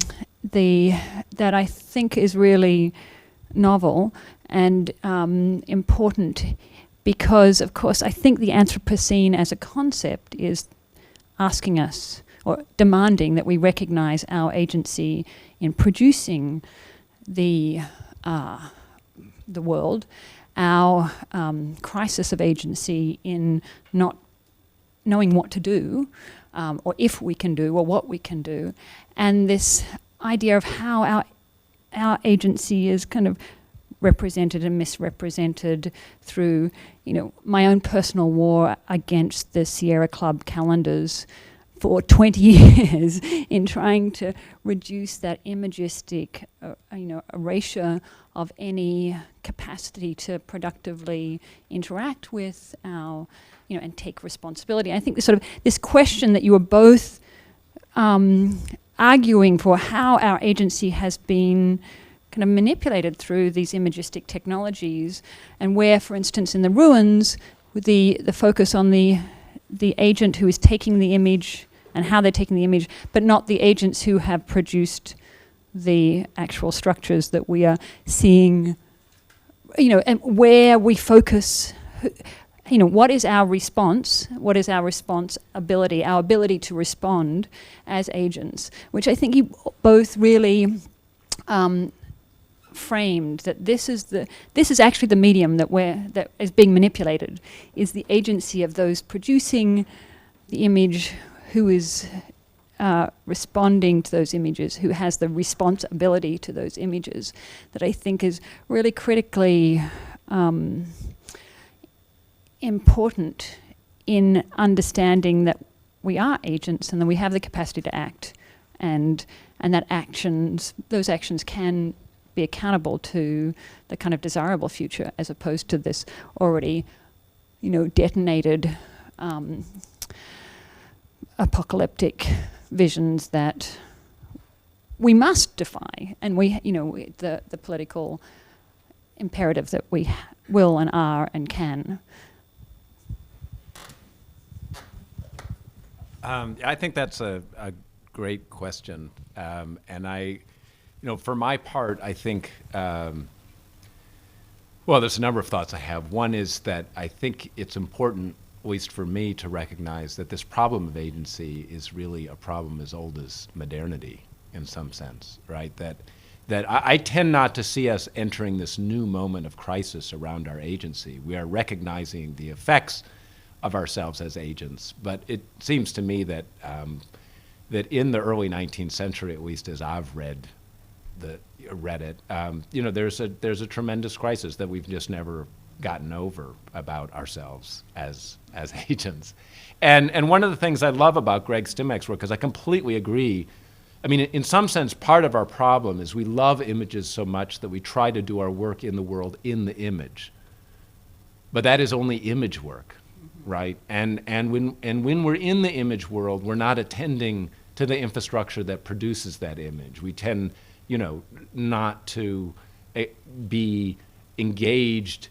I think is really novel and important, because, of course, I think the Anthropocene as a concept is asking us, or demanding, that we recognize our agency in producing the world, our crisis of agency in not knowing what to do, or if we can do, or what we can do, and this idea of how our agency is kind of represented and misrepresented through, my own personal war against the Sierra Club calendars for 20 years in trying to reduce that imagistic, erasure of any capacity to productively interact with our, and take responsibility. I think this question that you were both arguing for, how our agency has been kind of manipulated through these imagistic technologies, and where, for instance, in the ruins, with the focus on the agent who is taking the image and how they're taking the image, but not the agents who have produced the actual structures that we are seeing, and where we focus, what is our response? What is our responsibility, our ability to respond as agents, which I think you both really framed, that this is actually the medium that is being manipulated, is the agency of those producing the image, who is responding to those images, who has the responsibility to those images, that I think is really critically important in understanding that we are agents and that we have the capacity to act, and and that those actions can be accountable to the kind of desirable future, as opposed to this already, detonated apocalyptic visions that we must defy, and the political imperative that we will and are and can. I think that's a great question, and for my part, I think, there's a number of thoughts I have. One is that I think it's important, at least for me, to recognize that this problem of agency is really a problem as old as modernity, in some sense, right? That I tend not to see us entering this new moment of crisis around our agency. We are recognizing the effects of ourselves as agents, but it seems to me that that in the early 19th century, at least as I've read it, there's a tremendous crisis that we've just never gotten over about ourselves as agents. And one of the things I love about Greg Stimek's work, because I completely agree, I mean, in some sense, part of our problem is we love images so much that we try to do our work in the world in the image. But that is only image work, right? And when we're in the image world, we're not attending to the infrastructure that produces that image. We tend, not to be engaged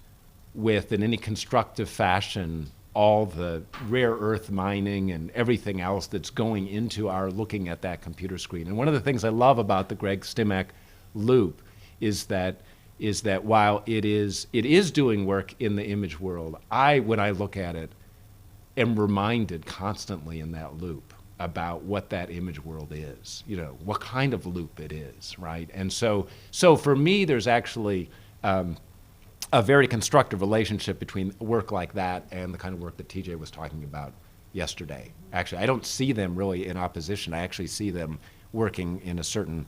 with, in any constructive fashion, all the rare earth mining and everything else that's going into our looking at that computer screen. And one of the things I love about the Greg Stimek loop is that while it is doing work in the image world, when I look at it, am reminded constantly in that loop about what that image world is, what kind of loop it is, right? And so for me, there's actually a very constructive relationship between work like that and the kind of work that TJ was talking about yesterday. Actually, I don't see them really in opposition. I actually see them working in a certain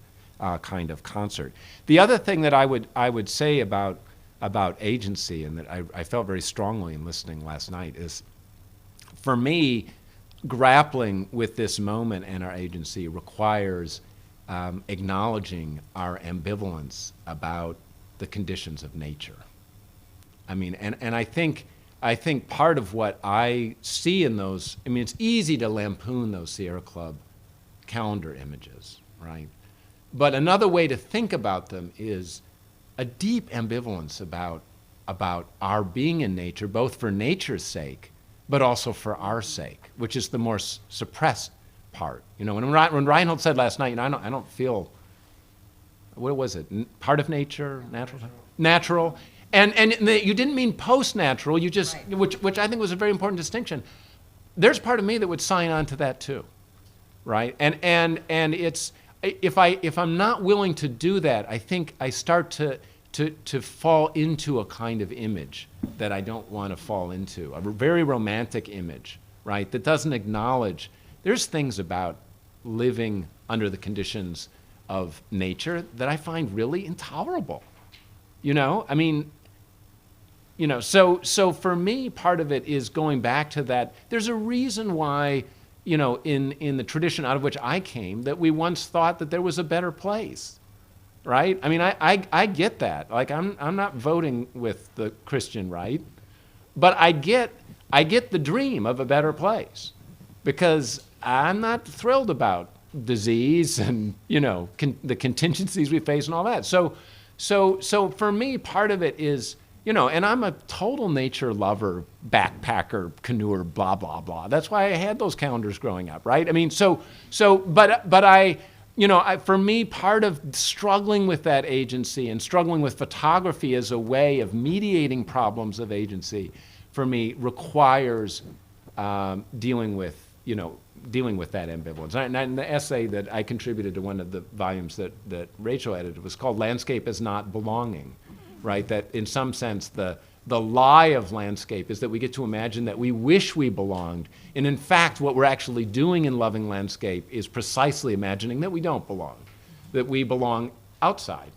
kind of concert. The other thing that I would say about agency, and that I felt very strongly in listening last night, is for me, grappling with this moment and our agency requires acknowledging our ambivalence about the conditions of nature. I mean, and I think part of what I see in those, I mean, it's easy to lampoon those Sierra Club calendar images, right? But another way to think about them is a deep ambivalence about our being in nature, both for nature's sake, but also for our sake, which is the more suppressed part. When Reinhold said last night, I don't feel, what was it? Part of nature, natural. And you didn't mean post-natural. You just, right. which I think was a very important distinction. There's part of me that would sign on to that too, right? And it's, if I'm not willing to do that, I think I start to fall into a kind of image that I don't want to fall into, a very romantic image, right? That doesn't acknowledge there's things about living under the conditions of nature that I find really intolerable. I mean, so for me, part of it is going back to that. There's a reason why, in the tradition out of which I came, that we once thought that there was a better place, right? I mean, I get that. Like, I'm not voting with the Christian right, but I get the dream of a better place, because I'm not thrilled about disease and, the contingencies we face and all that. So for me, part of it is, and I'm a total nature lover, backpacker, canoer, blah, blah, blah. That's why I had those calendars growing up, right? I mean, but I, for me, part of struggling with that agency and struggling with photography as a way of mediating problems of agency, for me, requires dealing with that ambivalence. And the essay that I contributed to one of the volumes that Rachel edited was called Landscape as Not Belonging, right? That in some sense, the lie of landscape is that we get to imagine that we wish we belonged. And in fact, what we're actually doing in loving landscape is precisely imagining that we don't belong, that we belong outside.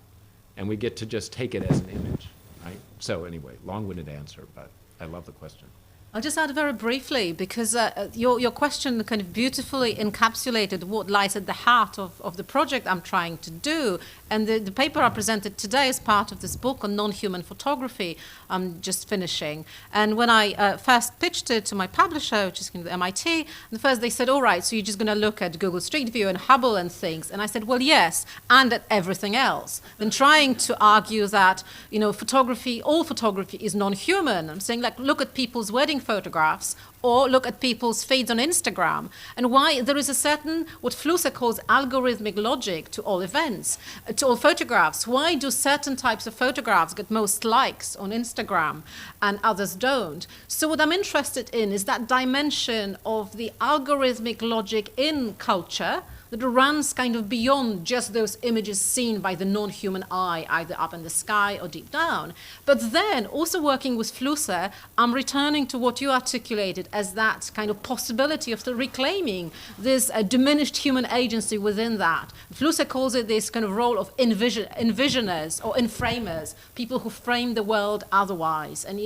And we get to just take it as an image, right? So anyway, long-winded answer, but I love the question. I'll just add very briefly, because your question kind of beautifully encapsulated what lies at the heart of the project I'm trying to do. And the paper I presented today is part of this book on non-human photography I'm just finishing. And when I first pitched it to my publisher, which is MIT, and first they said, all right, so you're just going to look at Google Street View and Hubble and things. And I said, well, yes, and at everything else. Then trying to argue that, photography, all photography is non-human. I'm saying, like, look at people's wedding photographs, or look at people's feeds on Instagram, and why there is a certain, what Flusser calls algorithmic logic to all events, to all photographs. Why do certain types of photographs get most likes on Instagram and others don't? So what I'm interested in is that dimension of the algorithmic logic in culture that runs kind of beyond just those images seen by the non-human eye, either up in the sky or deep down. But then, also working with Flusser, I'm returning to what you articulated as that kind of possibility of reclaiming this diminished human agency within that. Flusser calls it this kind of role of envisioners or inframers, people who frame the world otherwise. And,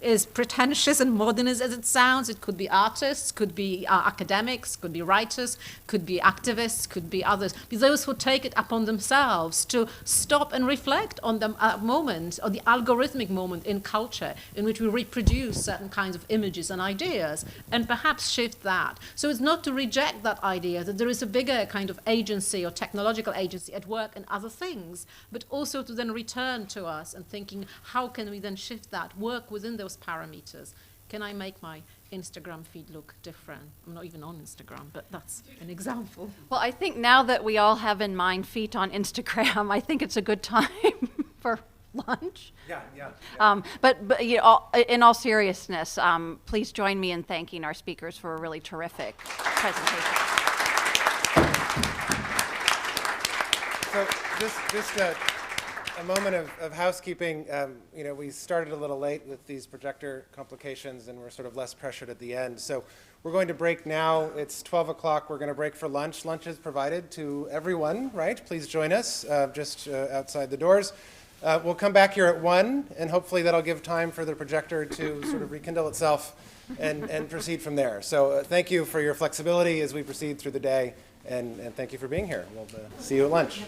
as pretentious and modern as it sounds, it could be artists, could be academics, could be writers, could be activists, could be others. Be those who take it upon themselves to stop and reflect on the moment, or the algorithmic moment in culture in which we reproduce certain kinds of images and ideas, and perhaps shift that. So it's not to reject that idea that there is a bigger kind of agency or technological agency at work in other things, but also to then return to us and thinking, how can we then shift that, work within those parameters? Can I make my Instagram feed look different? I'm not even on Instagram, but that's an example. Well, I think now that we all have in mind feet on Instagram, I think it's a good time for lunch. But in all seriousness, please join me in thanking our speakers for a really terrific presentation. So just a moment of housekeeping. We started a little late with these projector complications, and we're sort of less pressured at the end. So we're going to break now. It's 12 o'clock. We're going to break for lunch. Lunch is provided to everyone, right? Please join us just outside the doors. We'll come back here at 1, and hopefully that'll give time for the projector to sort of rekindle itself and proceed from there. So thank you for your flexibility as we proceed through the day, and thank you for being here. We'll see you at lunch.